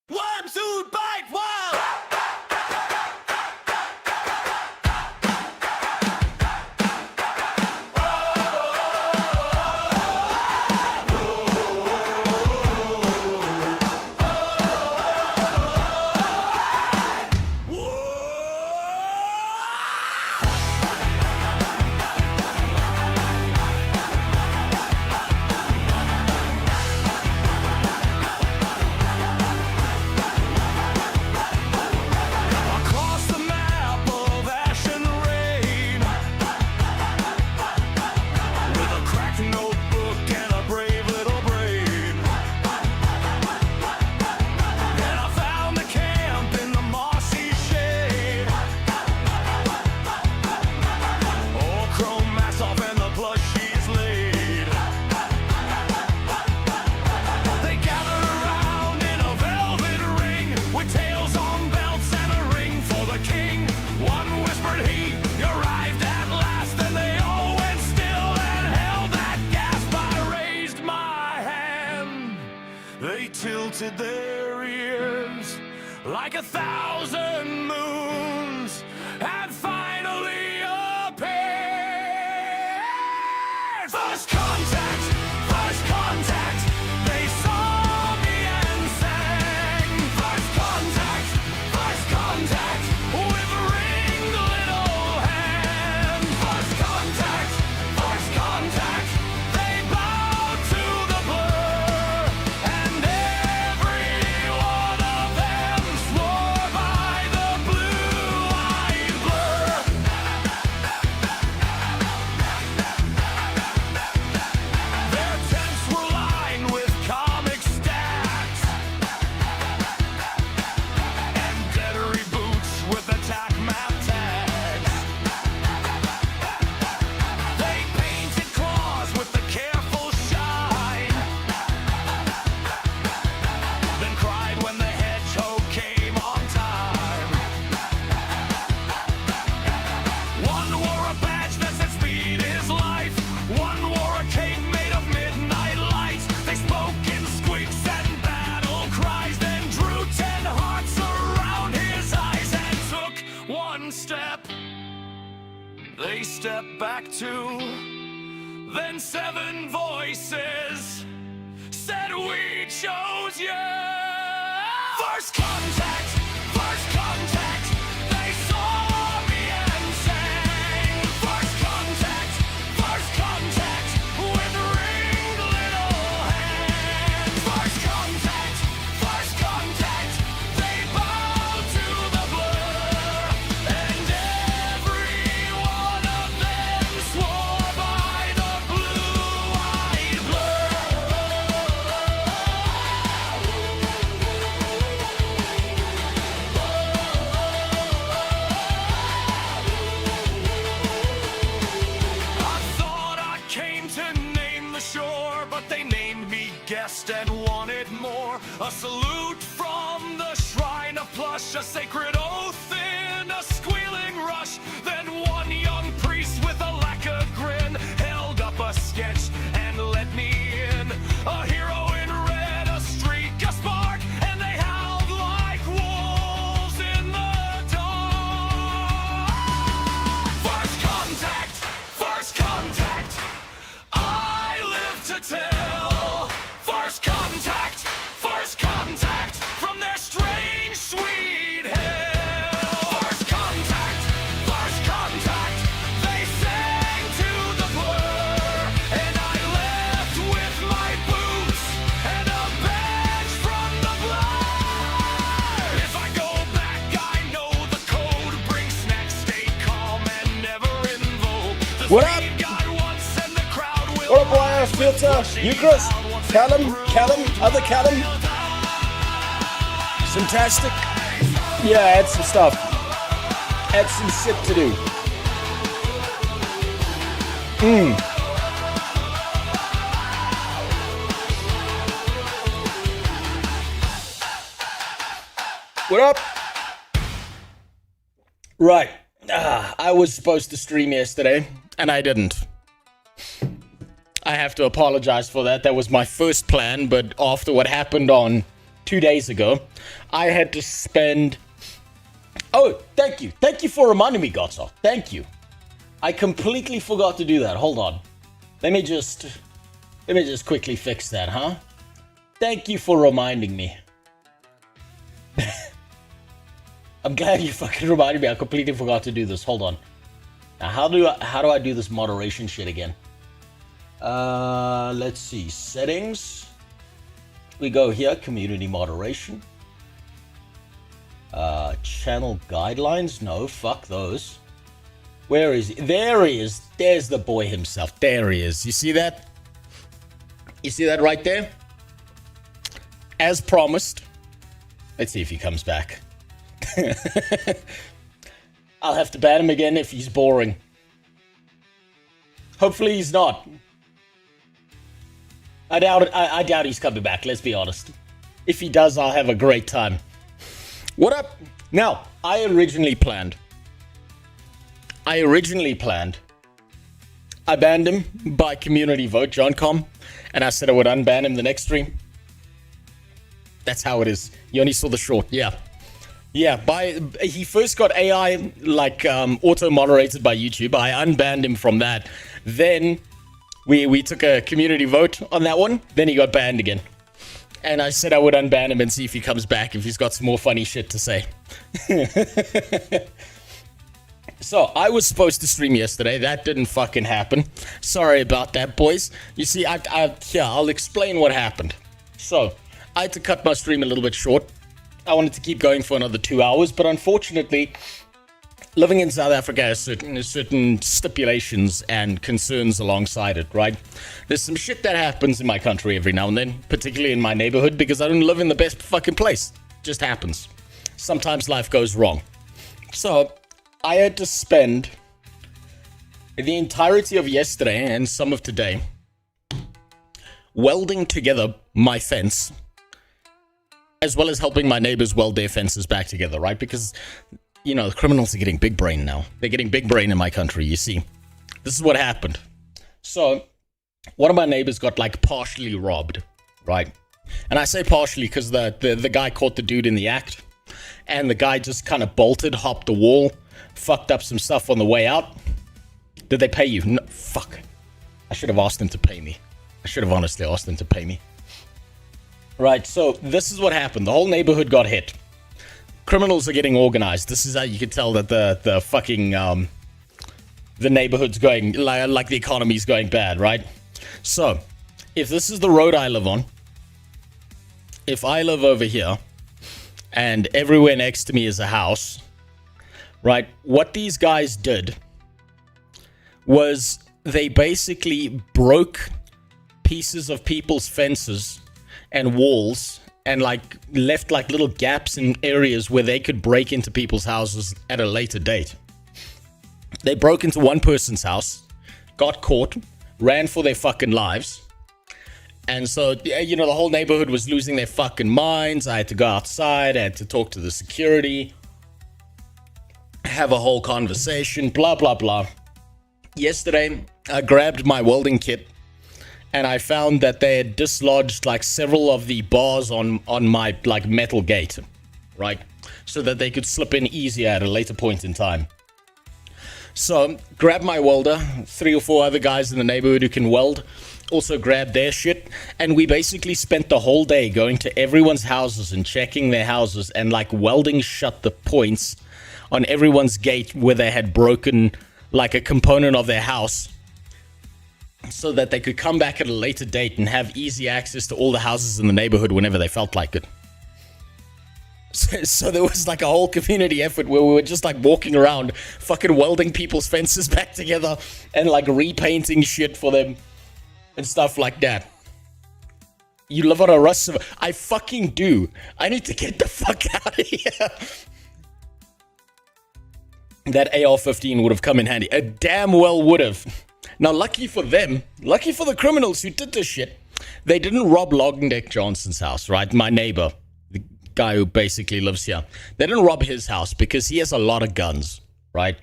Worm suit bite wild! Tilted their ears like 1,000 moons and finally appeared. First contact, they saw me and sang. First contact, with ringed little hand. First contact, they bowed to the blur, and every one of them swore by the blue-eyed blur. Their tents were lined with comic stacks and deadery boots with attack map tags. They painted claws with a careful shine, then cried when the hedgehog came on time. One wore a badge that said speed is life. One wore a cape made of midnight lights. They spoke in squeaks and battle cries, then drew 10 hearts around his eyes and took one step. They stepped back two, then 7 voices said we chose you. First contact, they saw me and sang. First contact, with ringed little hands. First contact, they bowed to the blur, and every one of them swore by the blue-eyed blur. I thought I came to name the shore, but they named me guest and wanted more. A salute from the shrine of plush, a sacred oath in a squealing rush. Then one young priest with a lacquer grin held up a sketch and let me in. A hero in red, a streak, a spark, and they howled like wolves in the dark. First contact, I live to tell. First contact, from their strange sweet hell. First contact, they sang to the blur, and I left with my boots and a badge from the blur. If I go back, I know the code. Bring snacks, stay calm, and never invoke the What up? speed God wants, and the crowd will What up, boys? Filter, Eucharist, Callum, other Callum. Fantastic. Yeah, had some stuff. Had some shit to do. What up? Right. I was supposed to stream yesterday, and I didn't. I have to apologize for that. That was my first plan, but after what happened on 2 days ago, I had to spend... Oh, thank you. Thank you for reminding me, Gotso. Thank you. I completely forgot to do that. Hold on. Let me just quickly fix that, huh? Thank you for reminding me. I'm glad you fucking reminded me. I completely forgot to do this. Hold on. Now, how do I do this moderation shit again? Let's see. Settings. We go here. Community moderation. Channel guidelines. No, fuck those. Where is he? There he is. There's the boy himself. There he is. You see that? You see that right there? As promised. Let's see if he comes back. I'll have to ban him again if he's boring. Hopefully he's not. I doubt it. I doubt he's coming back, let's be honest. If he does, I'll have a great time. What up? Now, I originally planned. I banned him by community vote, JohnCom, and I said I would unban him the next stream. That's how it is. You only saw the short, yeah. Yeah, he first got AI, like, auto-moderated by YouTube. I unbanned him from that. Then, we took a community vote on that one. Then he got banned again. And I said I would unban him and see if he comes back, if he's got some more funny shit to say. So, I was supposed to stream yesterday. That didn't fucking happen. Sorry about that, boys. You see, I'll explain what happened. So, I had to cut my stream a little bit short. I wanted to keep going for another 2 hours, but unfortunately, living in South Africa has certain stipulations and concerns alongside it, right? There's some shit that happens in my country every now and then, particularly in my neighborhood, because I don't live in the best fucking place. It just happens. Sometimes life goes wrong. So, I had to spend the entirety of yesterday and some of today welding together my fence, as well as helping my neighbors weld their fences back together, right? Because, you know, the criminals are getting big brain now. They're getting big brain in my country, you see. This is what happened. So, one of my neighbors got, like, partially robbed, right? And I say partially because the guy caught the dude in the act. And the guy just kind of bolted, hopped the wall, fucked up some stuff on the way out. Did they pay you? No, fuck. I should have asked them to pay me. I should have honestly asked them to pay me. Right, so this is what happened. The whole neighborhood got hit. Criminals are getting organized. This is how you can tell that the fucking, the neighborhood's going, like the economy's going bad, right? So, if this is the road I live on, if I live over here, and everywhere next to me is a house, right, what these guys did was they basically broke pieces of people's fences and walls and like left like little gaps in areas where they could break into people's houses at a later date. They broke into one person's house, got caught, ran for their fucking lives. And so, you know, the whole neighborhood was losing their fucking minds. I had to go outside, I had to talk to the security, have a whole conversation, blah, blah, blah. Yesterday, I grabbed my welding kit and I found that they had dislodged like several of the bars on my like metal gate, right? So that they could slip in easier at a later point in time. So, grabbed my welder, 3 or 4 other guys in the neighborhood who can weld, also grabbed their shit, and we basically spent the whole day going to everyone's houses and checking their houses and like welding shut the points on everyone's gate where they had broken like a component of their house, so that they could come back at a later date and have easy access to all the houses in the neighborhood whenever they felt like it. So there was like a whole community effort where we were just like walking around fucking welding people's fences back together and like repainting shit for them and stuff like that. You live on a Rust. I fucking do. I need to get the fuck out of here. That AR-15 would have come in handy. It damn well would have. Now, lucky for them, lucky for the criminals who did this shit, they didn't rob Logandeck Johnson's house, right? My neighbor, the guy who basically lives here. They didn't rob his house because he has a lot of guns, right?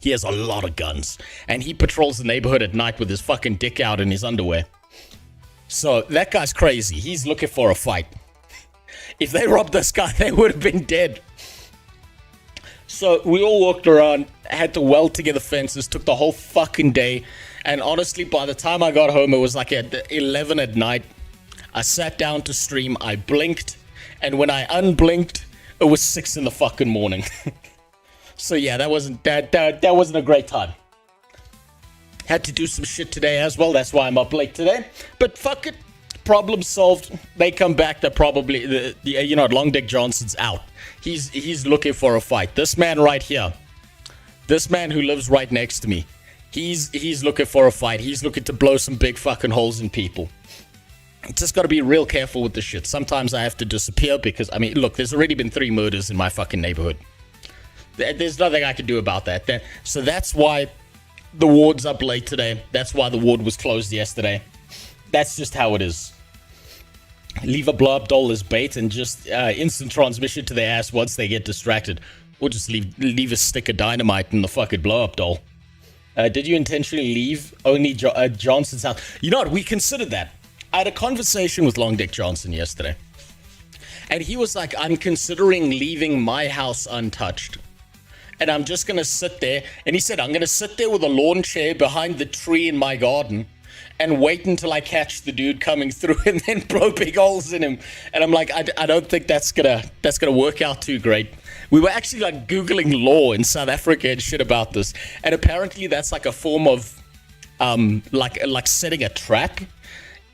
He has a lot of guns. And he patrols the neighborhood at night with his fucking dick out in his underwear. So, that guy's crazy. He's looking for a fight. If they robbed this guy, they would have been dead. So we all walked around, had to weld together fences, took the whole fucking day. And honestly, by the time I got home, it was like at 11 at night. I sat down to stream, I blinked, and when I unblinked, it was 6 in the fucking morning. So yeah, that wasn't a great time. Had to do some shit today as well, that's why I'm up late today. But fuck it, problem solved. They come back, they're probably, Long Dick Johnson's out. He's looking for a fight. This man right here, this man who lives right next to me, he's looking for a fight. He's looking to blow some big fucking holes in people. Just got to be real careful with this shit. Sometimes I have to disappear because, I mean, look, there's already been 3 murders in my fucking neighborhood. There's nothing I can do about that. So that's why the ward's up late today. That's why the ward was closed yesterday. That's just how it is. Leave a blow-up doll as bait and just instant transmission to their ass once they get distracted. Or just leave a stick of dynamite in the fucking blow-up doll. Did you intentionally leave only Johnson's house? You know what? We considered that. I had a conversation with Long Dick Johnson yesterday. And he was like, I'm considering leaving my house untouched. And I'm just going to sit there. And he said, I'm going to sit there with a lawn chair behind the tree in my garden and wait until I catch the dude coming through and then blow big holes in him. And I'm like, I don't think that's gonna work out too great. We were actually like Googling law in South Africa and shit about this. And apparently that's like a form of like setting a trap.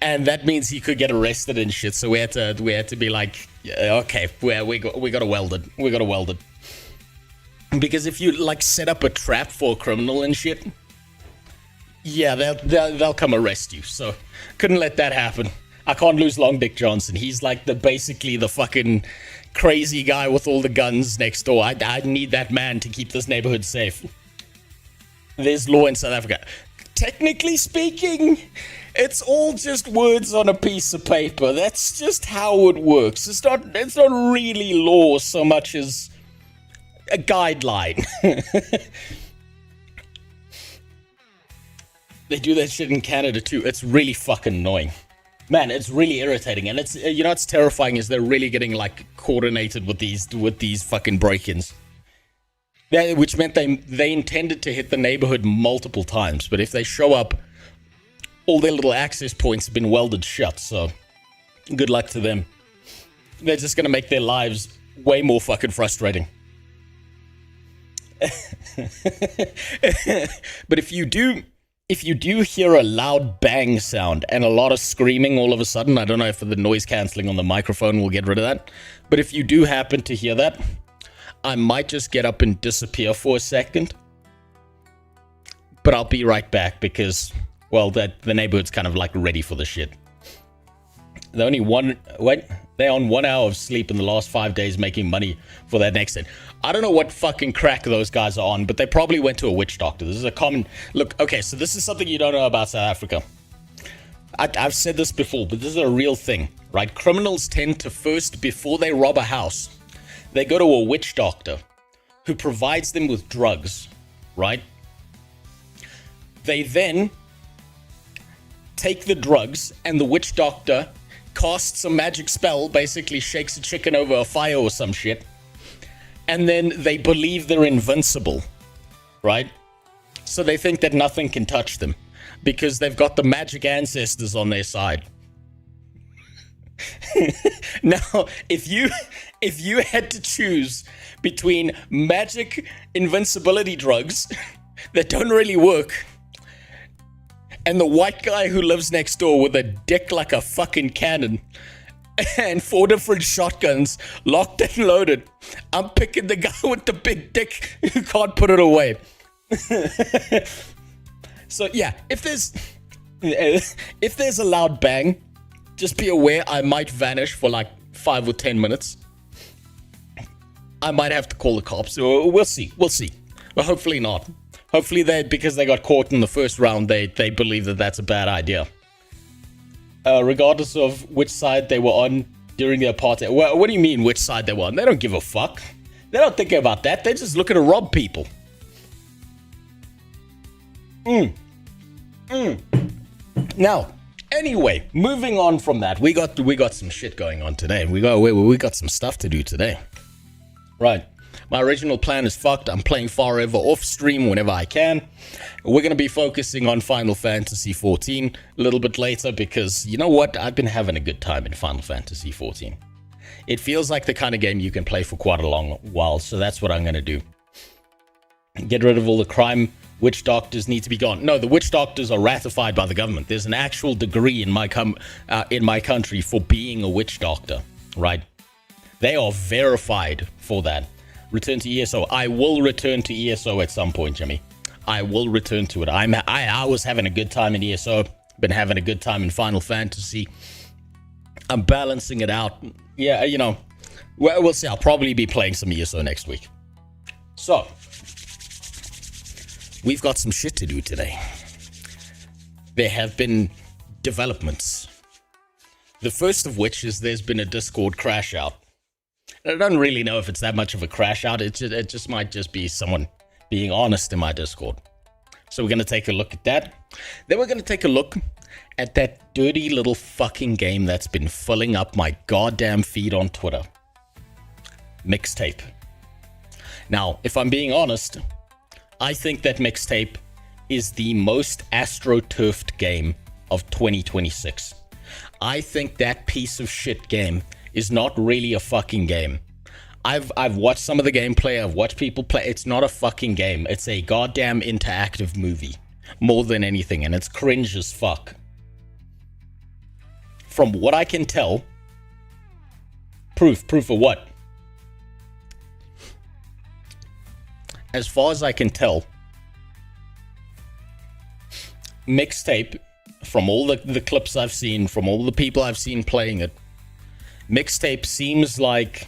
And that means he could get arrested and shit. So we had to be like, yeah, okay, we got to weld it. We got to weld it. Because if you like set up a trap for a criminal and shit, yeah, they'll come arrest you. So couldn't let that happen. I can't lose Long Dick Johnson. He's like basically the fucking crazy guy with all the guns next door. I need that man to keep this neighborhood safe. There's law in South Africa. Technically speaking, it's all just words on a piece of paper. That's just how it works. It's not really law so much as a guideline. They do that shit in Canada too. It's really fucking annoying. Man, it's really irritating. And it's, it's terrifying is they're really getting like coordinated with these fucking break-ins. Which meant they intended to hit the neighborhood multiple times. But if they show up, all their little access points have been welded shut. So good luck to them. They're just going to make their lives way more fucking frustrating. But if you do hear a loud bang sound and a lot of screaming all of a sudden, I don't know if the noise cancelling on the microphone will get rid of that, but if you do happen to hear that, I might just get up and disappear for a second. But I'll be right back because, well, the neighborhood's kind of like ready for the shit. They're only they're on 1 hour of sleep in the last 5 days making money for that next thing. I don't know what fucking crack those guys are on, but they probably went to a witch doctor. This is a common... Look, okay, so this is something you don't know about South Africa. I've said this before, but this is a real thing, right? Criminals tend to first, before they rob a house, they go to a witch doctor who provides them with drugs, right? They then take the drugs and the witch doctor casts a magic spell, basically shakes a chicken over a fire or some shit, and then they believe they're invincible, right? So they think that nothing can touch them because they've got the magic ancestors on their side. Now, if you had to choose between magic invincibility drugs that don't really work and the white guy who lives next door with a dick like a fucking cannon and 4 different shotguns locked and loaded, I'm picking the guy with the big dick who can't put it away. So yeah, if there's a loud bang, just be aware I might vanish for like 5 or 10 minutes. I might have to call the cops. We'll see. But hopefully not. Hopefully because they got caught in the first round, they believe that that's a bad idea. Regardless of which side they were on during the apartheid. What do you mean which side they were on? They don't give a fuck. They're not thinking about that. They're just looking to rob people. Now, Anyway, moving on from that, we got some shit going on today. We got some stuff to do today. Right. My original plan is fucked. I'm playing Forever off stream whenever I can. We're going to be focusing on Final Fantasy XIV a little bit later because, you know what? I've been having a good time in Final Fantasy XIV. It feels like the kind of game you can play for quite a long while, so that's what I'm going to do. Get rid of all the crime. Witch doctors need to be gone. No, the witch doctors are ratified by the government. There's an actual degree in my country for being a witch doctor, right? They are verified for that. Return to ESO. I will return to ESO at some point, Jimmy. I will return to it. I was having a good time in ESO. Been having a good time in Final Fantasy. I'm balancing it out. Yeah, you know, we'll see. I'll probably be playing some ESO next week. So, we've got some shit to do today. There have been developments. The first of which is there's been a Discord crash out. I don't really know if it's that much of a crash out. It just might just be someone being honest in my Discord. So we're going to take a look at that. Then we're going to take a look at that dirty little fucking game that's been filling up my goddamn feed on Twitter. MIXTAPE. Now, if I'm being honest, I think that MIXTAPE is the most ASTROTURFED game of 2026. I think that piece of shit game is not really a fucking game. I've watched some of the gameplay, I've watched people play. It's not a fucking game. It's a goddamn interactive movie. More than anything, and it's cringe as fuck. From what I can tell, proof of what? As far as I can tell, MIXTAPE, from all the clips I've seen, from all the people I've seen playing it, MIXTAPE seems like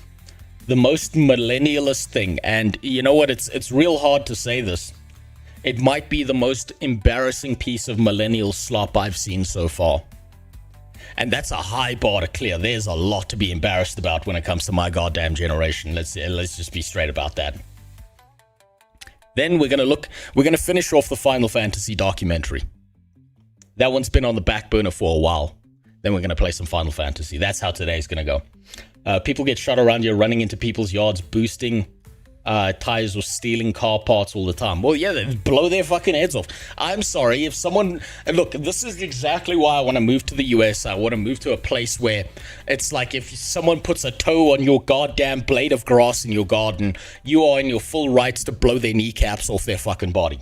the most millennialist thing. And you know what? It's real hard to say this. It might be the most embarrassing piece of millennial slop I've seen so far. And that's a high bar to clear. There's a lot to be embarrassed about when it comes to my goddamn generation. Let's just be straight about that. Then we're gonna finish off the Final Fantasy documentary. That one's been on the back burner for a while. Then we're gonna play some Final Fantasy. That's how today's gonna go. People get shot around here, running into people's yards, boosting tires or stealing car parts all the time. Well, yeah, they blow their fucking heads off. I'm sorry if someone... Look, this is exactly why I want to move to the US. I want to move to a place where it's like if someone puts a toe on your goddamn blade of grass in your garden, you are in your full rights to blow their kneecaps off their fucking body.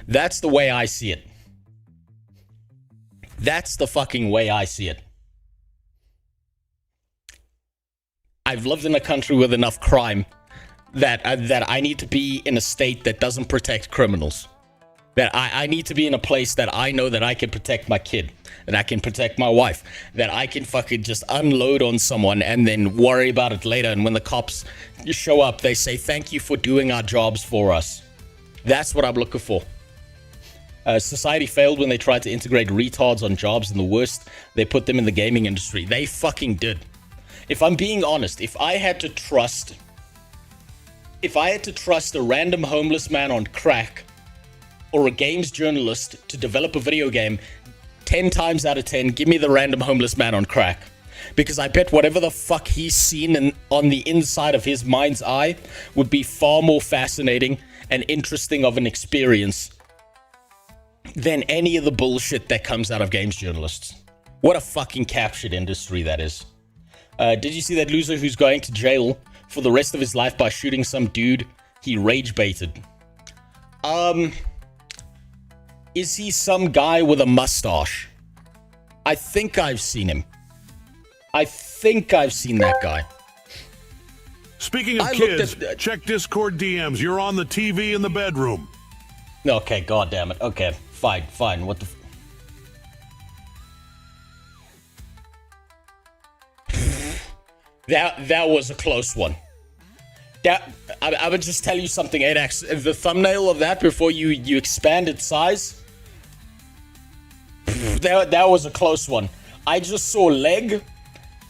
That's the way I see it. That's the fucking way I see it. I've lived in a country with enough crime that I need to be in a state that doesn't protect criminals. That I need to be in a place that I know that I can protect my kid, that I can protect my wife, that I can fucking just unload on someone and then worry about it later. And when the cops show up, they say, thank you for doing our jobs for us. That's what I'm looking for. Society failed when they tried to integrate retards on jobs, and the worst, they put them in the gaming industry. They fucking did. If I'm being honest, if I had to trust a random homeless man on crack or a games journalist to develop a video game, 10 times out of 10, give me the random homeless man on crack. Because I bet whatever the fuck he's seen on the inside of his mind's eye would be far more fascinating and interesting of an experience than any of the bullshit that comes out of games journalists. What a fucking captured industry that is. Did you see that loser who's going to jail for the rest of his life by shooting some dude he rage baited? Is he some guy with a mustache? I think I've seen him. I think I've seen that guy. Speaking of kids, check Discord DMs. You're on the TV in the bedroom. Okay, goddammit. Okay, fine. What the... That was a close one. I would just tell you something, Adax. The thumbnail of that before you expand its size, that was a close one. I just saw leg,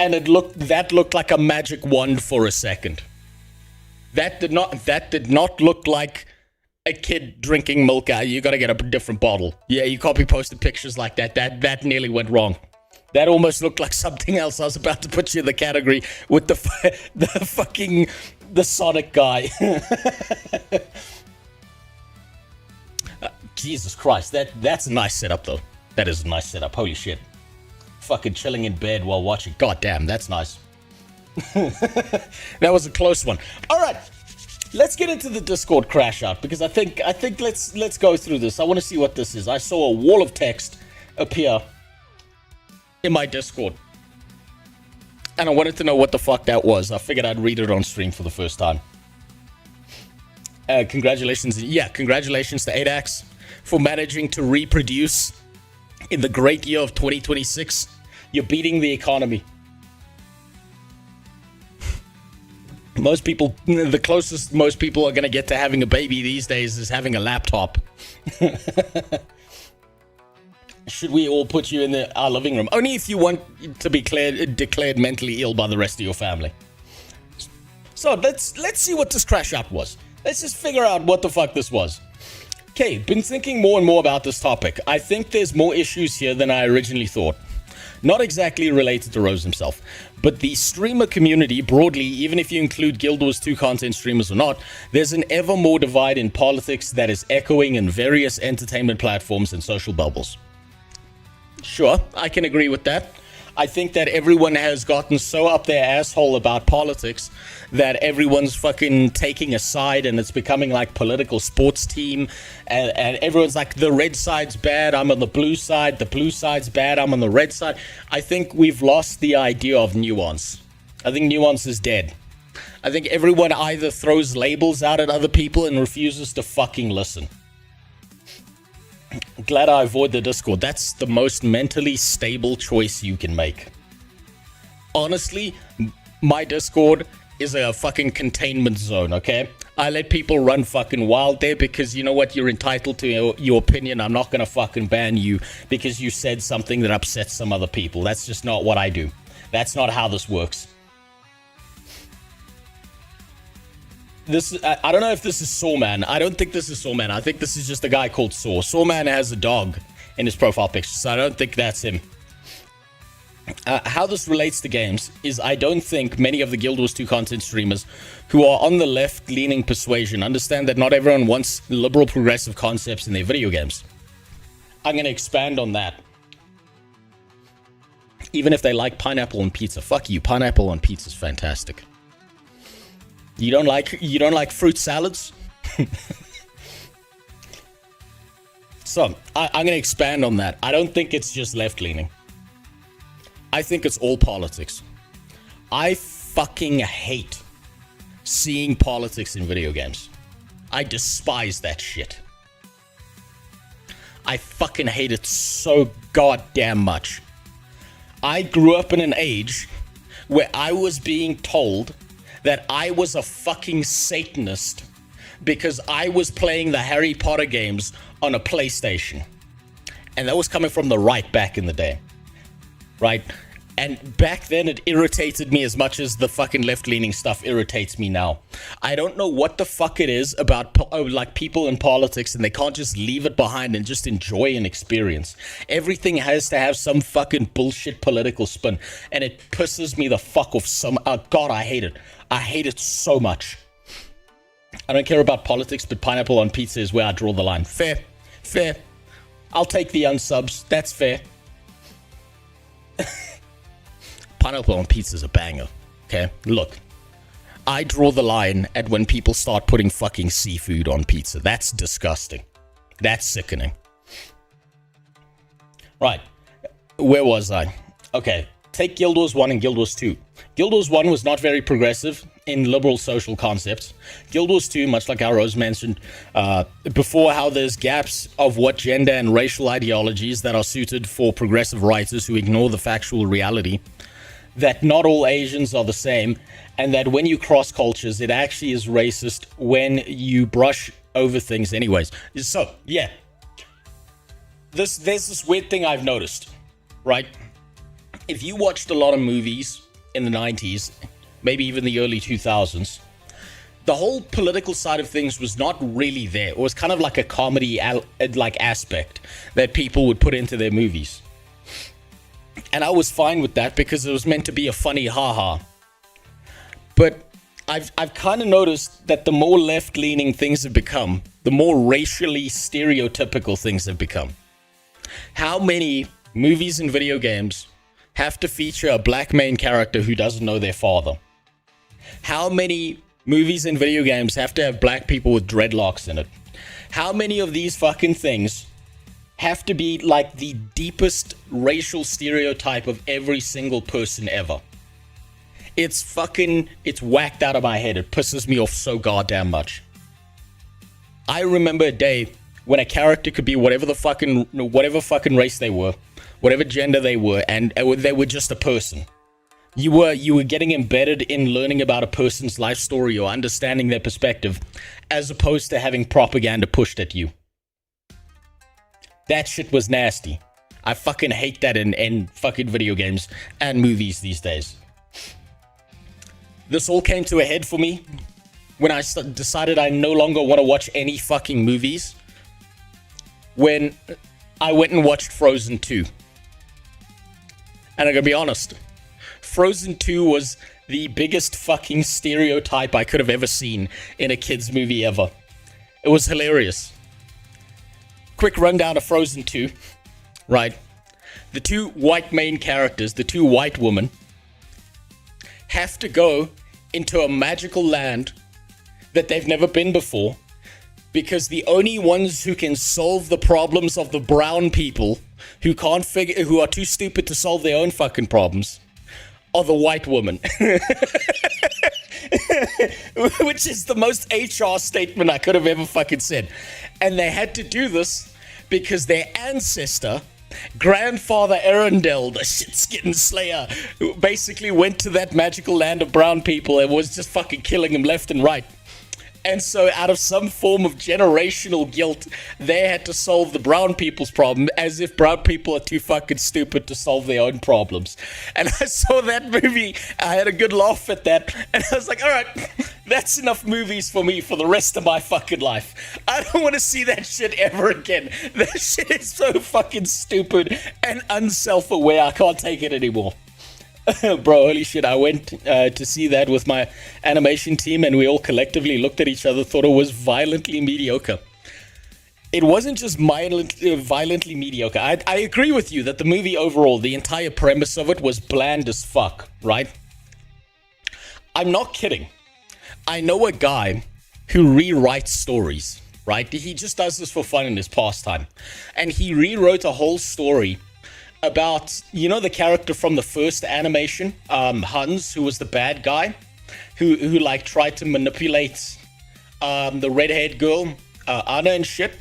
and that looked like a magic wand for a second. That did not look like a kid drinking milk out, you gotta get a different bottle. Yeah, you can't be posting pictures like that. That nearly went wrong. That almost looked like something else. I was about to put you in the category with the Sonic guy. Jesus Christ, that's a nice setup though. That is a nice setup. Holy shit. Fucking chilling in bed while watching. God damn, that's nice. That was a close one. All right, let's get into the Discord crash out because I think let's go through this. I want to see what this is. I saw a wall of text appear in my Discord, and I wanted to know what the fuck that was. I figured I'd read it on stream for the first time. Congratulations to ADAX for managing to reproduce in the great year of 2026. You're beating the economy. The closest most people are going to get to having a baby these days is having a laptop. Should we all put you in our living room? Only if you want to be declared mentally ill by the rest of your family. So let's see what this crash out was. Let's just figure out what the fuck this was. Okay, been thinking more and more about this topic. I think there's more issues here than I originally thought. Not exactly related to Rose himself, but the streamer community broadly, even if you include Guild Wars 2 content streamers or not, there's an ever more divide in politics that is echoing in various entertainment platforms and social bubbles. Sure, I can agree with that. I think that everyone has gotten so up their asshole about politics that everyone's fucking taking a side and it's becoming like political sports team, and everyone's like, the red side's bad, I'm on the blue side, the blue side's bad, I'm on the red side. I think we've lost the idea of nuance. I think nuance is dead. I think everyone either throws labels out at other people and refuses to fucking listen. Glad I avoid the Discord. That's the most mentally stable choice you can make. Honestly, my Discord is a fucking containment zone, okay? I let people run fucking wild there because you know what? You're entitled to your opinion. I'm not gonna fucking ban you because you said something that upsets some other people. That's just not what I do. That's not how this works. I don't know if this is Sawman. I don't think this is Sawman. I think this is just a guy called Saw. Sawman has a dog in his profile picture, so I don't think that's him. How this relates to games is I don't think many of the Guild Wars 2 content streamers who are on the left-leaning persuasion understand that not everyone wants liberal progressive concepts in their video games. I'm going to expand on that. Even if they like pineapple on pizza. Fuck you, pineapple on pizza is fantastic. You don't like fruit salads? So, I'm going to expand on that. I don't think it's just left-leaning. I think it's all politics. I fucking hate seeing politics in video games. I despise that shit. I fucking hate it so goddamn much. I grew up in an age where I was being told that I was a fucking Satanist because I was playing the Harry Potter games on a PlayStation. And that was coming from the right back in the day. Right? And back then it irritated me as much as the fucking left-leaning stuff irritates me now. I don't know what the fuck it is about like people in politics and they can't just leave it behind and just enjoy an experience. Everything has to have some fucking bullshit political spin and it pisses me the fuck off. God, I hate it. I hate it so much. I don't care about politics, but pineapple on pizza is where I draw the line. Fair. Fair. I'll take the unsubs. That's fair. Pineapple on pizza is a banger. Okay? Look. I draw the line at when people start putting fucking seafood on pizza. That's disgusting. That's sickening. Right. Where was I? Okay. Take Guild Wars 1 and Guild Wars 2. Guild Wars 1 was not very progressive in liberal social concepts. Guild Wars 2, much like our Rose mentioned before, how there's gaps of what gender and racial ideologies that are suited for progressive writers who ignore the factual reality that not all Asians are the same, and that when you cross cultures, it actually is racist when you brush over things anyways. So, yeah. There's this weird thing I've noticed, right? If you watched a lot of movies in the 90s, maybe even the early 2000s, the whole political side of things was not really there. It was kind of like a comedy like aspect that people would put into their movies. And I was fine with that because it was meant to be a funny haha. But I've kind of noticed that the more left-leaning things have become, the more racially stereotypical things have become. How many movies and video games have to feature a black main character who doesn't know their father? How many movies and video games have to have black people with dreadlocks in it? How many of these fucking things have to be like the deepest racial stereotype of every single person ever? It's whacked out of my head. It pisses me off so goddamn much. I remember a day when a character could be whatever fucking race they were, whatever gender they were, and they were just a person. You were getting embedded in learning about a person's life story or understanding their perspective, as opposed to having propaganda pushed at you. That shit was nasty. I fucking hate that in fucking video games and movies these days. This all came to a head for me when I decided I no longer want to watch any fucking movies, when I went and watched Frozen 2. And I'm gonna be honest, Frozen 2 was the biggest fucking stereotype I could have ever seen in a kid's movie ever. It was hilarious. Quick rundown of Frozen 2, right? The two white main characters, the two white women, have to go into a magical land that they've never been before, because the only ones who can solve the problems of the brown people who are too stupid to solve their own fucking problems are the white women. Which is the most HR statement I could have ever fucking said. And they had to do this because their ancestor, Grandfather Arundel, the shit-skin slayer, who basically went to that magical land of brown people and was just fucking killing them left and right. And so out of some form of generational guilt, they had to solve the brown people's problem, as if brown people are too fucking stupid to solve their own problems. And I saw that movie, I had a good laugh at that, and I was like, alright, that's enough movies for me for the rest of my fucking life. I don't want to see that shit ever again. That shit is so fucking stupid and unself-aware, I can't take it anymore. Bro, holy shit, I went to see that with my animation team, and we all collectively looked at each other, thought it was violently mediocre. It wasn't just violently mediocre. I agree with you that the movie overall, the entire premise of it was bland as fuck, right? I'm not kidding. I know a guy who rewrites stories, right? He just does this for fun in his pastime. And he rewrote a whole story about, you know, the character from the first animation, Hans, who was the bad guy, who like tried to manipulate the red-haired girl, Anna and shit.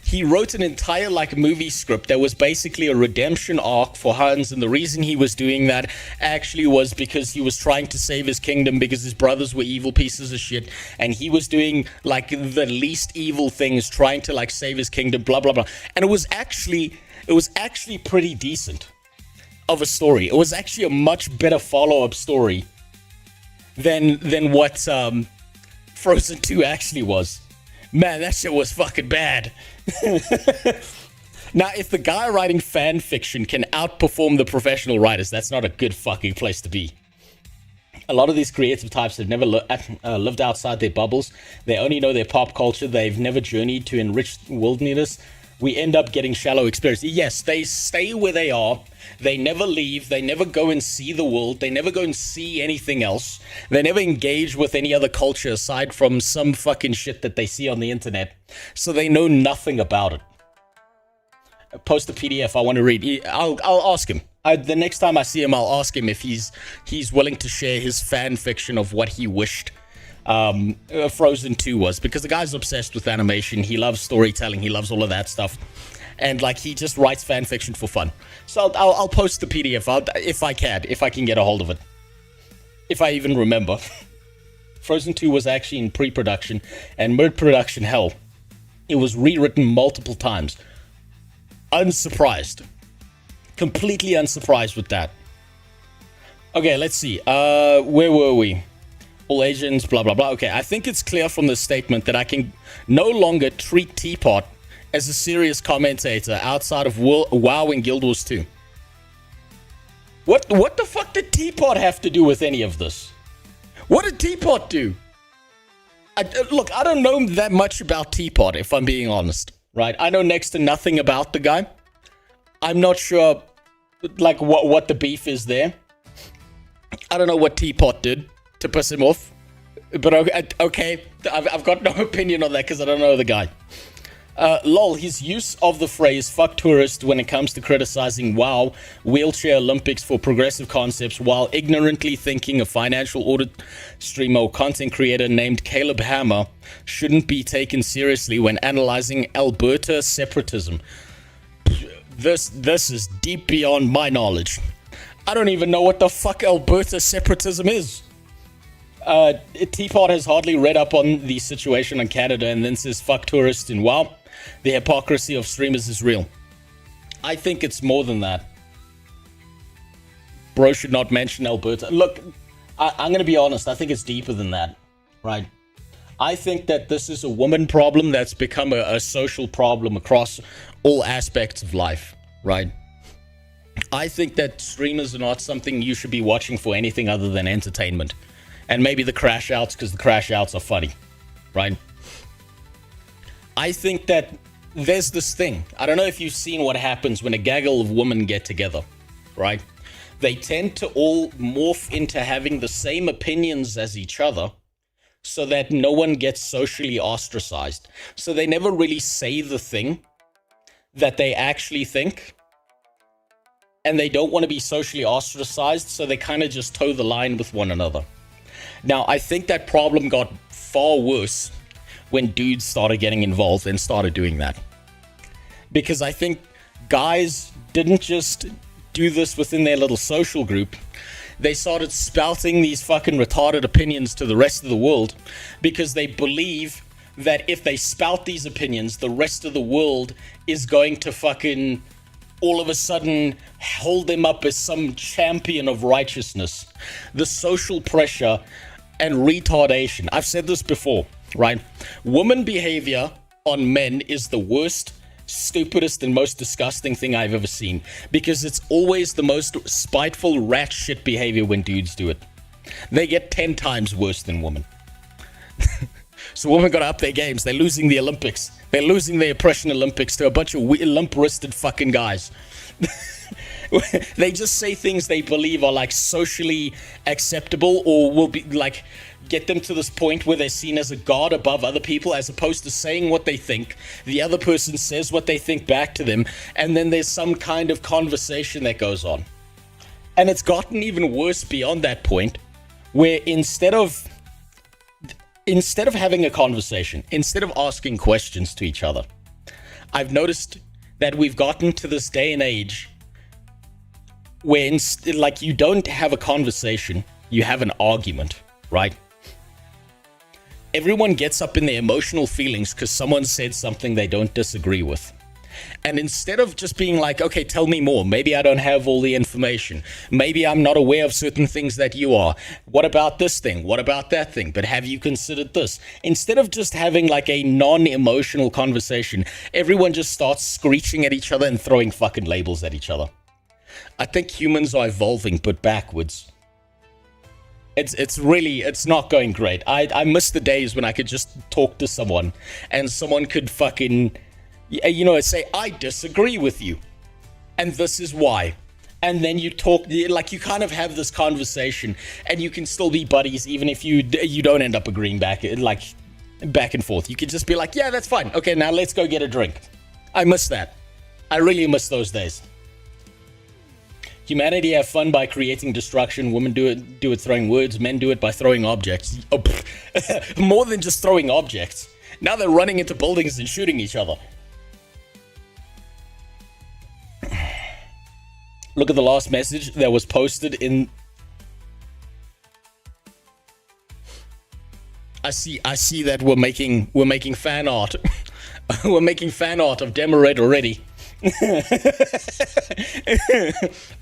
He wrote an entire like movie script that was basically a redemption arc for Hans, and the reason he was doing that actually was because he was trying to save his kingdom because his brothers were evil pieces of shit, and he was doing like the least evil things, trying to like save his kingdom, blah blah blah. And it was actually pretty decent of a story. It was actually a much better follow-up story than what Frozen 2 actually was. Man, that shit was fucking bad. Now, if the guy writing fan fiction can outperform the professional writers, that's not a good fucking place to be. A lot of these creative types have never lived outside their bubbles. They only know their pop culture. They've never journeyed to enrich wilderness. We end up getting shallow experience. Yes, they stay where they are. They never leave. They never go and see the world. They never go and see anything else. They never engage with any other culture aside from some fucking shit that they see on the internet. So they know nothing about it. Post a PDF I want to read. I'll ask him. The next time I see him, I'll ask him if he's willing to share his fan fiction of what he wished Frozen 2 was, because the guy's obsessed with animation. He loves storytelling. He loves all of that stuff, and like he just writes fan fiction for fun. So I'll post the PDF if I can get a hold of it, if I even remember. Frozen 2 was actually in pre-production and mid-production hell. It was rewritten multiple times. Unsurprised, completely unsurprised with that. Okay, let's see. Where were we? all Asians, blah, blah, blah. Okay, I think it's clear from this statement that I can no longer treat Teapot as a serious commentator outside of WoW and Guild Wars 2. What the fuck did Teapot have to do with any of this? What did Teapot do? Look, I don't know that much about Teapot, if I'm being honest, right? I know next to nothing about the guy. I'm not sure, like, what the beef is there. I don't know what Teapot did to piss him off. But okay, I've got no opinion on that because I don't know the guy. Lol, his use of the phrase fuck tourist when it comes to criticizing WoW Wheelchair Olympics for progressive concepts while ignorantly thinking a financial audit streamer or content creator named Caleb Hammer shouldn't be taken seriously when analyzing Alberta separatism. This is deep beyond my knowledge. I don't even know what the fuck Alberta separatism is. Teapot has hardly read up on the situation in Canada and then says fuck tourists in WoW. The hypocrisy of streamers is real. I think it's more than that. Bro should not mention Alberta. Look, I'm going to be honest. I think it's deeper than that, right? I think that this is a woman problem that's become a social problem across all aspects of life, right? I think that streamers are not something you should be watching for anything other than entertainment. And maybe the crash outs because the crash outs are funny, right? I think that there's this thing. I don't know if you've seen what happens when a gaggle of women get together, right? They tend to all morph into having the same opinions as each other so that no one gets socially ostracized. So they never really say the thing that they actually think. And they don't want to be socially ostracized, so they kind of just toe the line with one another. Now, I think that problem got far worse when dudes started getting involved and started doing that. Because I think guys didn't just do this within their little social group. They started spouting these fucking retarded opinions to the rest of the world because they believe that if they spout these opinions, the rest of the world is going to fucking all of a sudden hold them up as some champion of righteousness. The social pressure and retardation. I've said this before, right? Woman behavior on men is the worst, stupidest, and most disgusting thing I've ever seen because it's always the most spiteful rat shit behavior when dudes do it. They get 10 times worse than women. So women got to up their games. They're losing the Olympics. They're losing the oppression Olympics to a bunch of limp-wristed fucking guys. They just say things they believe are like socially acceptable or will be like get them to this point where they're seen as a god above other people as opposed to saying what they think. The other person says what they think back to them, and then there's some kind of conversation that goes on. And it's gotten even worse beyond that point where instead of having a conversation, instead of asking questions to each other, I've noticed that we've gotten to this day and age where like you don't have a conversation, you have an argument, right? Everyone gets up in their emotional feelings because someone said something they don't disagree with. And instead of just being like, okay, tell me more. Maybe I don't have all the information. Maybe I'm not aware of certain things that you are. What about this thing? What about that thing? But have you considered this? Instead of just having like a non-emotional conversation, everyone just starts screeching at each other and throwing fucking labels at each other. I think humans are evolving, but backwards. It's not going great. I miss the days when I could just talk to someone and someone could fucking, you know, say, I disagree with you. And this is why. And then you talk, like you kind of have this conversation and you can still be buddies even if you don't end up agreeing back and forth. You can just be like, yeah, that's fine. Okay, now let's go get a drink. I miss that. I really miss those days. Humanity have fun by creating destruction. Women do it throwing words. Men do it by throwing objects. Oh, more than just throwing objects. Now they're running into buildings and shooting each other. Look at the last message that was posted in... I see that we're making fan art. We're making fan art of Demered already.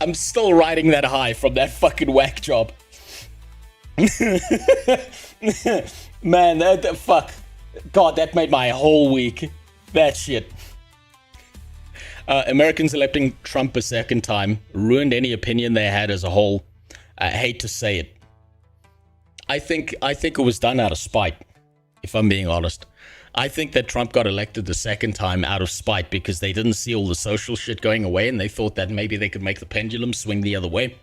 I'm still riding that high from that fucking whack job. Man, fuck. God, that made my whole week. That shit. Americans electing Trump a second time ruined any opinion they had as a whole. I hate to say it. I think it was done out of spite, if I'm being honest. I think that Trump got elected the second time out of spite because they didn't see all the social shit going away and they thought that maybe they could make the pendulum swing the other way.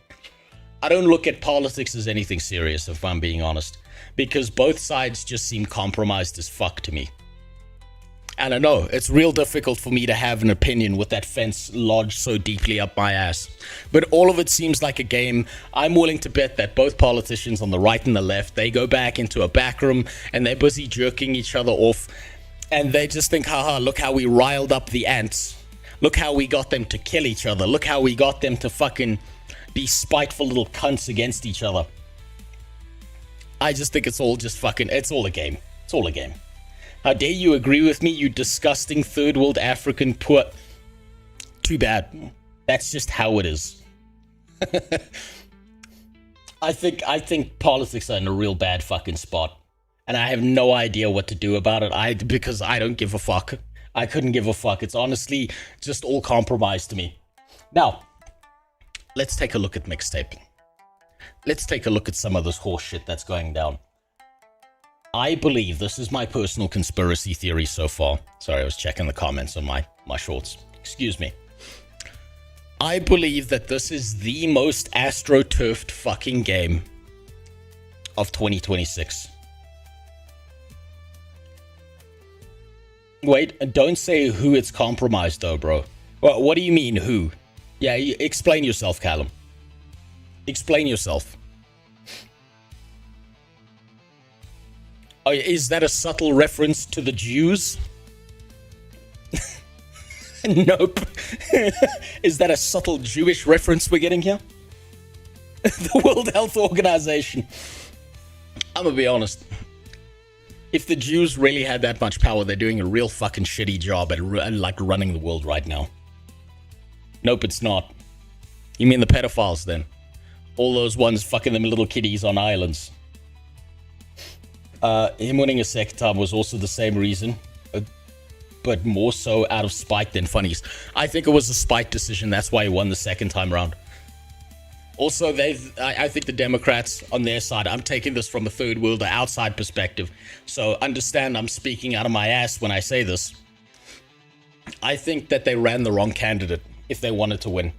I don't look at politics as anything serious, if I'm being honest, because both sides just seem compromised as fuck to me. And I know, it's real difficult for me to have an opinion with that fence lodged so deeply up my ass. But all of it seems like a game. I'm willing to bet that both politicians on the right and the left, they go back into a back room and they're busy jerking each other off. And they just think, haha, look how we riled up the ants. Look how we got them to kill each other. Look how we got them to fucking be spiteful little cunts against each other. I just think it's all just fucking, it's all a game. It's all a game. How dare you agree with me, you disgusting third world African poor... Too bad. That's just how it is. I think politics are in a real bad fucking spot. And I have no idea what to do about it. Because I don't give a fuck. I couldn't give a fuck. It's honestly just all compromise to me. Now, let's take a look at MIXTAPE. Let's take a look at some of this horse shit that's going down. I believe, this is my personal conspiracy theory so far. Sorry, I was checking the comments on my shorts. Excuse me. I believe that this is the most AstroTurfed fucking game of 2026. Wait, don't say who it's compromised though, bro. Well, what do you mean, who? Yeah, explain yourself, Callum. Explain yourself. Oh, is that a subtle reference to the Jews? Nope. Is that a subtle Jewish reference we're getting here? The World Health Organization. I'm gonna be honest. If the Jews really had that much power, they're doing a real fucking shitty job at like running the world right now. Nope, it's not. You mean the pedophiles then? All those ones fucking them little kiddies on islands. Him winning a second time was also the same reason, but more so out of spite than funnies. I think it was a spite decision. That's why he won the second time round. Also, I think the Democrats on their side, I'm taking this from a third world or outside perspective, so understand I'm speaking out of my ass when I say this. I think that they ran the wrong candidate if they wanted to win.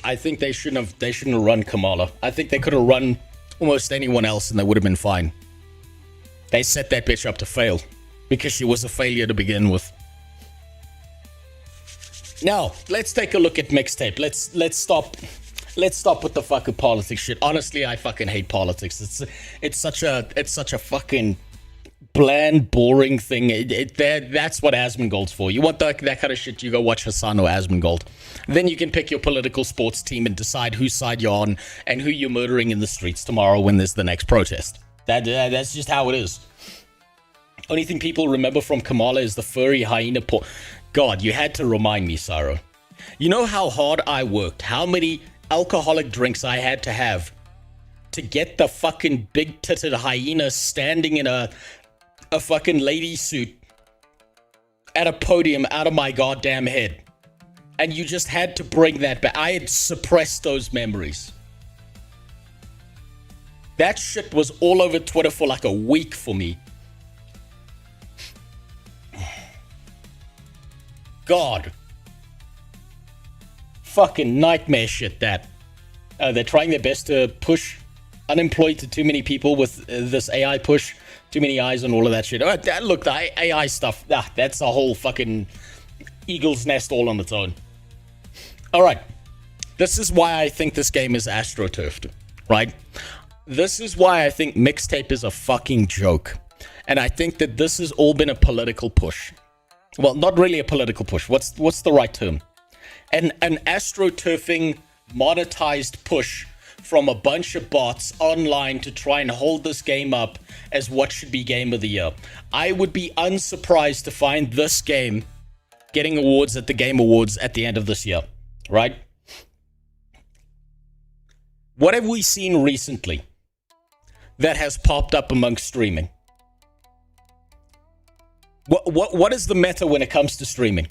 I think they shouldn't have run Kamala. I think they could have run almost anyone else and they would have been fine. They set that bitch up to fail because she was a failure to begin with. Now, let's take a look at MIXTAPE. Let's stop with the fucking politics shit. Honestly, I fucking hate politics. It's such a fucking bland, boring thing. That's what Asmongold's for. You want that kind of shit, you go watch Hassan or Asmongold. Then you can pick your political sports team and decide whose side you're on and who you're murdering in the streets tomorrow when there's the next protest. That's just how it is. Only thing people remember from Kamala is the furry hyena God, you had to remind me, Saro. You know how hard I worked, how many alcoholic drinks I had to have to get the fucking big-titted hyena standing in a fucking lady suit at a podium out of my goddamn head. And you just had to bring that back. I had suppressed those memories. That shit was all over Twitter for like a week for me. God. Fucking nightmare shit, that. They're trying their best to push unemployed to too many people with this AI push. Too many eyes on all of that shit. Look, the AI stuff, that's a whole fucking eagle's nest all on its own. Alright. This is why I think this game is AstroTurfed, right? This is why I think MIXTAPE is a fucking joke. And I think that this has all been a political push. Well, not really a political push. What's the right term? An AstroTurfing monetized push from a bunch of bots online to try and hold this game up as what should be Game of the Year. I would be unsurprised to find this game getting awards at the Game Awards at the end of this year, right? What have we seen recently that has popped up amongst streaming? What is the meta when it comes to streaming?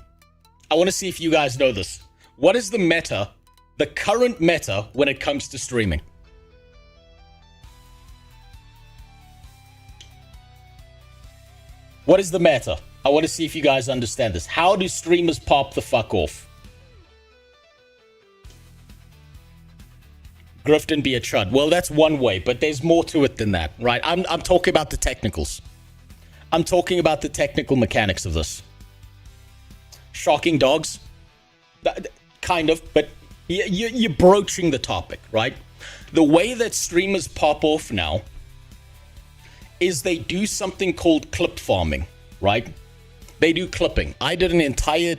I want to see if you guys know this. What is the meta, the current meta when it comes to streaming? What is the meta? I want to see if you guys understand this. How do streamers pop the fuck off? Grift and be a chud. Well, that's one way, but there's more to it than that, right? I'm talking about the technicals. I'm talking about the technical mechanics of this. Shocking dogs? Kind of, but you're broaching the topic, right? The way that streamers pop off now is they do something called clip farming, right? They do clipping. I did an entire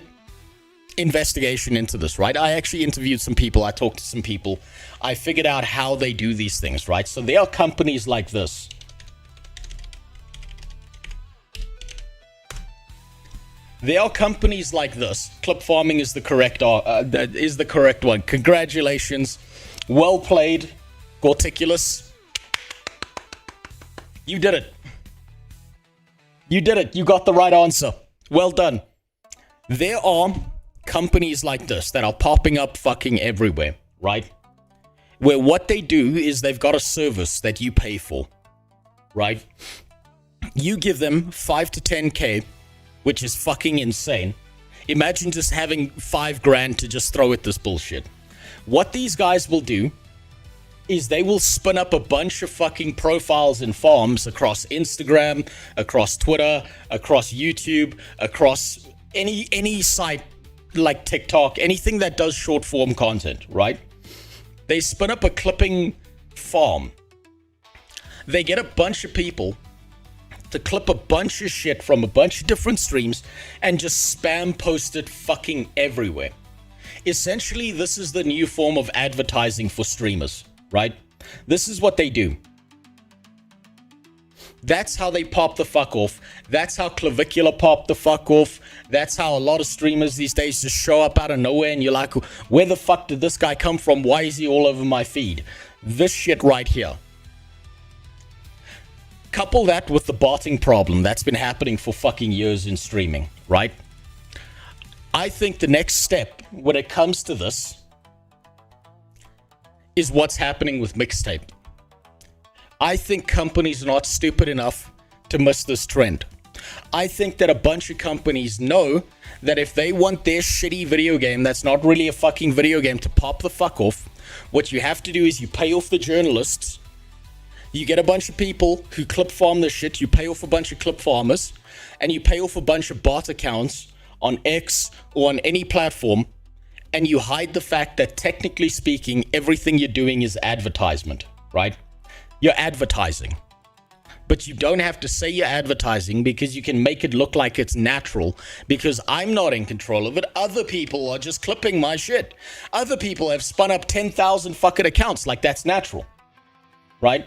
investigation into this, right? I actually interviewed some people. I talked to some people. I figured out how they do these things, right? So there are companies like this. There are companies like this. Clip farming is the correct one. Congratulations. Well played, Gorticulus. You did it. You did it. You got the right answer. Well done. There are companies like this that are popping up fucking everywhere, right? Where what they do is they've got a service that you pay for, right? You give them 5 to 10K, which is fucking insane. Imagine just having $5,000 to just throw at this bullshit. What these guys will do is they will spin up a bunch of fucking profiles and farms across Instagram, across Twitter, across YouTube, across any site like TikTok, anything that does short form content, right? They spin up a clipping farm. They get a bunch of people to clip a bunch of shit from a bunch of different streams and just spam post it fucking everywhere. Essentially, this is the new form of advertising for streamers, right? This is what they do. That's how they pop the fuck off. That's how Clavicular pop the fuck off. That's how a lot of streamers these days just show up out of nowhere and you're like, where the fuck did this guy come from? Why is he all over my feed? This shit right here. Couple that with the botting problem that's been happening for fucking years in streaming, right? I think the next step when it comes to this is what's happening with MIXTAPE. I think companies are not stupid enough to miss this trend. I think that a bunch of companies know that if they want their shitty video game that's not really a fucking video game to pop the fuck off, what you have to do is you pay off the journalists. You get a bunch of people who clip farm this shit. You pay off a bunch of clip farmers and you pay off a bunch of bot accounts on X or on any platform, and you hide the fact that technically speaking, everything you're doing is advertisement, right? You're advertising. But you don't have to say you're advertising because you can make it look like it's natural because I'm not in control of it. Other people are just clipping my shit. Other people have spun up 10,000 fucking accounts like that's natural, right?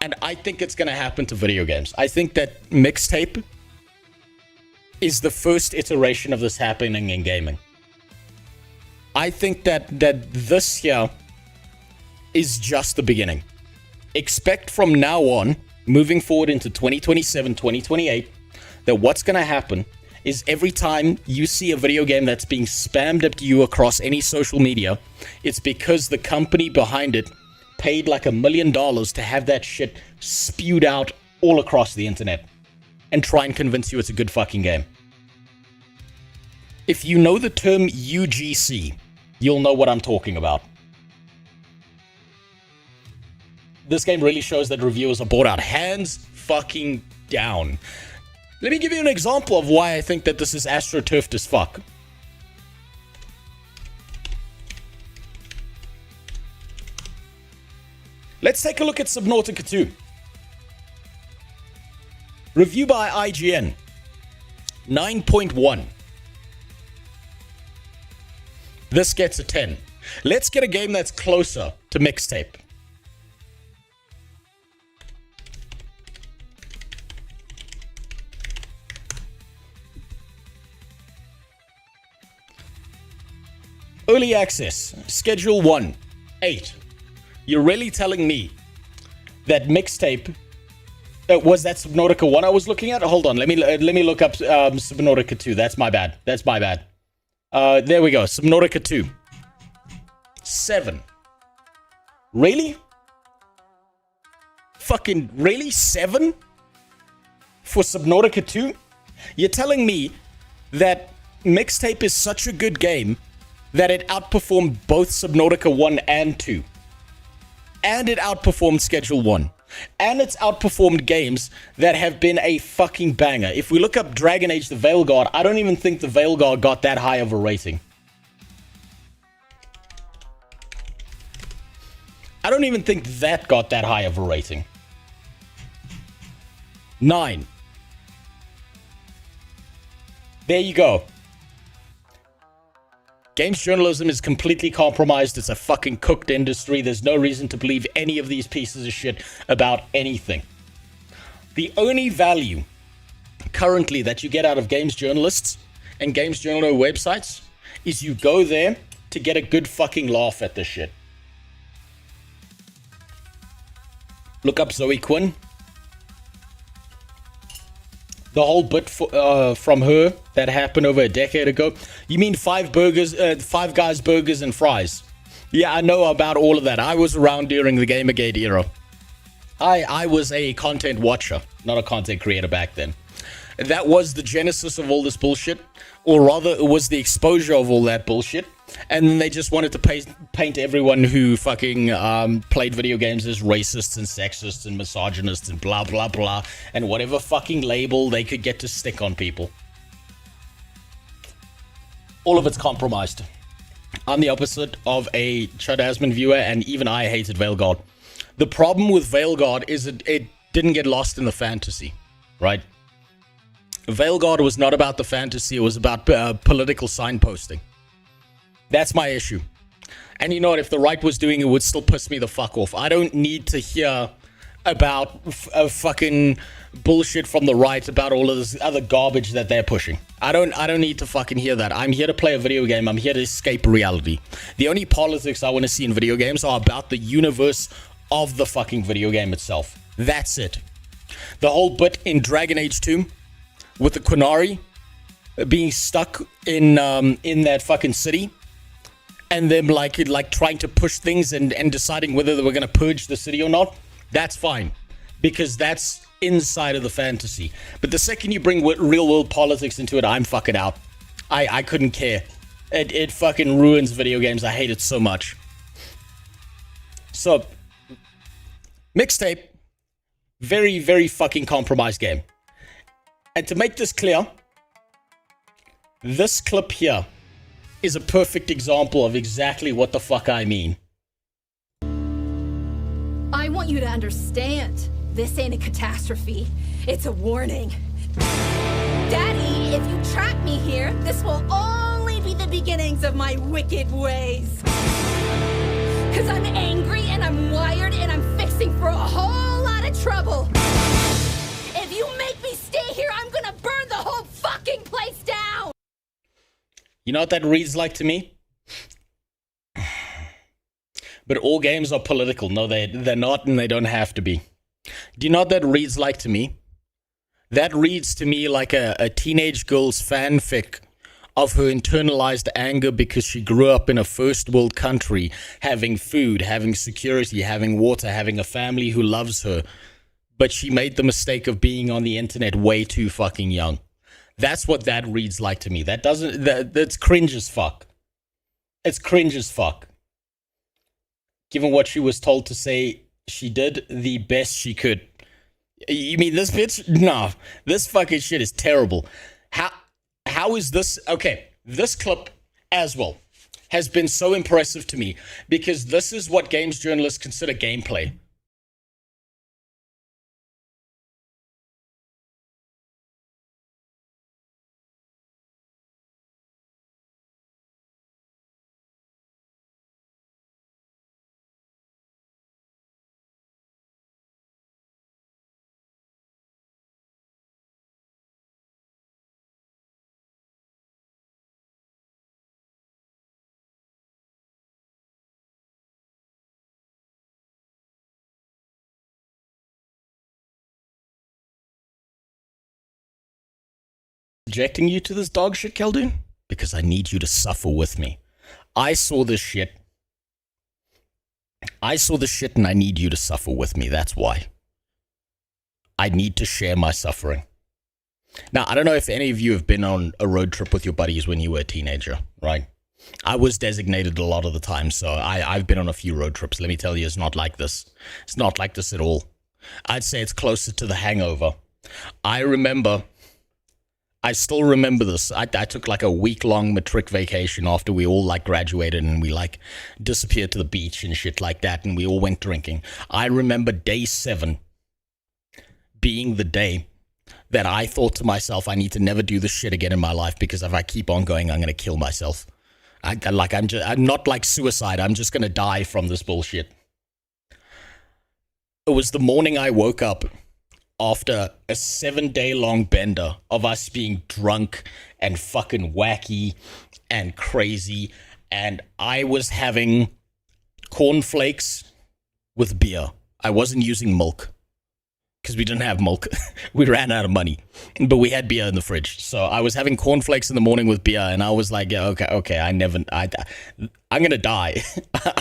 And I think it's going to happen to video games. I think that MIXTAPE is the first iteration of this happening in gaming. I think that this here is just the beginning. Expect from now on, moving forward into 2027, 2028, that what's going to happen is every time you see a video game that's being spammed up to you across any social media, it's because the company behind it paid like $1 million to have that shit spewed out all across the internet and try and convince you it's a good fucking game. If you know the term UGC, you'll know what I'm talking about. This game really shows that reviewers are bought out. Hands fucking down. Let me give you an example of why I think that this is AstroTurfed as fuck. Let's take a look at Subnautica 2. Review by IGN. 9.1. This gets a 10. Let's get a game that's closer to MIXTAPE. Early access. Schedule 1. 8. You're really telling me that MIXTAPE was that Subnautica 1 I was looking at? Hold on, let me look up Subnautica 2. That's my bad. There we go. Subnautica 2. 7. Really? Fucking really? 7? For Subnautica 2? You're telling me that MIXTAPE is such a good game that it outperformed both Subnautica 1 and 2. And it outperformed Schedule 1. And it's outperformed games that have been a fucking banger. If we look up Dragon Age the Veilguard, I don't even think the Veilguard got that high of a rating. I don't even think that got that high of a rating. 9. There you go. Games journalism is completely compromised. It's a fucking cooked industry. There's no reason to believe any of these pieces of shit about anything. The only value currently that you get out of games journalists and games journal websites is you go there to get a good fucking laugh at this shit. Look up Zoe Quinn. The whole bit from her that happened over a decade ago. You mean Five Guys Burgers and Fries? Yeah, I know about all of that. I was around during the Gamergate era. I was a content watcher, not a content creator back then. That was the genesis of all this bullshit, or rather, it was the exposure of all that bullshit. And then they just wanted to paint everyone who fucking played video games as racists and sexists and misogynists and blah, blah, blah. And whatever fucking label they could get to stick on people. All of it's compromised. I'm the opposite of a Chud Asman viewer, and even I hated Veilguard. The problem with Veilguard is it didn't get lost in the fantasy, right? Veilguard was not about the fantasy, it was about political signposting. That's my issue. And you know what, if the right was doing it, it would still piss me the fuck off. I don't need to hear about fucking bullshit from the right about all of this other garbage that they're pushing. I don't need to fucking hear that. I'm here to play a video game. I'm here to escape reality. The only politics I want to see in video games are about the universe of the fucking video game itself. That's it. The whole bit in Dragon Age 2 with the Qunari being stuck in that fucking city, and them like trying to push things and deciding whether they were going to purge the city or not, that's fine, because that's inside of the fantasy. But the second you bring real world politics into it, I'm fucking out. I couldn't care. It fucking ruins video games. I hate it so much. So, MIXTAPE, very, very fucking compromised game. And to make this clear, this clip here is a perfect example of exactly what the fuck I mean. I want you to understand, this ain't a catastrophe, it's a warning. Daddy, if you trap me here, this will only be the beginnings of my wicked ways. 'Cause I'm angry and I'm wired and I'm fixing for a whole lot of trouble. If you make me stay here, I'm gonna burn the whole fucking place down! You know what that reads like to me? But all games are political. No, they're not, and they don't have to be. Do you know what that reads like to me? That reads to me like a teenage girl's fanfic of her internalized anger because she grew up in a first world country, having food, having security, having water, having a family who loves her. But she made the mistake of being on the internet way too fucking young. That's what that reads like to me. That's cringe as fuck. It's cringe as fuck. Given what she was told to say, she did the best she could. You mean this bitch? No. This fucking shit is terrible. How is this? Okay, this clip as well has been so impressive to me because this is what games journalists consider gameplay. Subjecting you to this dog shit, Keldun? Because I need you to suffer with me. I saw this shit. And I need you to suffer with me. That's why. I need to share my suffering. Now, I don't know if any of you have been on a road trip with your buddies when you were a teenager, right? I was designated a lot of the time, so I've been on a few road trips. Let me tell you, it's not like this. It's not like this at all. I'd say it's closer to The Hangover. I still remember this. I took like a week-long matric vacation after we all like graduated and we like disappeared to the beach and shit like that, and we all went drinking. I remember day 7 being the day that I thought to myself, I need to never do this shit again in my life, because if I keep on going, I'm going to kill myself. I'm not like suicide. I'm just going to die from this bullshit. It was the morning I woke up after a 7-day-long bender of us being drunk and fucking wacky and crazy, and I was having cornflakes with beer. I wasn't using milk because we didn't have milk. We ran out of money, but we had beer in the fridge. So I was having cornflakes in the morning with beer, and I was like, yeah, okay, I'm going to die.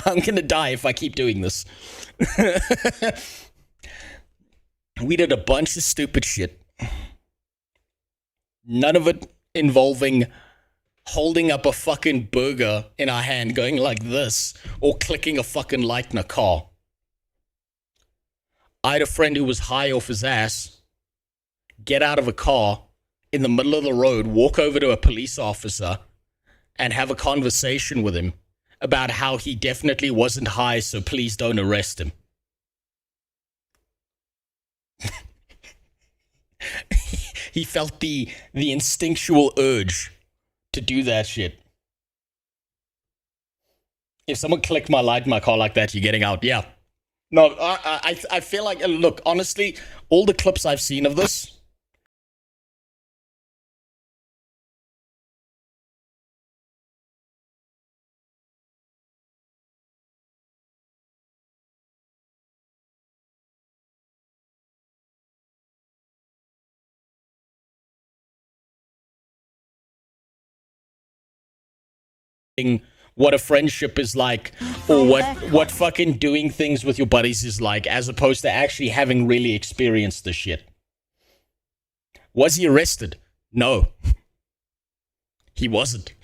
I'm going to die if I keep doing this. We did a bunch of stupid shit. None of it involving holding up a fucking burger in our hand going like this or clicking a fucking light in a car. I had a friend who was high off his ass get out of a car in the middle of the road, walk over to a police officer and have a conversation with him about how he definitely wasn't high, so please don't arrest him. He felt the instinctual urge to do that shit. If someone clicked my light in my car like that, you're getting out. Yeah. No, I feel like, look, honestly, all the clips I've seen of this, what a friendship is like, or what fucking doing things with your buddies is like, as opposed to actually having really experienced the shit. Was he arrested? No. He wasn't.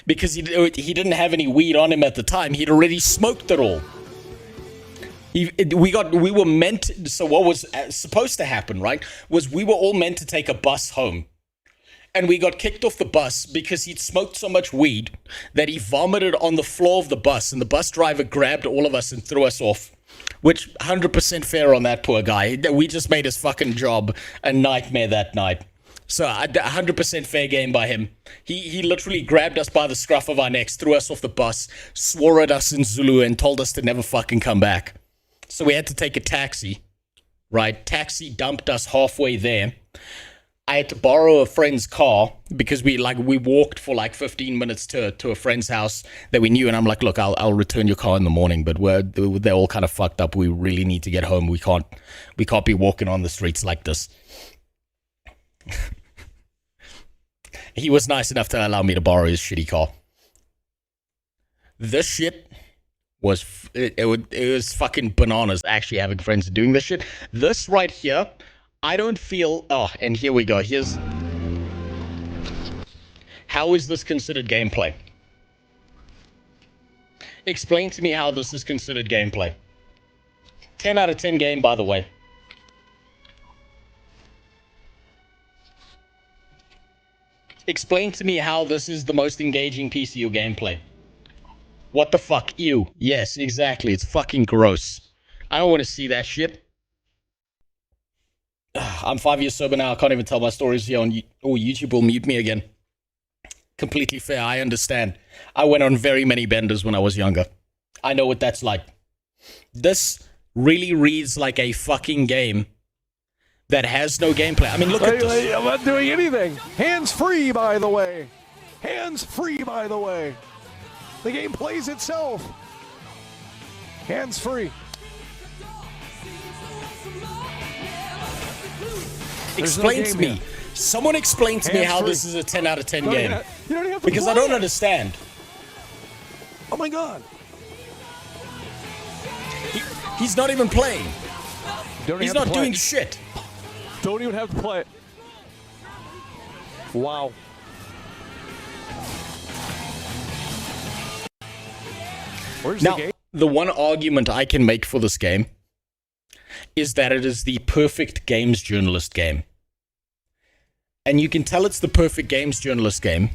Because he didn't have any weed on him at the time. He'd already smoked it all. We were meant, so what was supposed to happen, right, was we were all meant to take a bus home. And we got kicked off the bus because he'd smoked so much weed that he vomited on the floor of the bus, and the bus driver grabbed all of us and threw us off. Which, 100% fair on that poor guy. We just made his fucking job a nightmare that night. So, 100% fair game by him. He literally grabbed us by the scruff of our necks, threw us off the bus, swore at us in Zulu, and told us to never fucking come back. So we had to take a taxi, right? Taxi dumped us halfway there. I had to borrow a friend's car because we walked for like 15 minutes to a friend's house that we knew, and I'm like, look, I'll return your car in the morning, but they're all kind of fucked up. We really need to get home. We can't be walking on the streets like this. He was nice enough to allow me to borrow his shitty car. This shit was it was fucking bananas actually having friends and doing this shit. This right here, I don't feel... Oh, and here we go. Here's... How is this considered gameplay? Explain to me how this is considered gameplay. 10 out of 10 game, by the way. Explain to me how this is the most engaging piece of your gameplay. What the fuck? Ew. Yes, exactly. It's fucking gross. I don't want to see that shit. I'm 5 years sober now. I can't even tell my stories here on YouTube will mute me again. Completely fair. I understand. I went on very many benders when I was younger. I know what that's like. This really reads like a fucking game that has no gameplay. I mean, look at this. I'm not doing anything. Hands free, by the way. Hands free, by the way. The game plays itself. Hands free. Explain to me. Someone explain to me how this is a 10 out of 10 game. You don't even have to Because I play don't it. understand. Oh my god. He's not even playing. Don't He's even have not to play doing it. shit. Don't even have to play it. Wow. Where's Now, the game? the one argument I can make for this game is that it is the perfect games journalist game. And you can tell it's the perfect games journalist game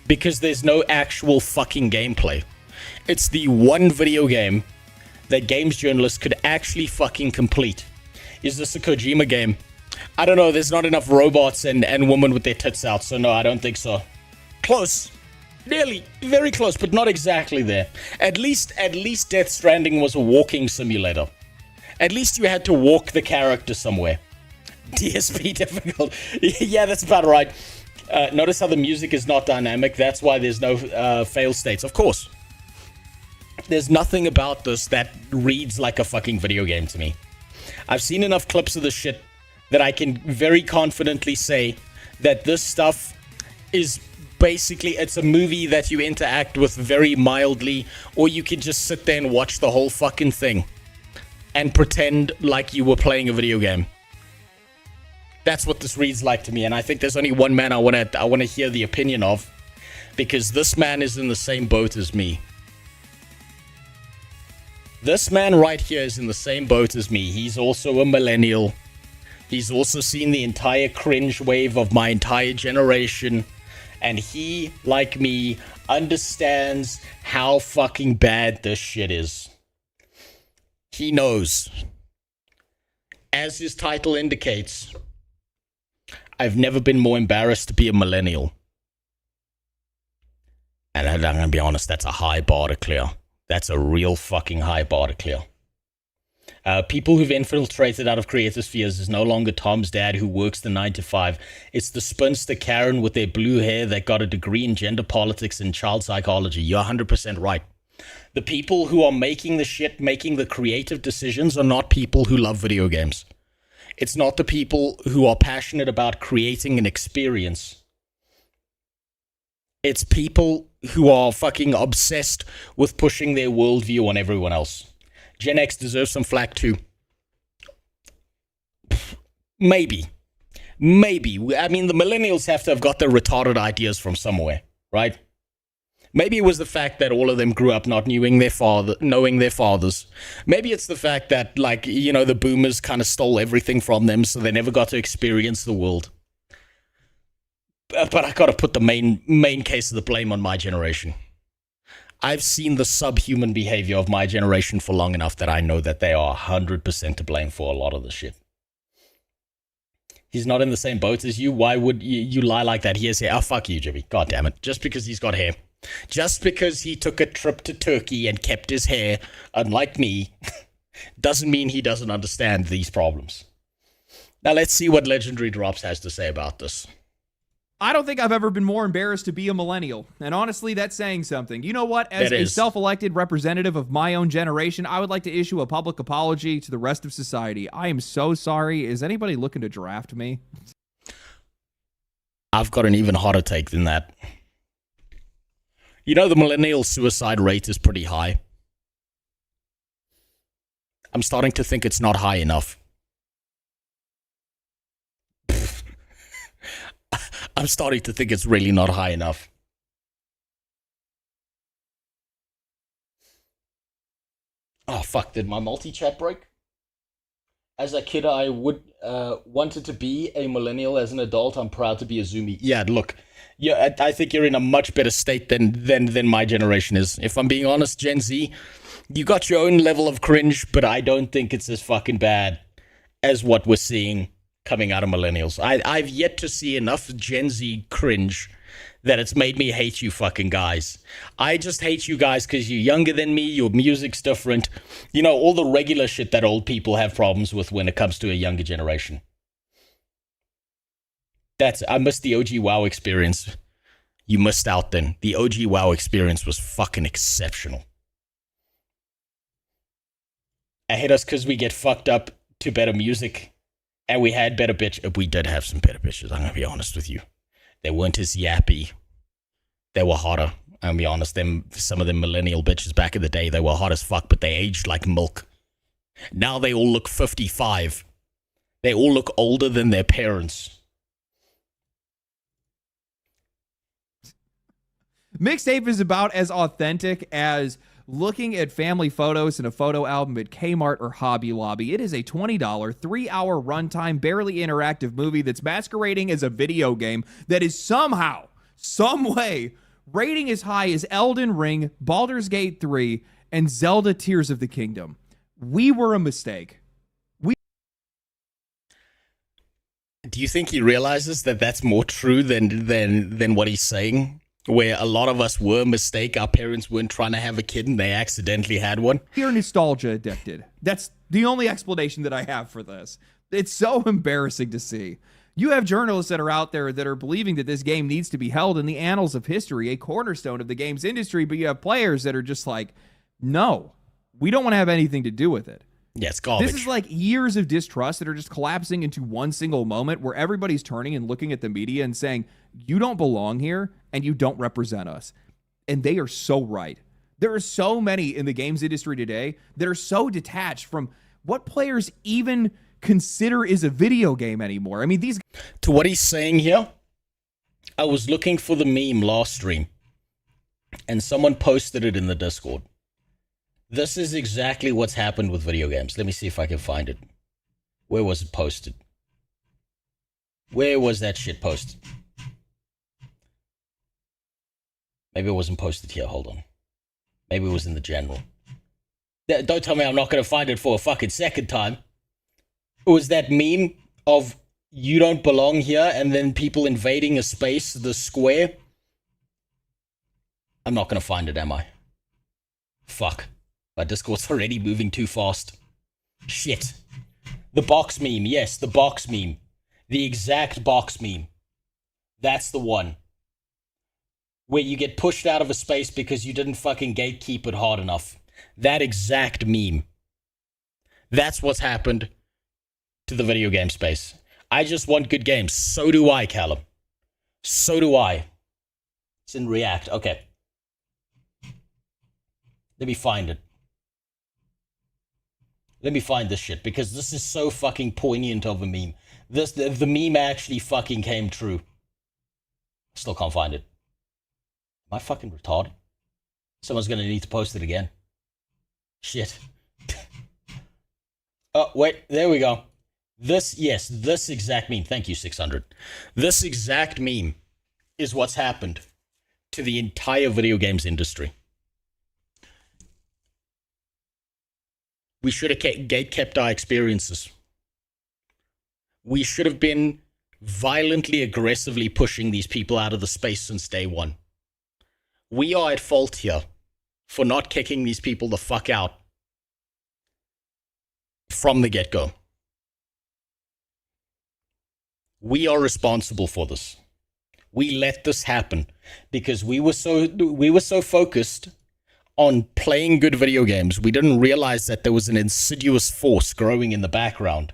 because there's no actual fucking gameplay. It's the one video game that games journalists could actually fucking complete. Is this a Kojima game? I don't know, there's not enough robots and women with their tits out, so no, I don't think so. Close. Nearly. Very close, but not exactly there. At least Death Stranding was a walking simulator. At least you had to walk the character somewhere. DSP difficult. Yeah, that's about right. Notice how the music is not dynamic. That's why there's no fail states. Of course. There's nothing about this that reads like a fucking video game to me. I've seen enough clips of this shit that I can very confidently say that this stuff is basically, it's a movie that you interact with very mildly, or you can just sit there and watch the whole fucking thing and pretend like you were playing a video game. That's what this reads like to me, and I think there's only one man I want to hear the opinion of, because this man is in the same boat as me. This man right here is in the same boat as me. He's also a millennial. He's also seen the entire cringe wave of my entire generation. And he, like me, understands how fucking bad this shit is. He knows. As his title indicates, I've never been more embarrassed to be a millennial. And I'm going to be honest, that's a high bar to clear. That's a real fucking high bar to clear. People who've infiltrated out of creative spheres is no longer Tom's dad who works the 9 to 5. It's the spinster Karen with their blue hair that got a degree in gender politics and child psychology. You're 100% right. The people who are making the shit, making the creative decisions are not people who love video games. It's not the people who are passionate about creating an experience. It's people who are fucking obsessed with pushing their worldview on everyone else. Gen X deserves some flack too. Maybe. I mean, the millennials have to have got their retarded ideas from somewhere, right? Maybe it was the fact that all of them grew up not knowing their fathers. Maybe it's the fact that, like, you know, the boomers kind of stole everything from them, so they never got to experience the world. But I gotta put the main case of the blame on my generation. I've seen the subhuman behavior of my generation for long enough that I know that they are 100% to blame for a lot of the shit. He's not in the same boat as you. Why would you lie like that? He has hair. Oh, fuck you, Jimmy. God damn it. Just because he's got hair. Just because he took a trip to Turkey and kept his hair, unlike me, doesn't mean he doesn't understand these problems. Now let's see what Legendary Drops has to say about this. I don't think I've ever been more embarrassed to be a millennial. And honestly, that's saying something. You know what? As a self-elected representative of my own generation, I would like to issue a public apology to the rest of society. I am so sorry. Is anybody looking to draft me? I've got an even hotter take than that. You know, the millennial suicide rate is pretty high. I'm starting to think it's not high enough. I'm starting to think it's really not high enough. Oh, fuck, did my multi-chat break? As a kid, I would wanted to be a millennial. As an adult, I'm proud to be a Zoomy. Yeah, look, yeah, I think you're in a much better state than my generation is. If I'm being honest, Gen Z, you got your own level of cringe, but I don't think it's as fucking bad as what we're seeing coming out of millennials. I've yet to see enough Gen Z cringe that it's made me hate you fucking guys. I just hate you guys because you're younger than me, your music's different. You know, all the regular shit that old people have problems with when it comes to a younger generation. I missed the OG WoW experience. You missed out then. The OG WoW experience was fucking exceptional. I hate us because we get fucked up to better music. And we had better bitches. We did have some better bitches, I'm going to be honest with you. They weren't as yappy. They were hotter. I'm going to be honest. Some of them millennial bitches back in the day, they were hot as fuck, but they aged like milk. Now they all look 55. They all look older than their parents. Mixtape is about as authentic as looking at family photos in a photo album at Kmart or Hobby Lobby. It is a $20, 3-hour runtime, barely interactive movie that's masquerading as a video game that is somehow, some way, rating as high as Elden Ring, Baldur's Gate 3, and Zelda Tears of the Kingdom. We were a mistake. Do you think he realizes that that's more true than what he's saying? Where a lot of us were a mistake. Our parents weren't trying to have a kid and they accidentally had one. You're nostalgia addicted. That's the only explanation that I have for this. It's so embarrassing to see. You have journalists that are out there that are believing that this game needs to be held in the annals of history, a cornerstone of the games industry, but you have players that are just like, no, we don't want to have anything to do with it. Yeah, it's garbage. This is like years of distrust that are just collapsing into one single moment where everybody's turning and looking at the media and saying, you don't belong here and you don't represent us. And they are so right. There are so many in the games industry today that are so detached from what players even consider is a video game anymore. I mean, these... To what he's saying here, I was looking for the meme last stream and someone posted it in the Discord. This is exactly what's happened with video games. Let me see if I can find it. Where was it posted? Where was that shit posted? Maybe it wasn't posted here. Hold on. Maybe it was in the general. Don't tell me I'm not going to find it for a fucking second time. It was that meme of you don't belong here and then people invading a space, the square. I'm not going to find it, am I? Fuck. My Discord's already moving too fast. Shit. The box meme. Yes, the box meme. The exact box meme. That's the one. Where you get pushed out of a space because you didn't fucking gatekeep it hard enough. That exact meme. That's what's happened to the video game space. I just want good games. So do I, Callum. So do I. It's in React. Okay. Let me find it. Let me find this shit, because this is so fucking poignant of a meme. The meme actually fucking came true. Still can't find it. Am I fucking retarded? Someone's gonna need to post it again. Shit. Oh, wait, there we go. This exact meme. Thank you, 600. This exact meme is what's happened to the entire video games industry. We should have gatekept our experiences. We should have been violently, aggressively pushing these people out of the space since day one. We are at fault here for not kicking these people the fuck out from the get-go. We are responsible for this. We let this happen because we were so focused on playing good video games, we didn't realize that there was an insidious force growing in the background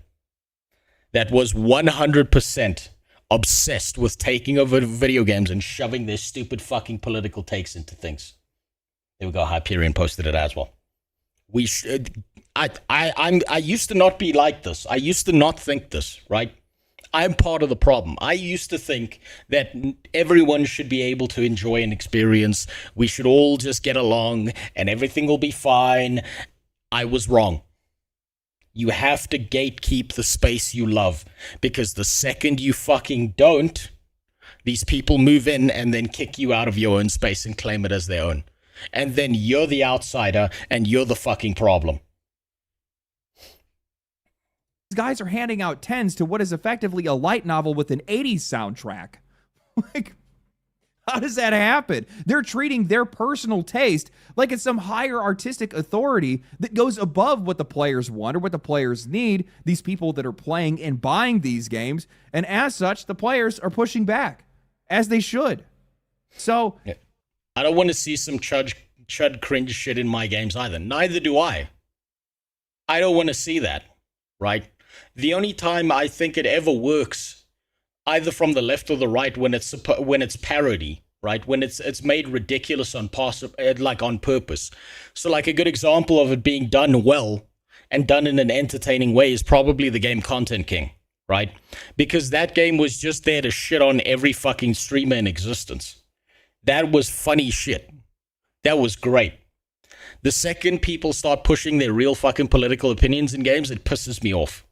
that was 100% obsessed with taking over video games and shoving their stupid fucking political takes into things. There we go. Hyperion posted it as well. We should. I used to not be like this. I used to not think this, right? I'm part of the problem. I used to think that everyone should be able to enjoy an experience. We should all just get along and everything will be fine. I was wrong. You have to gatekeep the space you love, because the second you fucking don't, these people move in and then kick you out of your own space and claim it as their own. And then you're the outsider and you're the fucking problem. Guys are handing out 10s to what is effectively a light novel with an 80s soundtrack. Like, how does that happen? They're treating their personal taste like it's some higher artistic authority that goes above what the players want or what the players need, these people that are playing and buying these games. And as such, the players are pushing back, as they should. So, yeah. I don't want to see some chud cringe shit in my games either. Neither do I. I don't want to see that, right? The only time I think it ever works, either from the left or the right, when it's parody, right? When it's made ridiculous on purpose. So like a good example of it being done well and done in an entertaining way is probably the game Content King, right? Because that game was just there to shit on every fucking streamer in existence. That was funny shit. That was great. The second people start pushing their real fucking political opinions in games, it pisses me off.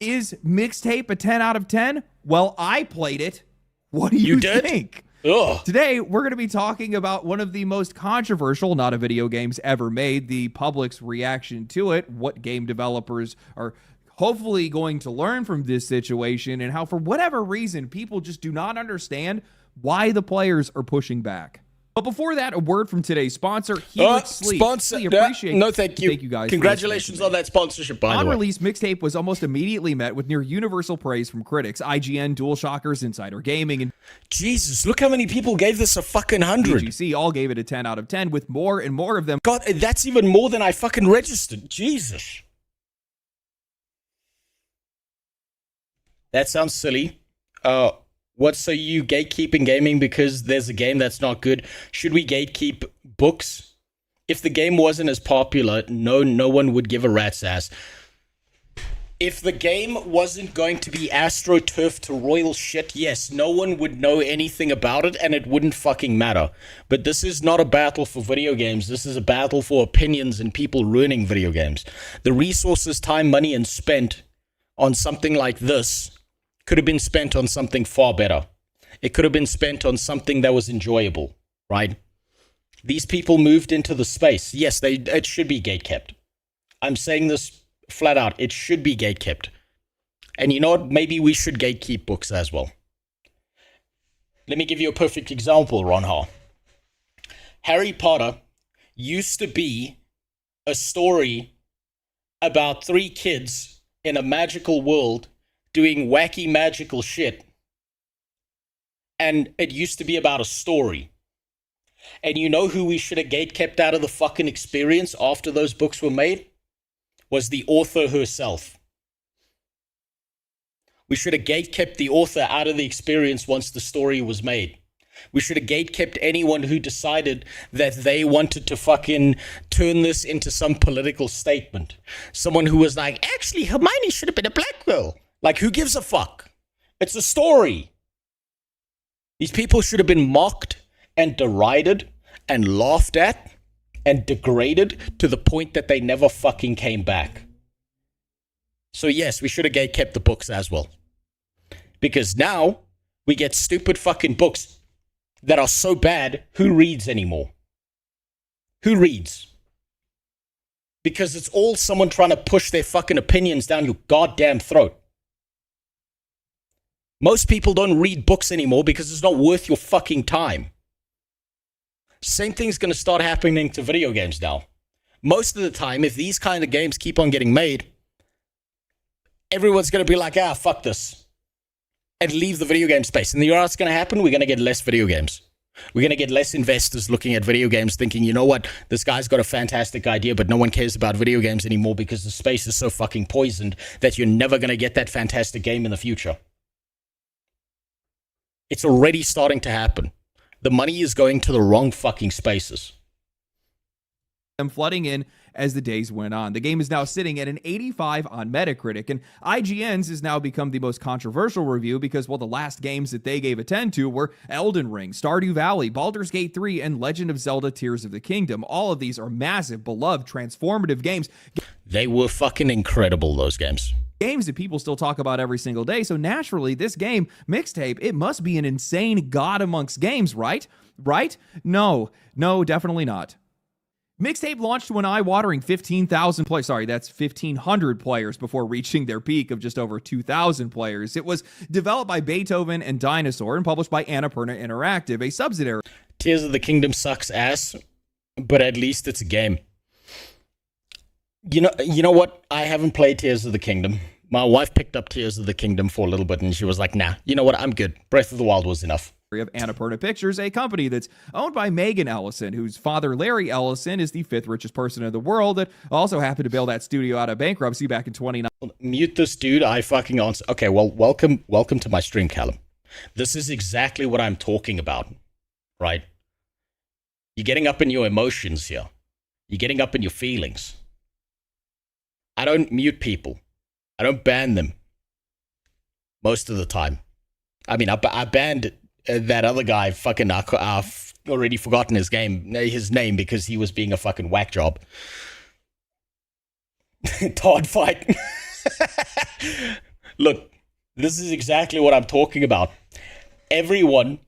Is MIXTAPE a 10 out of 10? Well, I played it. What do you think? Ugh. Today, we're going to be talking about one of the most controversial not a video games ever made, the public's reaction to it, what game developers are hopefully going to learn from this situation, and how, for whatever reason, people just do not understand why the players are pushing back. But before that, a word from today's sponsor, Helix Sleep. Sponsor. Really appreciate no, thank you. Thank you guys. Congratulations on that sponsorship, by the way. On release, MIXTAPE was almost immediately met with near universal praise from critics. IGN, DualShockers, Insider Gaming, and Jesus, look how many people gave this a fucking 100. VGC all gave it a 10 out of 10, with more and more of them. God, that's even more than I fucking registered. Jesus. That sounds silly. What, so you gatekeeping gaming because there's a game that's not good? Should we gatekeep books? If the game wasn't as popular, no one would give a rat's ass. If the game wasn't going to be AstroTurfed to royal shit, yes, no one would know anything about it and it wouldn't fucking matter. But this is not a battle for video games. This is a battle for opinions and people ruining video games. The resources, time, money, and spent on something like this could have been spent on something far better. It could have been spent on something that was enjoyable, right? These people moved into the space. Yes, it should be gatekept. I'm saying this flat out. It should be gatekept. And you know what? Maybe we should gatekeep books as well. Let me give you a perfect example, Ron Ha. Harry Potter used to be a story about 3 kids in a magical world doing wacky magical shit. And it used to be about a story. And you know who we should have gatekept out of the fucking experience after those books were made? Was the author herself. We should have gatekept the author out of the experience once the story was made. We should have gatekept anyone who decided that they wanted to fucking turn this into some political statement. Someone who was like, actually, Hermione should have been a black girl. Like, who gives a fuck? It's a story. These people should have been mocked and derided and laughed at and degraded to the point that they never fucking came back. So yes, we should have gatekept the books as well. Because now we get stupid fucking books that are so bad, who reads anymore? Who reads? Because it's all someone trying to push their fucking opinions down your goddamn throat. Most people don't read books anymore because it's not worth your fucking time. Same thing's going to start happening to video games now. Most of the time, if these kind of games keep on getting made, everyone's going to be like, fuck this. And leave the video game space. And you know what's going to happen? We're going to get less video games. We're going to get less investors looking at video games thinking, you know what? This guy's got a fantastic idea, but no one cares about video games anymore because the space is so fucking poisoned that you're never going to get that fantastic game in the future. It's already starting to happen. The money is going to the wrong fucking spaces. Them flooding in as the days went on. The game is now sitting at an 85 on Metacritic, and IGN's has now become the most controversial review because, well, the last games that they gave a 10 to were Elden Ring, Stardew Valley, Baldur's Gate 3, and Legend of Zelda Tears of the Kingdom. All of these are massive, beloved, transformative games. They were fucking incredible, those games. Games that people still talk about every single day. So naturally, this game, MIXTAPE, it must be an insane god amongst games, right? Right? No, definitely not. MIXTAPE launched to an eye-watering 15,000 players. Sorry, that's 1,500 players before reaching their peak of just over 2,000 players. It was developed by Beethoven and Dinosaur and published by Annapurna Interactive, a subsidiary. Tears of the Kingdom sucks ass, but at least it's a game. You know what? I haven't played Tears of the Kingdom. My wife picked up Tears of the Kingdom for a little bit, and she was like, nah, you know what? I'm good. Breath of the Wild was enough. of Annapurna Pictures, a company that's owned by Megan Ellison, whose father, Larry Ellison, is the 5th richest person in the world that also happened to bail that studio out of bankruptcy back in 2009. Mute this dude, I fucking answer. Okay, well, welcome to my stream, Callum. This is exactly what I'm talking about, right? You're getting up in your emotions here. You're getting up in your feelings. I don't mute people. I don't ban them. Most of the time. I mean, I banned that other guy, fucking, I've already forgotten his name because he was being a fucking whack job. Todd fight. Look, this is exactly what I'm talking about. Everyone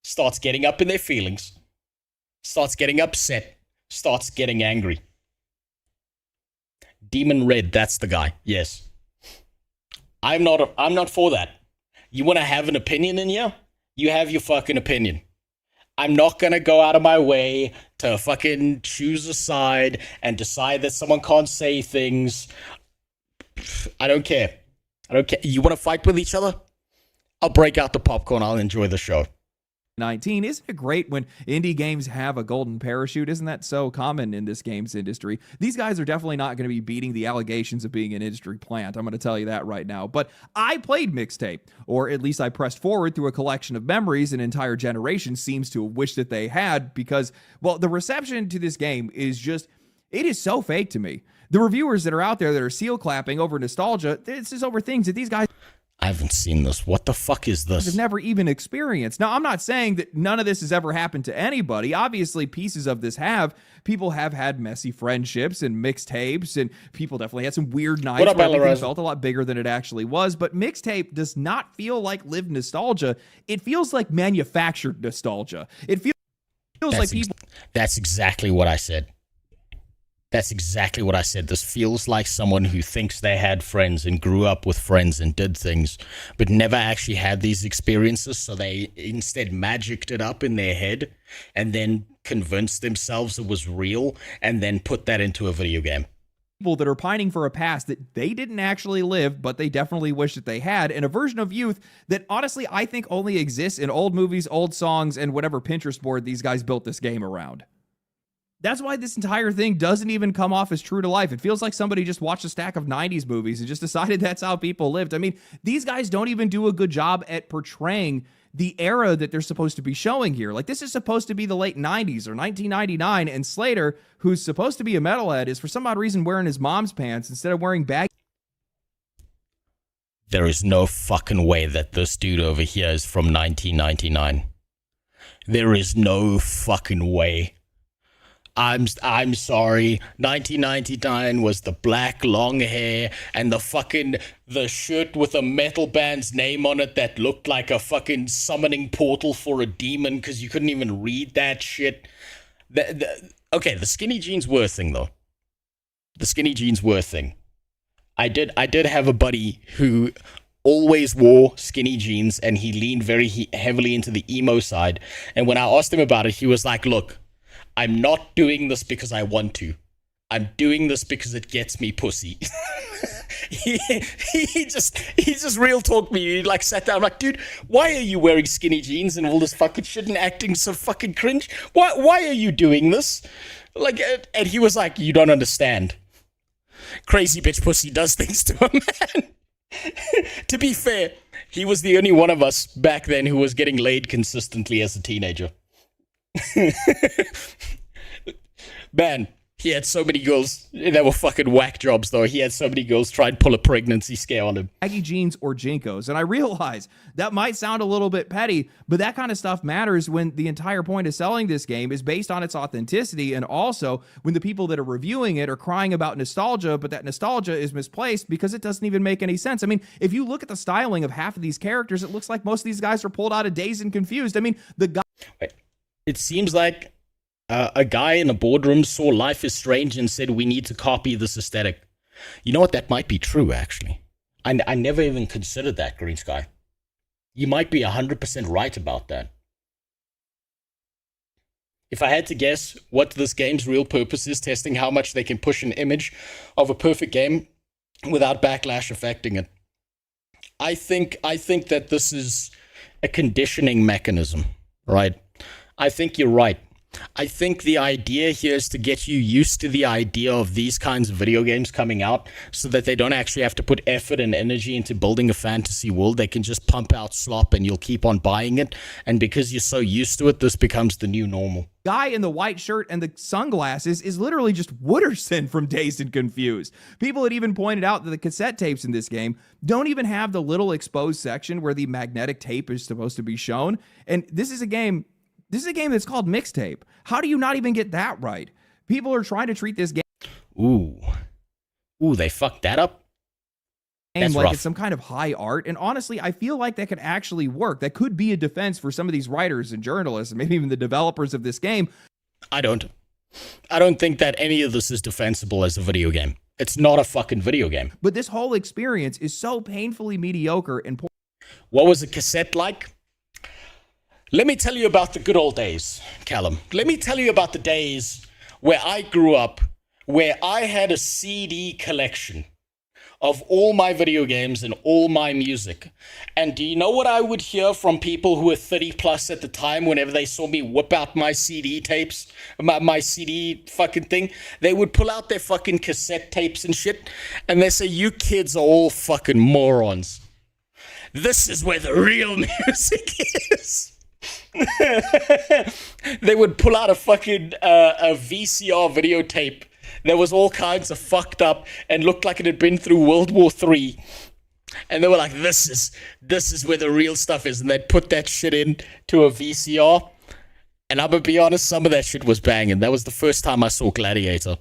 starts getting up in their feelings, starts getting upset, starts getting angry. Demon Red, that's the guy. Yes. I'm not for that. You want to have an opinion in here? You have your fucking opinion. I'm not going to go out of my way to fucking choose a side and decide that someone can't say things. I don't care. You want to fight with each other? I'll break out the popcorn. I'll enjoy the show. 19. Isn't it great when indie games have a golden parachute? Isn't that so common in this games industry? These guys are definitely not going to be beating the allegations of being an industry plant. I'm going to tell you that right now. But I played MIXTAPE, or at least I pressed forward through a collection of memories an entire generation seems to have wished that they had because, well, the reception to this game is just, it is so fake to me. The reviewers that are out there that are seal clapping over nostalgia, this is over things that these guys... I haven't seen this. What the fuck is this? I've never even experienced. Now, I'm not saying that none of this has ever happened to anybody. Obviously, pieces of this have. People have had messy friendships and mixtapes, and people definitely had some weird nights where everything felt a lot bigger than it actually was. But MIXTAPE does not feel like lived nostalgia. It feels like manufactured nostalgia. It feels like people... That's exactly what I said. That's exactly what I said. This feels like someone who thinks they had friends and grew up with friends and did things, but never actually had these experiences. So they instead magicked it up in their head and then convinced themselves it was real and then put that into a video game. People that are pining for a past that they didn't actually live, but they definitely wish that they had, and a version of youth that honestly I think only exists in old movies, old songs, and whatever Pinterest board these guys built this game around. That's why this entire thing doesn't even come off as true to life. It feels like somebody just watched a stack of 90s movies and just decided that's how people lived. I mean, these guys don't even do a good job at portraying the era that they're supposed to be showing here. Like, this is supposed to be the late 90s or 1999, and Slater, who's supposed to be a metalhead, is for some odd reason wearing his mom's pants instead of wearing baggy. There is no fucking way that this dude over here is from 1999. There is no fucking way. I'm sorry. 1999 was the black long hair and the shirt with a metal band's name on it that looked like a fucking summoning portal for a demon because you couldn't even read that shit. Okay, the skinny jeans were a thing though. The skinny jeans were a thing. I did have a buddy who always wore skinny jeans and he leaned very heavily into the emo side. And when I asked him about it, he was like, look, I'm not doing this because I want to. I'm doing this because it gets me pussy. he just real talked me. He like sat down. I'm like, dude, why are you wearing skinny jeans and all this fucking shit and acting so fucking cringe? Why are you doing this? Like, and he was like, you don't understand. Crazy bitch pussy does things to a man. To be fair, he was the only one of us back then who was getting laid consistently as a teenager. Man, he had so many girls. They were fucking whack jobs, though. He had so many girls try and pull a pregnancy scare on him. Baggy jeans or Jinkos. And I realize that might sound a little bit petty, but that kind of stuff matters when the entire point of selling this game is based on its authenticity, and also when the people that are reviewing it are crying about nostalgia, but that nostalgia is misplaced because it doesn't even make any sense. I mean, if you look at the styling of half of these characters, it looks like most of these guys are pulled out of Dazed and Confused. I mean, the guy... Wait. It seems like a guy in a boardroom saw Life is Strange and said, we need to copy this aesthetic. You know what? That might be true, actually. I never even considered that, Green Sky. You might be 100% right about that. If I had to guess what this game's real purpose is, testing how much they can push an image of a perfect game without backlash affecting it. I think that this is a conditioning mechanism, right? I think you're right. I think the idea here is to get you used to the idea of these kinds of video games coming out so that they don't actually have to put effort and energy into building a fantasy world. They can just pump out slop and you'll keep on buying it. And because you're so used to it, this becomes the new normal. Guy in the white shirt and the sunglasses is literally just Wooderson from Dazed and Confused. People had even pointed out that the cassette tapes in this game don't even have the little exposed section where the magnetic tape is supposed to be shown. And this is a game that's called MIXTAPE. How do you not even get that right? People are trying to treat this game they fucked that up. That's like rough. It's some kind of high art. And honestly, I feel like that could actually work. That could be a defense for some of these writers and journalists and maybe even the developers of this game. I don't think that any of this is defensible as a video game. It's not a fucking video game. But this whole experience is so painfully mediocre and poor. What was a cassette like? Let me tell you about the good old days, Callum. Let me tell you about the days where I grew up, where I had a CD collection of all my video games and all my music. And do you know what I would hear from people who were 30 plus at the time whenever they saw me whip out my CD tapes, my CD fucking thing? They would pull out their fucking cassette tapes and shit, and they say, you kids are all fucking morons. This is where the real music is. They would pull out a fucking a VCR videotape that was all kinds of fucked up and looked like it had been through World War III. And they were like, this is where the real stuff is. And they'd put that shit in to a VCR. And I'm going to be honest, some of that shit was banging. That was the first time I saw Gladiator.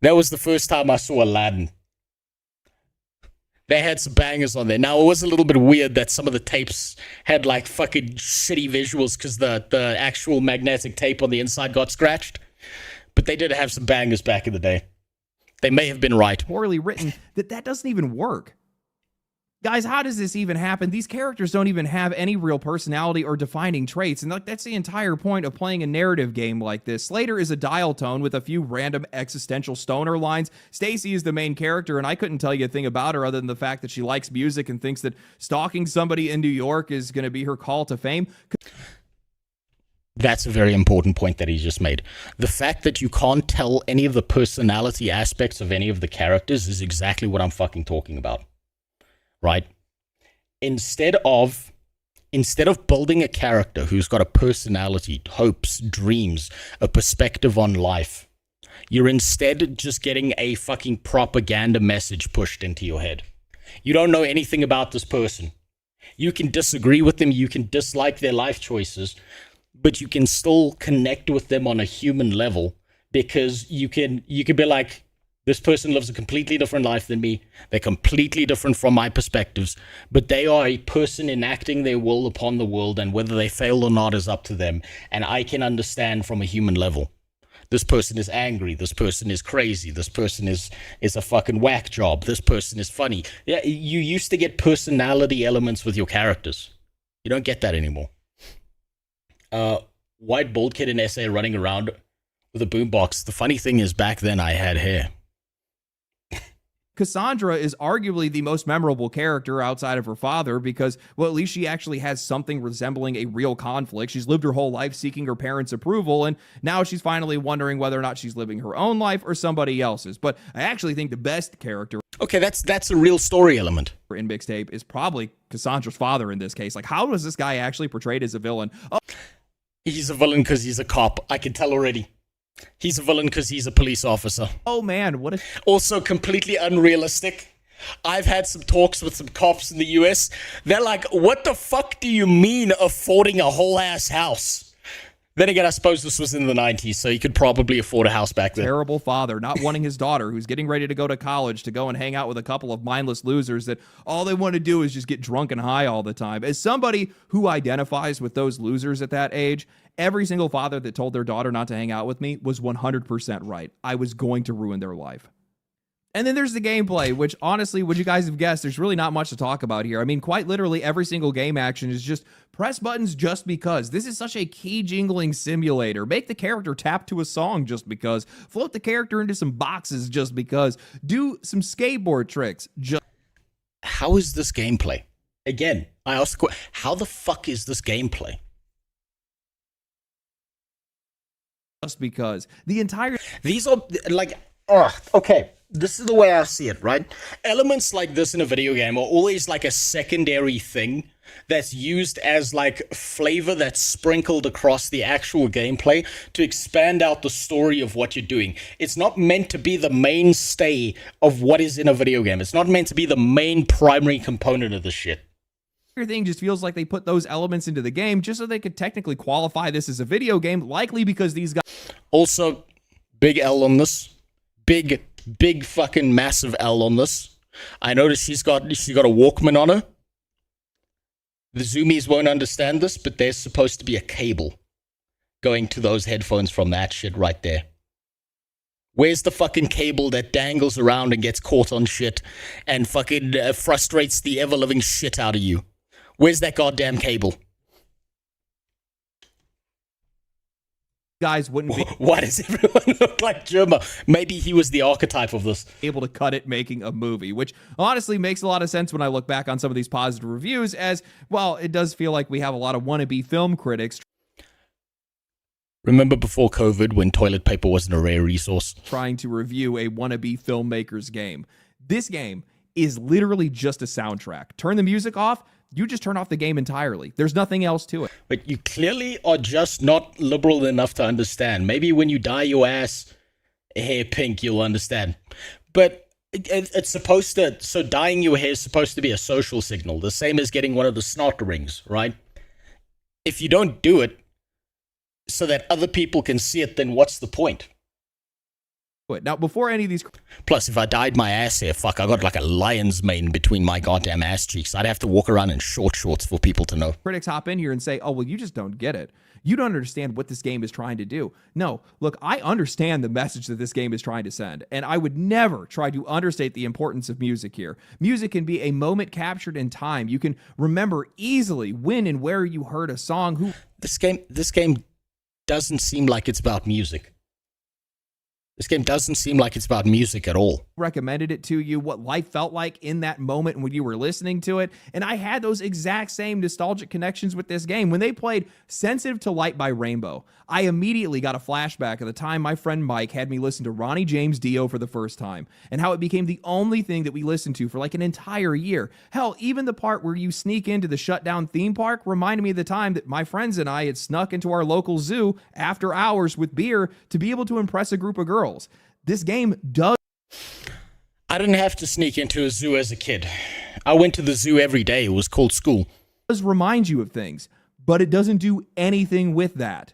That was the first time I saw Aladdin. They had some bangers on there. Now, it was a little bit weird that some of the tapes had like fucking shitty visuals because the actual magnetic tape on the inside got scratched. But they did have some bangers back in the day. They may have been right. Poorly written that doesn't even work. Guys, how does this even happen? These characters don't even have any real personality or defining traits, and that's the entire point of playing a narrative game like this. Slater is a dial tone with a few random existential stoner lines. Stacy is the main character, and I couldn't tell you a thing about her other than the fact that she likes music and thinks that stalking somebody in New York is going to be her call to fame. That's a very important point that he just made. The fact that you can't tell any of the personality aspects of any of the characters is exactly what I'm fucking talking about. Right? Instead of building a character who's got a personality, hopes, dreams, a perspective on life, you're instead just getting a fucking propaganda message pushed into your head. You don't know anything about this person. You can disagree with them, you can dislike their life choices, but you can still connect with them on a human level because you can be like, this person lives a completely different life than me. They're completely different from my perspectives, but they are a person enacting their will upon the world, and whether they fail or not is up to them. And I can understand from a human level. This person is angry. This person is crazy. This person is a fucking whack job. This person is funny. Yeah, you used to get personality elements with your characters. You don't get that anymore. White bald kid in SA running around with a boombox. The funny thing is, back then I had hair. Cassandra is arguably the most memorable character outside of her father because, well, at least she actually has something resembling a real conflict. She's lived her whole life seeking her parents' approval, and now she's finally wondering whether or not she's living her own life or somebody else's. But I actually think the best character... Okay, that's a real story element. ...in MIXTAPE is probably Cassandra's father in this case. Like, how was this guy actually portrayed as a villain? Oh, he's a villain because he's a cop. I can tell already. He's a villain because he's a police officer. Oh man, what a... Also completely unrealistic. I've had some talks with some cops in the US. They're like, what the fuck do you mean affording a whole ass house? Then again, I suppose this was in the 90s, so he could probably afford a house back then. Terrible father, not wanting his daughter, who's getting ready to go to college, to go and hang out with a couple of mindless losers that all they want to do is just get drunk and high all the time. As somebody who identifies with those losers at that age, every single father that told their daughter not to hang out with me was 100% right. I was going to ruin their life. And then there's the gameplay, which honestly, would you guys have guessed, there's really not much to talk about here. I mean, quite literally every single game action is just press buttons just because. This is such a key jingling simulator. Make the character tap to a song just because. Float the character into some boxes just because. Do some skateboard tricks just... How is this gameplay? Again, I asked the question, how the fuck is this gameplay? Just because the entire... These are, like, okay. This is the way I see it, right? Elements like this in a video game are always like a secondary thing that's used as like flavor that's sprinkled across the actual gameplay to expand out the story of what you're doing. It's not meant to be the mainstay of what is in a video game. It's not meant to be the main primary component of the shit. Thing just feels like they put those elements into the game just so they could technically qualify this as a video game, likely because these guys... Also, big L on this. Big fucking massive L on this. I noticed she's got a Walkman on her. The zoomies won't understand this, but there's supposed to be a cable going to those headphones from that shit right there. Where's the fucking cable that dangles around and gets caught on shit and fucking frustrates the ever-living shit out of you? Where's that goddamn cable? Guys wouldn't be... Why does everyone look like Germa? Maybe he was the archetype of this. Able to cut it making a movie, which honestly makes a lot of sense when I look back on some of these positive reviews, as, well, it does feel like we have a lot of wannabe film critics. Remember before COVID when toilet paper wasn't a rare resource? Trying to review a wannabe filmmaker's game. This game is literally just a soundtrack. Turn the music off, you just turn off the game entirely. There's nothing else to it. But you clearly are just not liberal enough to understand. Maybe when you dye your ass hair pink, you'll understand. But it's supposed to... So dyeing your hair is supposed to be a social signal. The same as getting one of the snot rings, right? If you don't do it so that other people can see it, then what's the point? Now, before any of these... Plus, if I dyed my ass hair, fuck, I got like a lion's mane between my goddamn ass cheeks. I'd have to walk around in short shorts for people to know. Critics hop in here and say, oh, well, you just don't get it. You don't understand what this game is trying to do. No, look, I understand the message that this game is trying to send, and I would never try to understate the importance of music here. Music can be a moment captured in time. You can remember easily when and where you heard a song. This game doesn't seem like it's about music. This game doesn't seem like it's about music at all. Recommended it to you, what life felt like in that moment when you were listening to it. And I had those exact same nostalgic connections with this game. When they played Sensitive to Light by Rainbow, I immediately got a flashback of the time my friend Mike had me listen to Ronnie James Dio for the first time, and how it became the only thing that we listened to for like an entire year. Hell, even the part where you sneak into the shutdown theme park reminded me of the time that my friends and I had snuck into our local zoo after hours with beer to be able to impress a group of girls. This game does... I didn't have to sneak into a zoo as a kid. I went to the zoo every day. It was called school. Does remind you of things, but it doesn't do anything with that.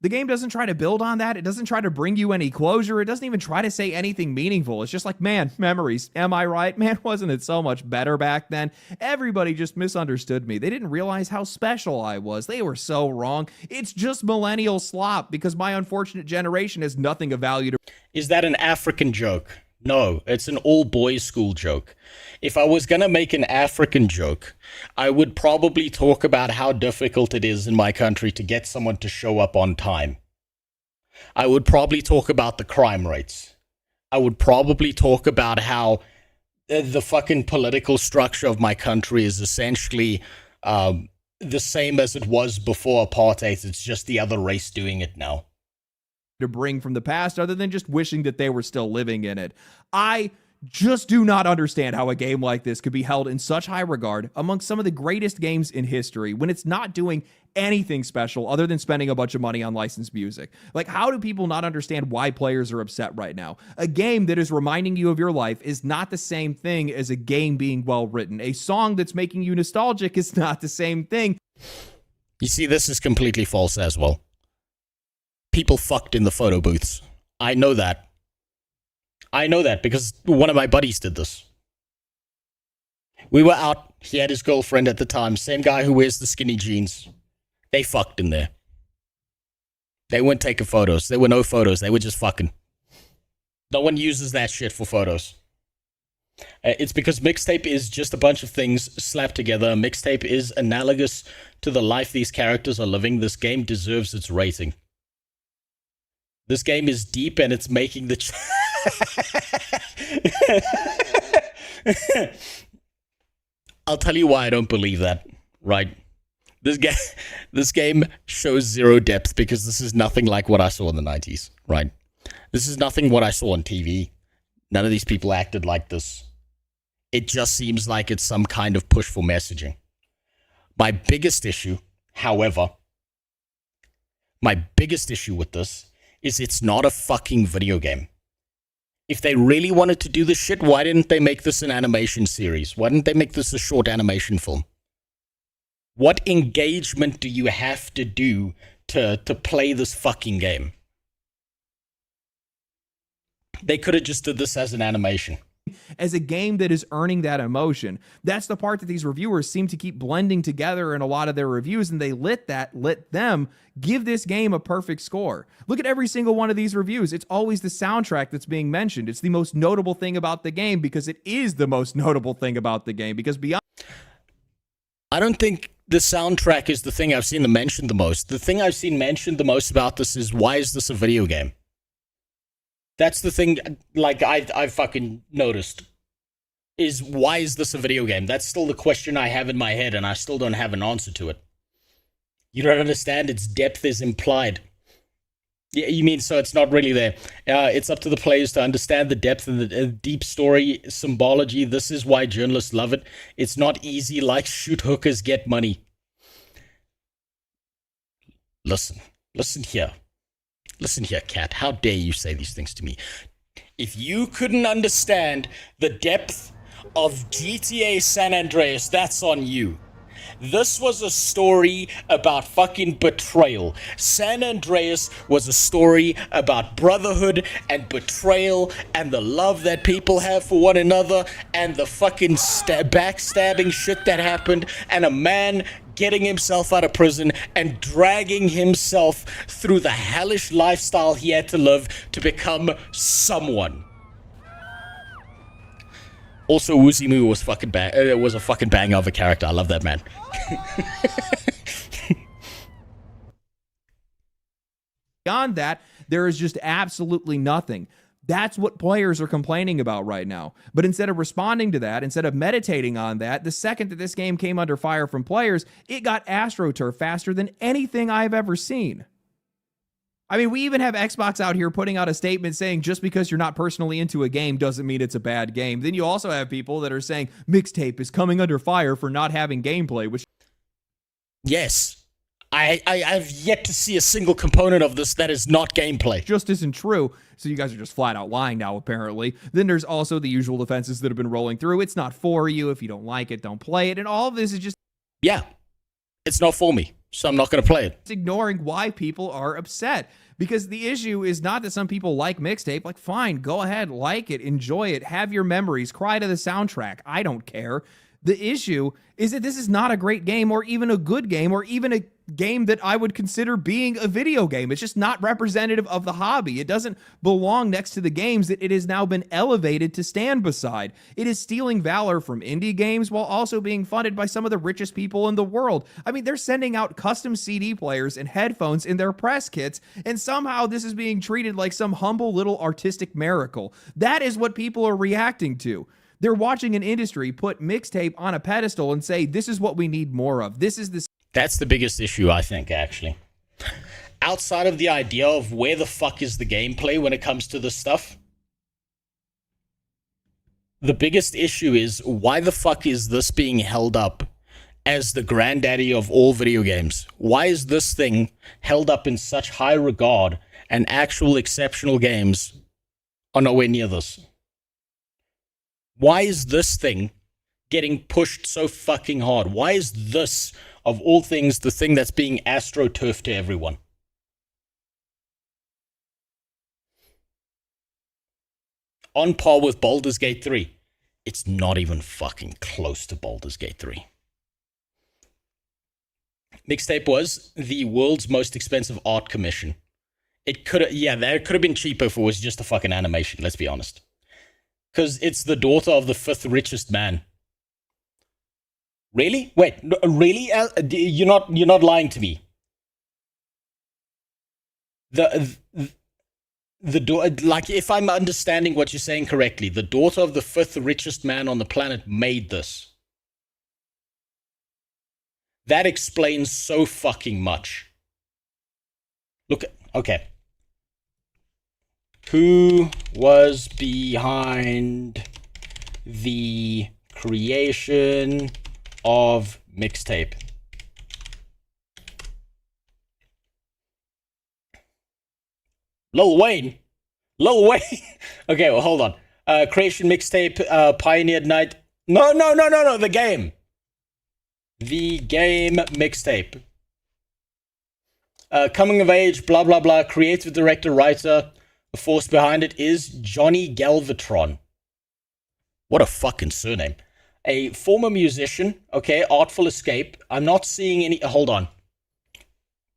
The game doesn't try to build on that. It doesn't try to bring you any closure. It doesn't even try to say anything meaningful. It's just like, man, memories. Am I right? Man, wasn't it so much better back then? Everybody just misunderstood me. They didn't realize how special I was. They were so wrong. It's just millennial slop because my unfortunate generation has nothing of value to... Is that an African joke? No, it's an all-boys school joke. If I was going to make an African joke, I would probably talk about how difficult it is in my country to get someone to show up on time. I would probably talk about the crime rates. I would probably talk about how the fucking political structure of my country is essentially the same as it was before apartheid. It's just the other race doing it now. To bring from the past other than just wishing that they were still living in it. I just do not understand how a game like this could be held in such high regard among some of the greatest games in history when it's not doing anything special other than spending a bunch of money on licensed music. Like, how do people not understand why players are upset right now? A game that is reminding you of your life is not the same thing as a game being well written. A song that's making you nostalgic is not the same thing. You see, this is completely false as well. People fucked in the photo booths. I know that. I know that because one of my buddies did this. We were out. He had his girlfriend at the time. Same guy who wears the skinny jeans. They fucked in there. They weren't taking photos. There were no photos. They were just fucking. No one uses that shit for photos. It's because mixtape is just a bunch of things slapped together. Mixtape is analogous to the life these characters are living. This game deserves its rating. This game is deep and it's making the... I'll tell you why I don't believe that, right? This game shows zero depth because this is nothing like what I saw in the 90s, right? This is nothing what I saw on TV. None of these people acted like this. It just seems like it's some kind of push for messaging. My biggest issue, however, with this is it's not a fucking video game. If they really wanted to do this shit, why didn't they make this an animation series? Why didn't they make this a short animation film? What engagement do you have to do to play this fucking game? They could have just did this as an animation. As a game that is earning that emotion. That's the part that these reviewers seem to keep blending together in a lot of their reviews, and they let them give this game a perfect score. Look at every single one of these reviews. It's always the soundtrack that's being mentioned. It's the most notable thing about the game because it is the most notable thing about the game. Because beyond... I don't think the soundtrack is the thing I've seen them mentioned the most. The thing I've seen mentioned the most about this is, why is this a video game? That's the thing, like, I've fucking noticed, is why is this a video game? That's still the question I have in my head, and I still don't have an answer to it. You don't understand? Its depth is implied. Yeah, you mean, so it's not really there. It's up to the players to understand the depth and the deep story symbology. This is why journalists love it. It's not easy like shoot hookers, get money. Listen here. Listen here, Cat. How dare you say these things to me? If you couldn't understand the depth of GTA San Andreas, that's on you. This was a story about fucking betrayal. San Andreas was a story about brotherhood and betrayal and the love that people have for one another and the fucking backstabbing shit that happened, and a man getting himself out of prison and dragging himself through the hellish lifestyle he had to live to become someone. Also, RozeMMO was fucking was a fucking banger of a character. I love that man. Beyond that, there is just absolutely nothing. That's what players are complaining about right now. But instead of responding to that, instead of meditating on that, the second that this game came under fire from players, it got AstroTurf faster than anything I've ever seen. I mean, we even have Xbox out here putting out a statement saying just because you're not personally into a game doesn't mean it's a bad game. Then you also have people that are saying MIXTAPE is coming under fire for not having gameplay, which... Yes. I've yet to see a single component of this that is not gameplay. Just isn't true. So you guys are just flat out lying now, apparently. Then there's also the usual defenses that have been rolling through. It's not for you. If you don't like it, don't play it. And all of this is just... Yeah. It's not for me, so I'm not going to play it. It's ignoring why people are upset. Because the issue is not that some people like MIXTAPE. Like, fine, go ahead, like it, enjoy it, have your memories, cry to the soundtrack. I don't care. The issue is that this is not a great game or even a good game or even a game that I would consider being a video game. It's just not representative of the hobby. It doesn't belong next to the games that it has now been elevated to stand beside. It is stealing valor from indie games while also being funded by some of the richest people in the world. I mean, they're sending out custom CD players and headphones in their press kits, and somehow this is being treated like some humble little artistic miracle. That is what people are reacting to. They're watching an industry put MIXTAPE on a pedestal and say, this is what we need more of. This is the... That's the biggest issue, I think, actually. Outside of the idea of where the fuck is the gameplay when it comes to this stuff, the biggest issue is, why the fuck is this being held up as the granddaddy of all video games? Why is this thing held up in such high regard and actual exceptional games are nowhere near this? Why is this thing getting pushed so fucking hard? Why is this, of all things, the thing that's being AstroTurfed to everyone? On par with Baldur's Gate 3. It's not even fucking close to Baldur's Gate 3. MIXTAPE was the world's most expensive art commission. It could have, that could have been cheaper if it was just a fucking animation, let's be honest. Because it's the daughter of the 5th richest man. Really? Wait, really? You're not lying to me. Like, if I'm understanding what you're saying correctly, the daughter of the 5th richest man on the planet made this. That explains so fucking much. Look, okay. Who was behind the creation of MIXTAPE? Lil Wayne. Lil Wayne. Okay, well, hold on. Creation MIXTAPE, Pioneered Night. No. The game. The game MIXTAPE. Coming of age, blah, blah, blah. Creative director, writer. The force behind it is Johnny Galvatron. What a fucking surname. A former musician. Okay, Artful Escape. I'm not seeing any... Hold on.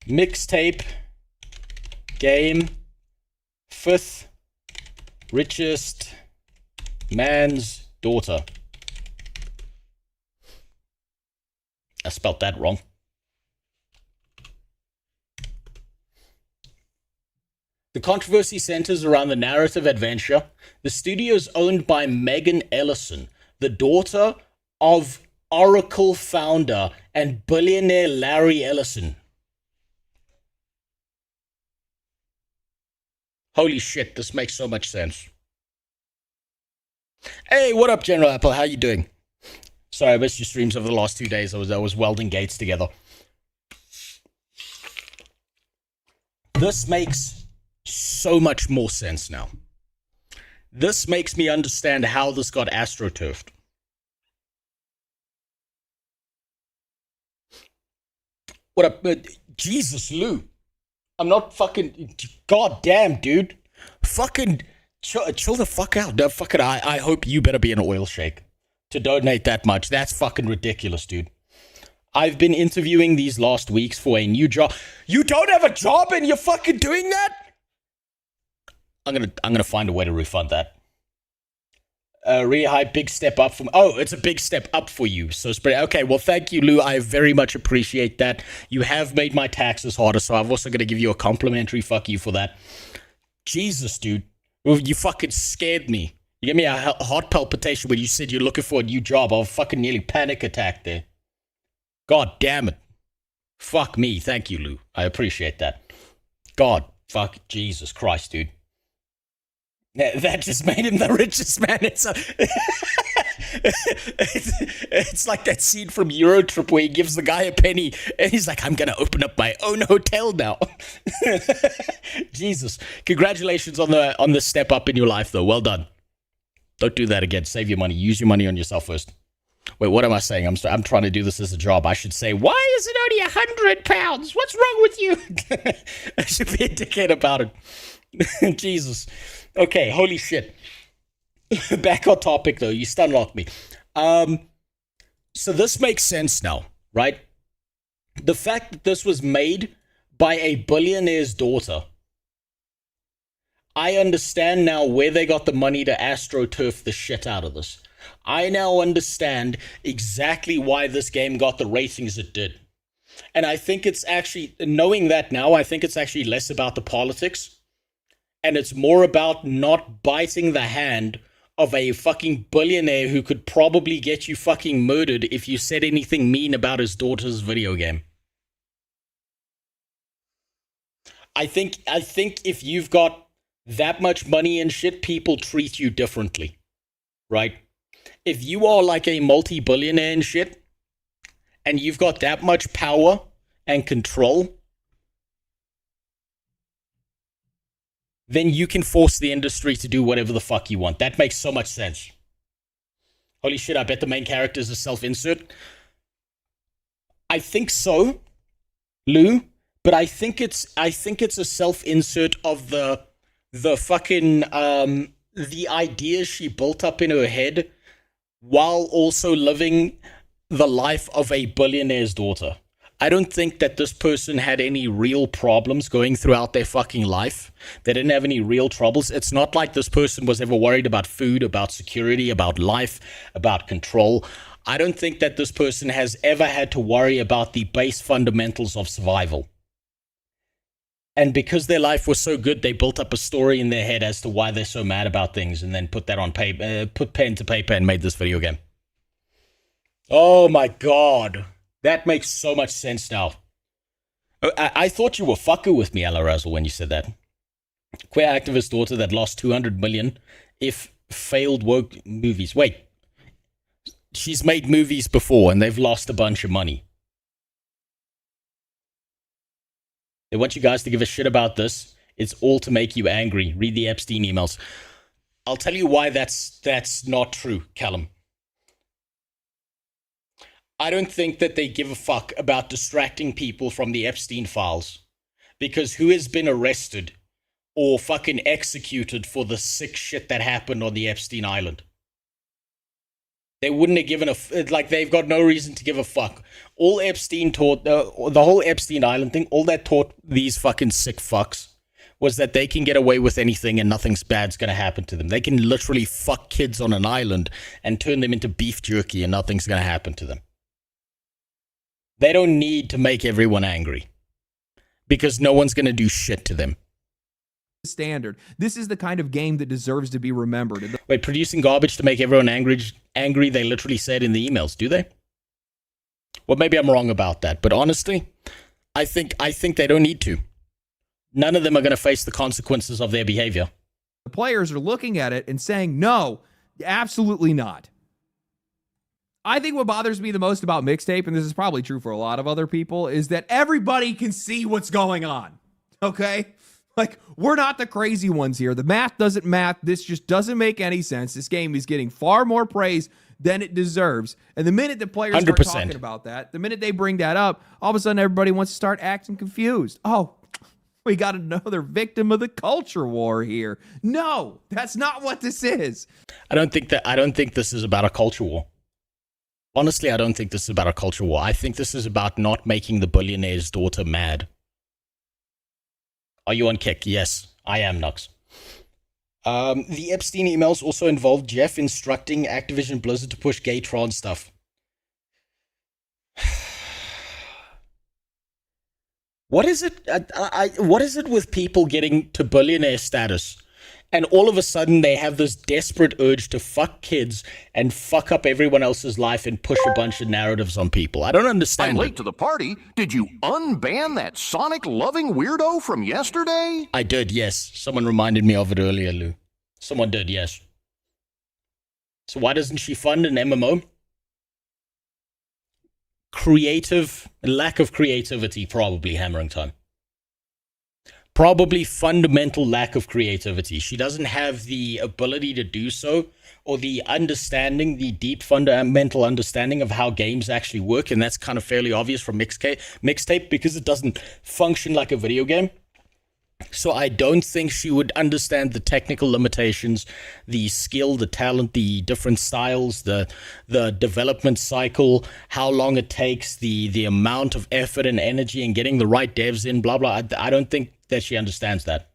MIXTAPE. Game. 5th richest man's daughter. I spelled that wrong. The controversy centers around the narrative adventure. The studio is owned by Megan Ellison, the daughter of Oracle founder and billionaire Larry Ellison. Holy shit, this makes so much sense. Hey, what up, General Apple? How you doing? Sorry, I missed your streams over the last 2 days. I was welding gates together. This makes so much more sense now. This makes me understand how this got AstroTurfed. What up? Jesus, Lou. I'm not fucking... God damn, dude. Fucking chill the fuck out. No, fucking, I hope you better be an oil shake to donate that much. That's fucking ridiculous, dude. I've been interviewing these last weeks for a new job. You don't have a job and you're fucking doing that? I'm gonna find a way to refund that. Really high, big step up from... Oh, it's a big step up for you. So, okay, well, thank you, Lou. I very much appreciate that. You have made my taxes harder, so I'm also going to give you a complimentary fuck you for that. Jesus, dude. You fucking scared me. You gave me a heart palpitation when you said you're looking for a new job. I fucking nearly panic attacked there. God damn it. Fuck me. Thank you, Lou. I appreciate that. God, fuck, Jesus Christ, dude. That just made him the richest man. It's like that scene from Eurotrip where he gives the guy a penny and he's like, I'm going to open up my own hotel now. Jesus. Congratulations on the step up in your life, though. Well done. Don't do that again. Save your money. Use your money on yourself first. Wait, what am I saying? I'm trying to do this as a job. I should say, why is it only £100? What's wrong with you? I should be a dickhead about it. Jesus. Okay, holy shit. Back on topic, though. You stunlocked me. So this makes sense now, right? The fact that this was made by a billionaire's daughter. I understand now where they got the money to AstroTurf the shit out of this. I now understand exactly why this game got the ratings it did. And I think it's actually, knowing that now, I think it's actually less about the politics. And it's more about not biting the hand of a fucking billionaire who could probably get you fucking murdered if you said anything mean about his daughter's video game. I think if you've got that much money and shit, people treat you differently, right? If you are like a multi-billionaire and shit, and you've got that much power and control, then you can force the industry to do whatever the fuck you want. That makes so much sense. Holy shit, I bet the main character is a self-insert. I think so, Lou, but I think it's a self-insert of the fucking the ideas she built up in her head while also living the life of a billionaire's daughter. I don't think that this person had any real problems going throughout their fucking life. They didn't have any real troubles. It's not like this person was ever worried about food, about security, about life, about control. I don't think that this person has ever had to worry about the base fundamentals of survival. And because their life was so good, they built up a story in their head as to why they're so mad about things, and then put that on paper, put pen to paper and made this video game. Oh my God. That makes so much sense now. I thought you were fucking with me, Ella Razzle, when you said that. Queer activist daughter that lost 200 million if failed woke movies. Wait. She's made movies before and they've lost a bunch of money. They want you guys to give a shit about this. It's all to make you angry. Read the Epstein emails. I'll tell you why that's not true, Callum. I don't think that they give a fuck about distracting people from the Epstein files. Because who has been arrested or fucking executed for the sick shit that happened on the Epstein Island? They wouldn't have given they've got no reason to give a fuck. All Epstein taught, the whole Epstein Island thing, all that taught these fucking sick fucks was that they can get away with anything and nothing's bad's going to happen to them. They can literally fuck kids on an island and turn them into beef jerky and nothing's going to happen to them. They don't need to make everyone angry because no one's going to do shit to them. Standard. This is the kind of game that deserves to be remembered. Wait, producing garbage to make everyone angry, they literally said in the emails, do they? Well, maybe I'm wrong about that, but honestly, I think they don't need to. None of them are going to face the consequences of their behavior. The players are looking at it and saying, no, absolutely not. I think what bothers me the most about MIXTAPE, and this is probably true for a lot of other people, is that everybody can see what's going on. Okay? Like, we're not the crazy ones here. The math doesn't math. This just doesn't make any sense. This game is getting far more praise than it deserves. And the minute the players 100%. start talking about that, the minute they bring that up, all of a sudden everybody wants to start acting confused. Oh, we got another victim of the culture war here. No, that's not what this is. I don't think this is about a culture war. Honestly, I don't think this is about a culture war. I think this is about not making the billionaire's daughter mad. Are you on kick? Yes, I am, Nux. The Epstein emails also involved Jeff instructing Activision Blizzard to push gay trans stuff. What is it? What is it with people getting to billionaire status and all of a sudden they have this desperate urge to fuck kids and fuck up everyone else's life and push a bunch of narratives on people? I don't understand. I'm late to the party. Did you unban that Sonic-loving weirdo from yesterday? I did, yes. Someone reminded me of it earlier, Lou. Someone did, yes. So why doesn't she fund an MMO? Lack of creativity, probably, Hammering Time. Probably fundamental lack of creativity. She doesn't have the ability to do so, or the understanding, the deep fundamental understanding of how games actually work, and that's kind of fairly obvious from MIXTAPE because it doesn't function like a video game. So I don't think she would understand the technical limitations, the skill, the talent, the different styles, the development cycle, how long it takes, the amount of effort and energy and getting the right devs in, blah, blah. I don't think that she understands that.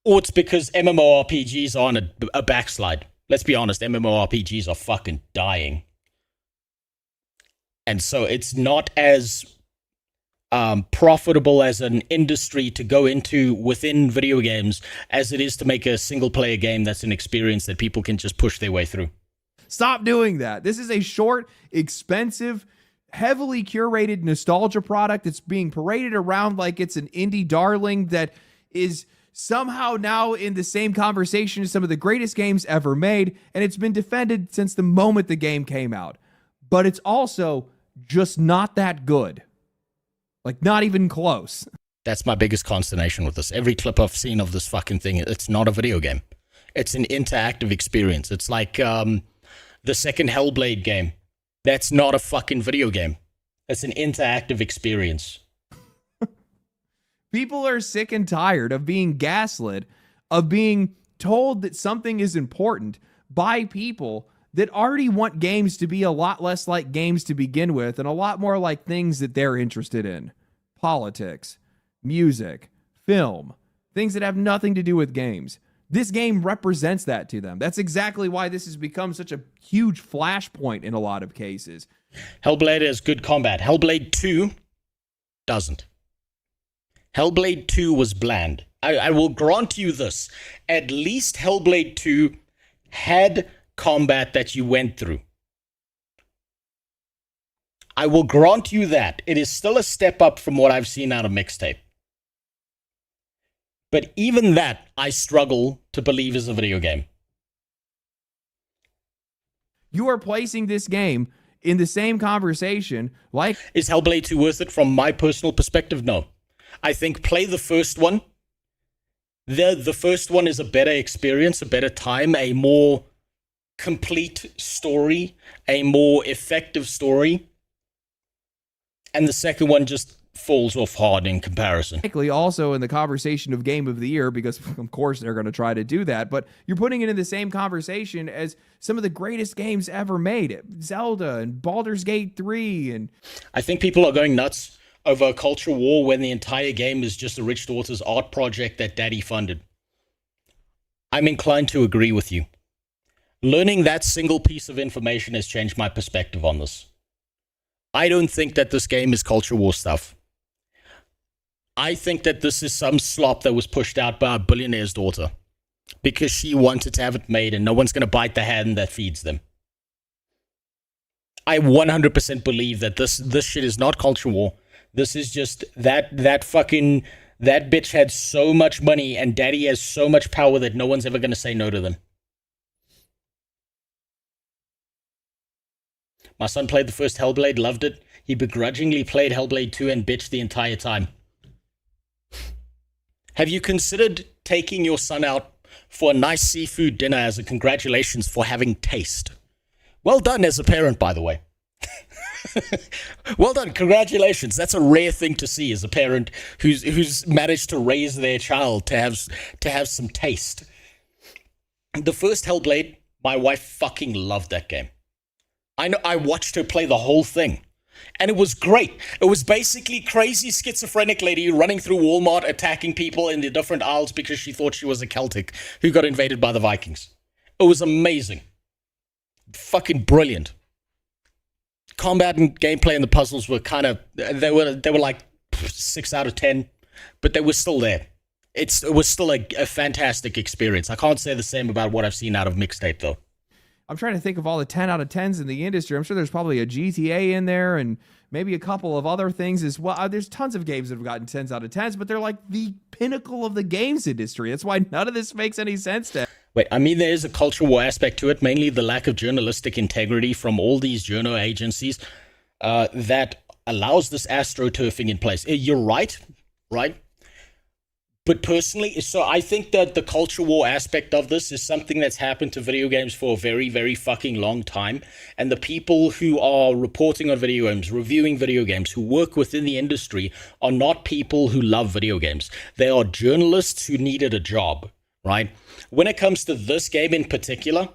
Or it's because MMORPGs are on a backslide. Let's be honest, MMORPGs are fucking dying. And so it's not as profitable as an industry to go into within video games as it is to make a single player game that's an experience that people can just push their way through. Stop doing that. This is a short, expensive, heavily curated nostalgia product that's being paraded around like it's an indie darling that is somehow now in the same conversation as some of the greatest games ever made, and it's been defended since the moment the game came out. But it's also just not that good. Like, not even close. That's my biggest consternation with this. Every clip I've seen of this fucking thing, it's not a video game. It's an interactive experience. It's like the second Hellblade game. That's not a fucking video game. That's an interactive experience. People are sick and tired of being gaslit, of being told that something is important by people that already want games to be a lot less like games to begin with and a lot more like things that they're interested in. Politics, music, film, things that have nothing to do with games. This game represents that to them. That's exactly why this has become such a huge flashpoint in a lot of cases. Hellblade has good combat. Hellblade 2 doesn't. Hellblade 2 was bland. I will grant you this. At least Hellblade 2 had combat that you went through. I will grant you that. It is still a step up from what I've seen out of MIXTAPE. But even that, I struggle to believe is a video game. You are placing this game in the same conversation like... Is Hellblade 2 worth it? From my personal perspective, no. I think play the first one. The first one is a better experience, a better time, a more complete story, a more effective story. And the second one just falls off hard in comparison. Likely also in the conversation of Game of the Year, because of course they're going to try to do that, but you're putting it in the same conversation as some of the greatest games ever made. Zelda and Baldur's Gate 3 and... I think people are going nuts over a culture war when the entire game is just a rich daughter's art project that daddy funded. I'm inclined to agree with you. Learning that single piece of information has changed my perspective on this. I don't think that this game is culture war stuff. I think that this is some slop that was pushed out by a billionaire's daughter because she wanted to have it made and no one's going to bite the hand that feeds them. I 100% believe that this shit is not culture war. This is just that bitch had so much money and daddy has so much power that no one's ever going to say no to them. My son played the first Hellblade, loved it. He begrudgingly played Hellblade 2 and bitched the entire time. Have you considered taking your son out for a nice seafood dinner as a congratulations for having taste? Well done as a parent, by the way. Well done, congratulations. That's a rare thing to see as a parent who's managed to raise their child to have some taste. The first Hellblade, my wife fucking loved that game. I know, I watched her play the whole thing. And it was great. It was basically crazy schizophrenic lady running through Walmart, attacking people in the different aisles because she thought she was a Celtic who got invaded by the Vikings. It was amazing. Fucking brilliant. Combat and gameplay and the puzzles were kind of, they were like 6 out of 10, but they were still there. It was still a fantastic experience. I can't say the same about what I've seen out of MIXTAPE though. I'm trying to think of all the 10 out of 10s in the industry. I'm sure there's probably a GTA in there and maybe a couple of other things as well. There's tons of games that have gotten 10s out of 10s, but they're like the pinnacle of the games industry. That's why none of this makes any sense to... Wait, I mean, there is a culture war aspect to it, mainly the lack of journalistic integrity from all these journal agencies that allows this astroturfing in place. You're right? But personally, so I think that the culture war aspect of this is something that's happened to video games for a very, very fucking long time. And the people who are reporting on video games, reviewing video games, who work within the industry are not people who love video games. They are journalists who needed a job, right? When it comes to this game in particular,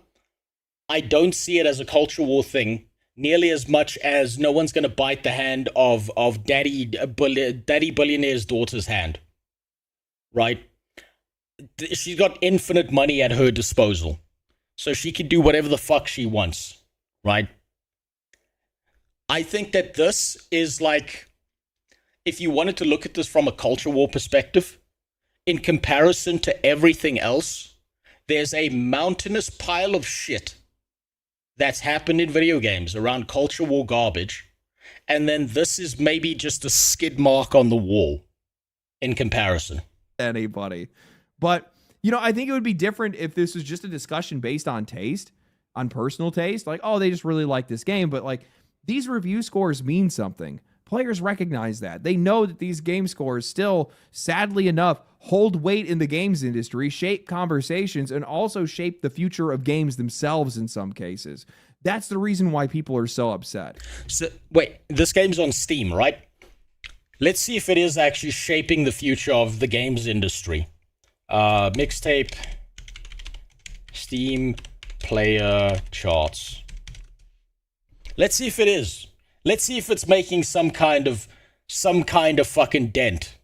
I don't see it as a culture war thing nearly as much as no one's going to bite the hand of daddy billionaire's daughter's hand. Right? She's got infinite money at her disposal. So she can do whatever the fuck she wants. Right? I think that this is like, if you wanted to look at this from a culture war perspective, in comparison to everything else, there's a mountainous pile of shit that's happened in video games around culture war garbage. And then this is maybe just a skid mark on the wall in comparison. Anybody. But, you know, I think it would be different if this was just a discussion based on taste, on personal taste. Like, oh, they just really like this game. But, like, these review scores mean something. Players recognize that. They know that these game scores still, sadly enough, hold weight in the games industry, shape conversations, and also shape the future of games themselves in some cases. That's the reason why people are so upset. So, wait, this game's on Steam, right? Let's see if it is actually shaping the future of the games industry. MIXTAPE, Steam player charts. Let's see if it is. Let's see if it's making some kind of fucking dent.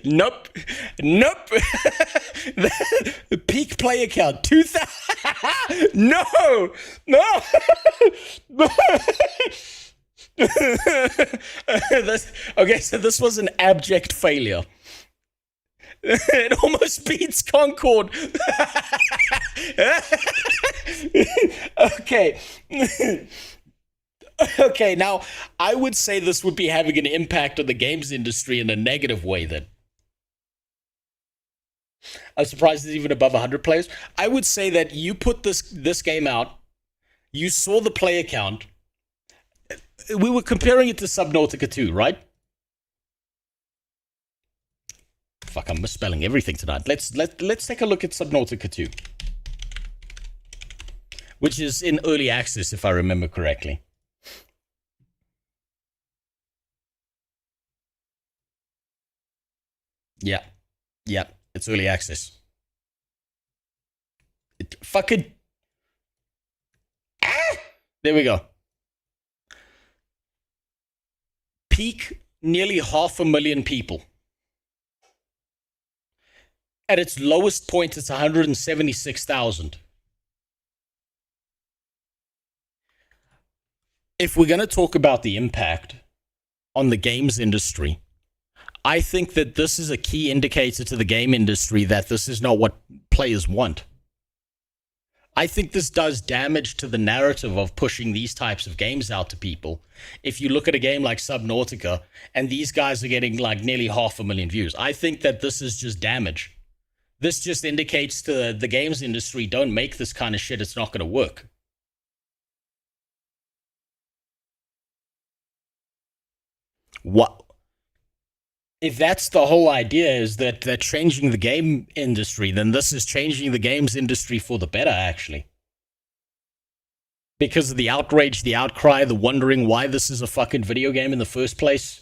Nope. The peak player count 2,000. No. Okay, so this was an abject failure. It almost beats Concord. Okay. Okay, now, I would say this would be having an impact on the games industry in a negative way then. I'm surprised it's even above 100 players. I would say that you put this game out, you saw the player count. We were comparing it to Subnautica 2, right? Fuck, I'm misspelling everything tonight. Let's take a look at Subnautica 2, which is in early access, if I remember correctly. Yeah, it's early access. There we go. Peak, nearly 500,000 people. At its lowest point, it's 176,000. If we're going to talk about the impact on the games industry, I think that this is a key indicator to the game industry that this is not what players want. I think this does damage to the narrative of pushing these types of games out to people. If you look at a game like Subnautica, and these guys are getting like nearly 500,000 views, I think that this is just damage. This just indicates to the games industry, don't make this kind of shit, it's not going to work. What? If that's the whole idea, is that they're changing the game industry, then this is changing the games industry for the better, actually. Because of the outrage, the outcry, the wondering why this is a fucking video game in the first place.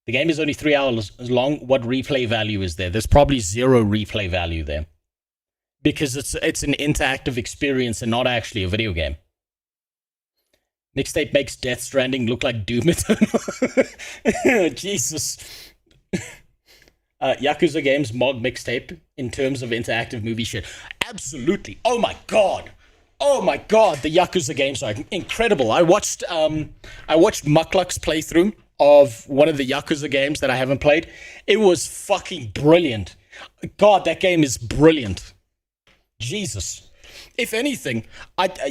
The game is only 3 hours long. What replay value is there? There's probably 0 replay value there. Because it's an interactive experience and not actually a video game. MIXTAPE makes Death Stranding look like Doom Eternal. Jesus. Yakuza games mod MIXTAPE in terms of interactive movie shit. Absolutely. Oh my god. Oh my god. The Yakuza games are incredible. I watched Muckluck's playthrough of one of the Yakuza games that I haven't played. It was fucking brilliant. God, that game is brilliant. Jesus. If anything,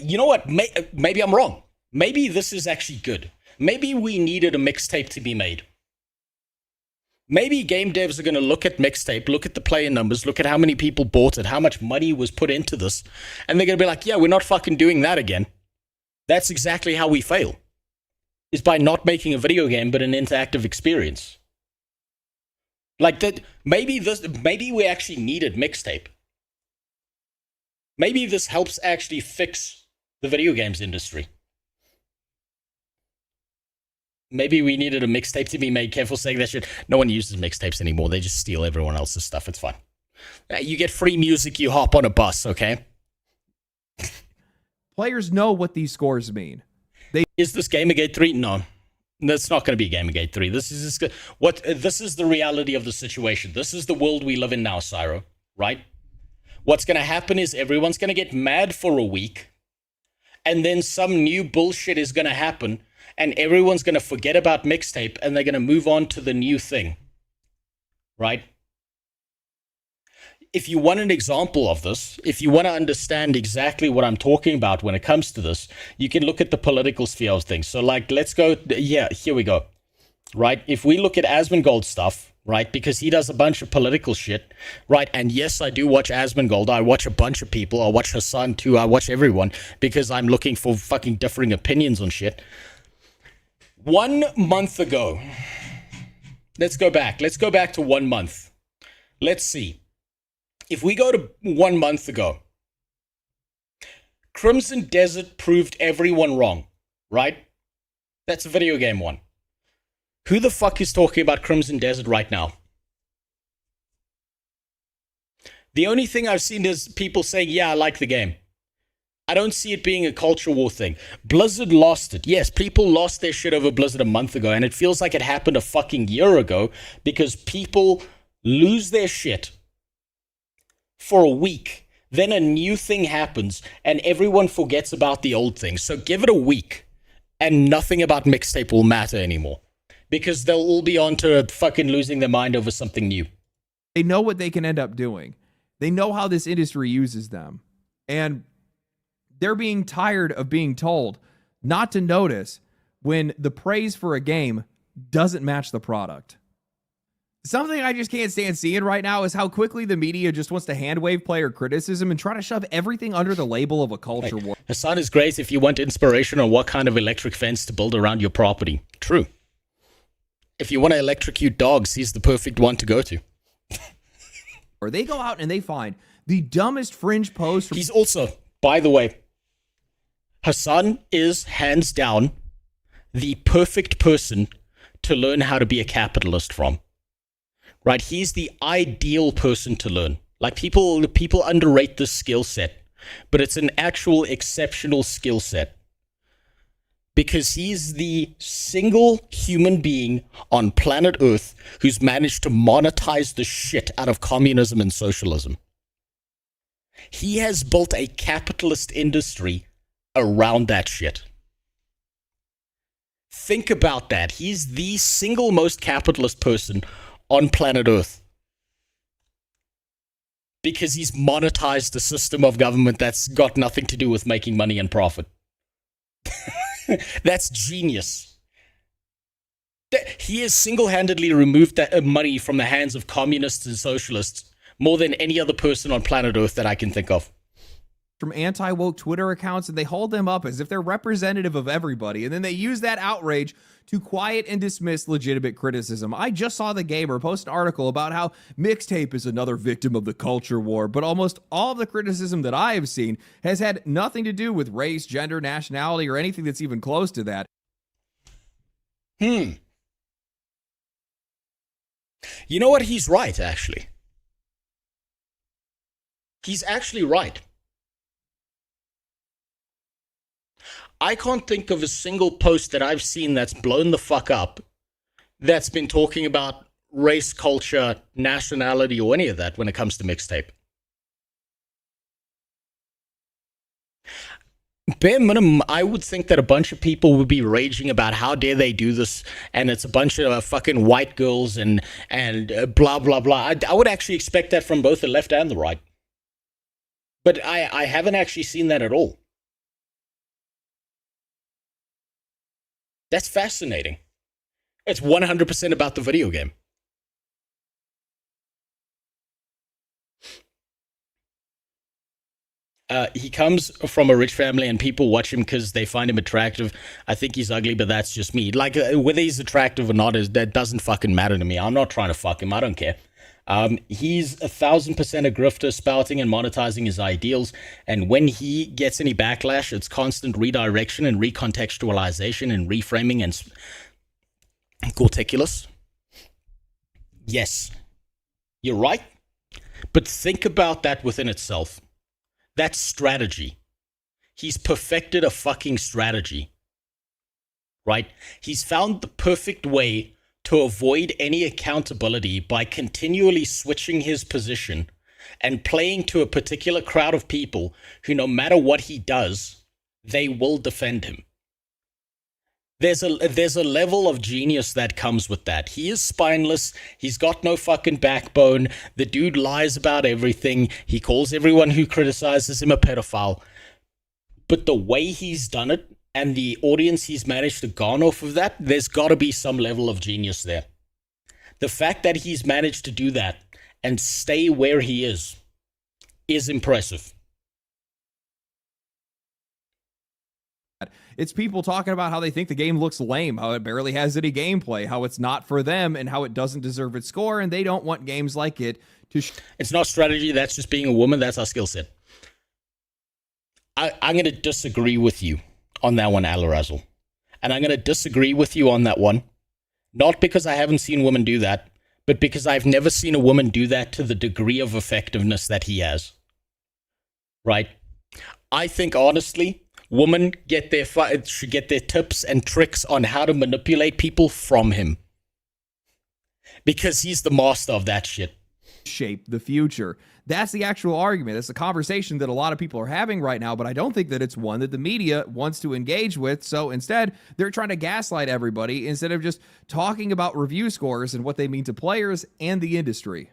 you know what? Maybe I'm wrong. Maybe this is actually good. Maybe we needed a MIXTAPE to be made. Maybe game devs are going to look at MIXTAPE, look at the player numbers, look at how many people bought it, how much money was put into this, and they're going to be like, yeah, we're not fucking doing that again. That's exactly how we fail. Is by not making a video game, but an interactive experience. Like that, maybe we actually needed MIXTAPE. Maybe this helps actually fix the video games industry. Maybe we needed a MIXTAPE to be made. Careful saying that shit. No one uses MIXTAPes anymore. They just steal everyone else's stuff. It's fine. You get free music, you hop on a bus, okay? Players know what these scores mean. Is this Gamergate 3? No. That's not going to be Gamergate 3. This is the reality of the situation. This is the world we live in now, Cyro, right? What's going to happen is everyone's going to get mad for a week, and then some new bullshit is going to happen, and everyone's going to forget about MIXTAPE, and they're going to move on to the new thing, right? If you want an example of this, if you want to understand exactly what I'm talking about when it comes to this, you can look at the political sphere of things. So, like, let's go, yeah, here we go, right? If we look at Asmongold stuff, right, because he does a bunch of political shit, right, and yes, I do watch Asmongold, I watch a bunch of people, I watch Hassan too, I watch everyone, because I'm looking for fucking differing opinions on shit. 1 month ago, let's go back to 1 month. Let's see. If we go to 1 month ago, Crimson Desert proved everyone wrong, right? That's a video game one. Who the fuck is talking about Crimson Desert right now? The only thing I've seen is people saying, yeah, I like the game. I don't see it being a culture war thing. Blizzard lost it. Yes, people lost their shit over Blizzard a month ago, and it feels like it happened a fucking year ago because people lose their shit for a week, then a new thing happens, and everyone forgets about the old thing. So give it a week, and nothing about MIXTAPE will matter anymore. Because they'll all be on to fucking losing their mind over something new. They know what they can end up doing. They know how this industry uses them. And they're being tired of being told not to notice when the praise for a game doesn't match the product. Something I just can't stand seeing right now is how quickly the media just wants to handwave player criticism and try to shove everything under the label of a culture war. Hassan is great if you want inspiration on what kind of electric fence to build around your property. True. If you want to electrocute dogs, he's the perfect one to go to. Or they go out and they find the dumbest fringe post. He's also, by the way, Hassan is hands down the perfect person to learn how to be a capitalist from. Right? He's the ideal person to learn. Like people underrate this skill set, but it's an actual exceptional skill set. Because he's the single human being on planet Earth who's managed to monetize the shit out of communism and socialism. He has built a capitalist industry around that shit. Think about that. He's the single most capitalist person on planet Earth. Because he's monetized a system of government that's got nothing to do with making money and profit. That's genius. He has single-handedly removed that money from the hands of communists and socialists more than any other person on planet Earth that I can think of. From anti-woke Twitter accounts, and they hold them up as if they're representative of everybody, and then they use that outrage to quiet and dismiss legitimate criticism. I just saw The Gamer post an article about how MIXTAPE is another victim of the culture war, but almost all of the criticism that I have seen has had nothing to do with race, gender, nationality, or anything that's even close to that. You know what? He's right, actually. He's actually right. I can't think of a single post that I've seen that's blown the fuck up that's been talking about race, culture, nationality, or any of that when it comes to MIXTAPE. Bare minimum, I would think that a bunch of people would be raging about how dare they do this, and it's a bunch of fucking white girls and blah, blah, blah. I would actually expect that from both the left and the right. But I haven't actually seen that at all. That's fascinating. It's 100% about the video game. He comes from a rich family and people watch him because they find him attractive. I think he's ugly, but that's just me. Like, whether he's attractive or not, that doesn't fucking matter to me. I'm not trying to fuck him. I don't care. He's 1,000% a grifter, spouting and monetizing his ideals. And when he gets any backlash, it's constant redirection and recontextualization and reframing and corticulus. Yes, you're right. But think about that within itself. That's strategy. He's perfected a fucking strategy. Right? He's found the perfect way to avoid any accountability by continually switching his position and playing to a particular crowd of people who, no matter what he does, they will defend him. There's a level of genius that comes with that. He is spineless. He's got no fucking backbone. The dude lies about everything. He calls everyone who criticizes him a pedophile. But the way he's done it, and the audience he's managed to garner off of that, there's got to be some level of genius there. The fact that he's managed to do that and stay where he is impressive. It's people talking about how they think the game looks lame, how it barely has any gameplay, how it's not for them, and how it doesn't deserve its score, and they don't want games like it to... It's not strategy, that's just being a woman, that's our skill set. I'm going to disagree with you on that one, Alarazzle. And I'm going to disagree with you on that one. Not because I haven't seen women do that, but because I've never seen a woman do that to the degree of effectiveness that he has. Right? I think, honestly, women should get their tips and tricks on how to manipulate people from him. Because he's the master of that shit. Shape the future. That's the actual argument. It's a conversation that a lot of people are having right now, but I don't think that it's one that the media wants to engage with. So instead, they're trying to gaslight everybody instead of just talking about review scores and what they mean to players and the industry.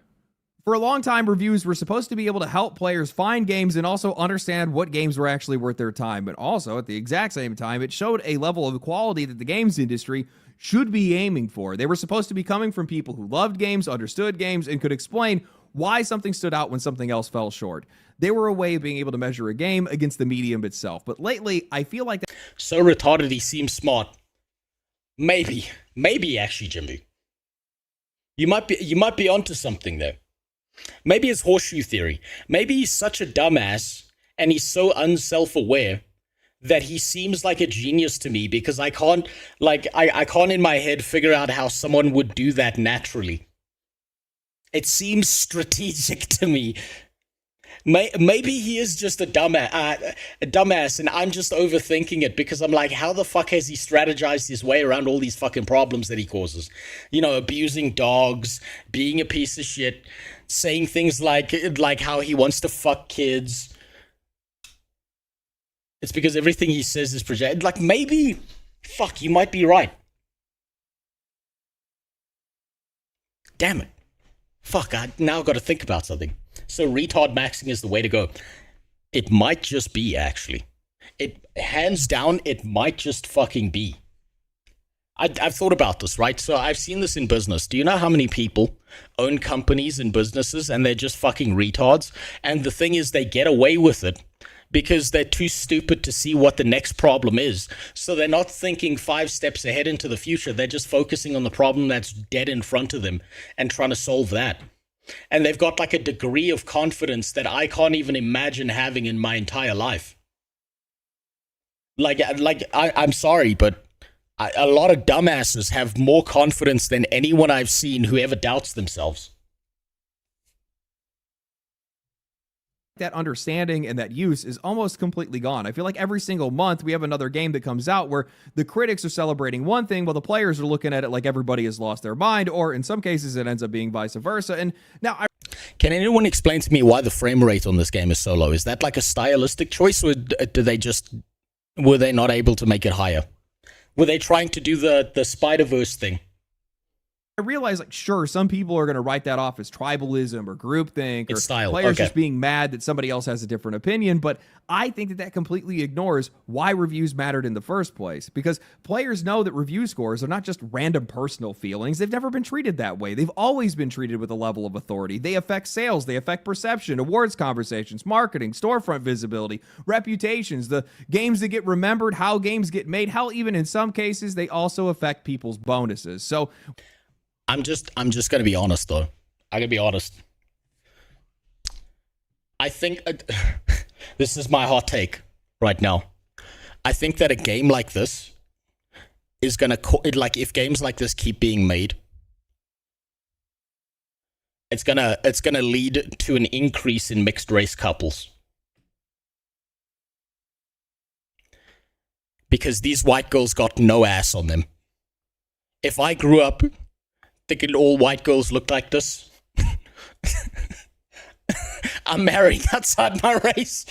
For a long time, reviews were supposed to be able to help players find games and also understand what games were actually worth their time. But also, at the exact same time, it showed a level of quality that the games industry should be aiming for. They were supposed to be coming from people who loved games, understood games, and could explain why something stood out when something else fell short. They were a way of being able to measure a game against the medium itself. But lately, I feel like that... So retarded he seems smart. Maybe actually, Jimmy. You might be onto something there. Maybe it's horseshoe theory. Maybe he's such a dumbass and he's so unself-aware that he seems like a genius to me, because I can't in my head figure out how someone would do that naturally. It seems strategic to me. Maybe he is just a dumbass, and I'm just overthinking it, because I'm like, how the fuck has he strategized his way around all these fucking problems that he causes? You know, abusing dogs, being a piece of shit, saying things like how he wants to fuck kids. It's because everything he says is projected. Like, maybe, fuck, you might be right. Damn it. Fuck, I now got to think about something. So retard maxing is the way to go. It might just be, actually. Hands down, it might just fucking be. I've thought about this, right? So I've seen this in business. Do you know how many people own companies and businesses and they're just fucking retards? And the thing is, they get away with it because they're too stupid to see what the next problem is. So they're not thinking 5 steps ahead into the future. They're just focusing on the problem that's dead in front of them and trying to solve that. And they've got like a degree of confidence that I can't even imagine having in my entire life. I'm sorry, but a lot of dumbasses have more confidence than anyone I've seen who ever doubts themselves. That understanding and that use is almost completely gone. I feel like every single month we have another game that comes out where the critics are celebrating one thing while the players are looking at it like everybody has lost their mind, or in some cases it ends up being vice versa. And now Can anyone explain to me why the frame rate on this game is so low? Is that like a stylistic choice, or were they not able to make it higher? Were they trying to do the Spider-Verse thing? I realize, like, sure, some people are going to write that off as tribalism or groupthink, or style. Players Okay. just being mad that somebody else has a different opinion. But I think that completely ignores why reviews mattered in the first place, because players know that review scores are not just random personal feelings. They've never been treated that way. They've always been treated with a level of authority. They affect sales, they affect perception, awards conversations, marketing, storefront visibility, reputations, the games that get remembered, how games get made, hell, even in some cases, they also affect people's bonuses. So I'm just going to be honest, though. I'm going to be honest. I think this is my hot take right now. I think that a game like this is going to, if games like this keep being made, it's going to lead to an increase in mixed race couples. Because these white girls got no ass on them. If I grew up thinking all white girls look like this, I'm marrying outside my race.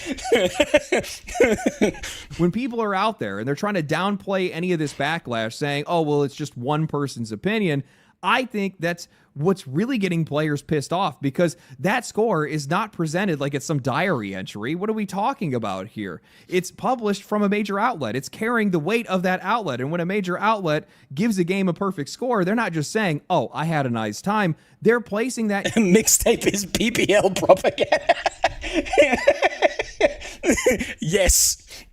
When people are out there and they're trying to downplay any of this backlash, saying, oh, well, it's just one person's opinion, I think that's what's really getting players pissed off, because that score is not presented like it's some diary entry. What are we talking about here? It's published from a major outlet. It's carrying the weight of that outlet. And when a major outlet gives a game a perfect score, they're not just saying, oh, I had a nice time. They're placing that MIXTAPE is BBL propaganda. Yes.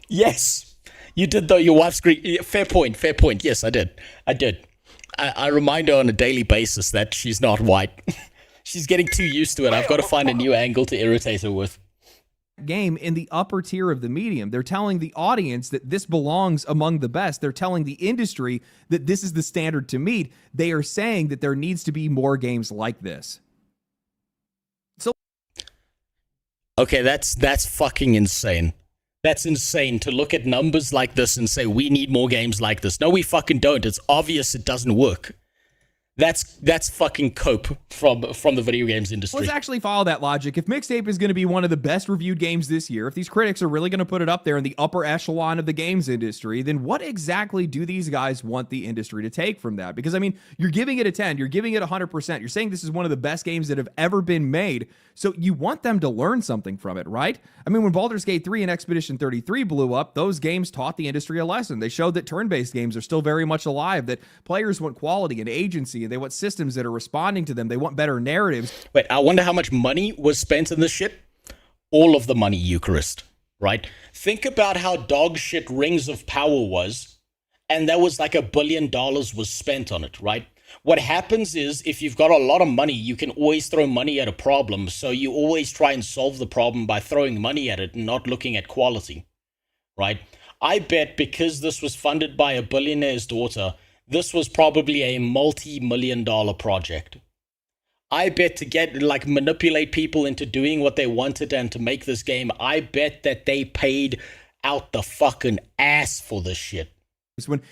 Yes. You did, though. Your wife's Greek. Fair point. Yes, I did. I remind her on a daily basis that she's not white. She's getting too used to it. I've got to find a new angle to irritate her with. Game in the upper tier of the medium. They're telling the audience that this belongs among the best. They're telling the industry that this is the standard to meet. They are saying that there needs to be more games like this. So, okay, that's fucking insane. That's insane to look at numbers like this and say, we need more games like this. No, we fucking don't. It's obvious it doesn't work. That's fucking cope from the video games industry. Let's actually follow that logic. If MIXTAPE is going to be one of the best reviewed games this year, if these critics are really going to put it up there in the upper echelon of the games industry, then what exactly do these guys want the industry to take from that? Because, I mean, you're giving it a 10, you're giving it 100%. You're saying this is one of the best games that have ever been made, so you want them to learn something from it, right? I mean, when Baldur's Gate 3 and Expedition 33 blew up, those games taught the industry a lesson. They showed that turn-based games are still very much alive, that players want quality and agency, and they want systems that are responding to them. They want better narratives. Wait, I wonder how much money was spent in this shit? All of the money, Eucharist, right? Think about how dog shit Rings of Power was, and that was like $1 billion was spent on it, right? What happens is, if you've got a lot of money, you can always throw money at a problem, so you always try and solve the problem by throwing money at it and not looking at quality, right? I bet because this was funded by a billionaire's daughter, this was probably a multi-million-dollar project. I bet to manipulate people into doing what they wanted and to make this game, I bet that they paid out the fucking ass for this shit. When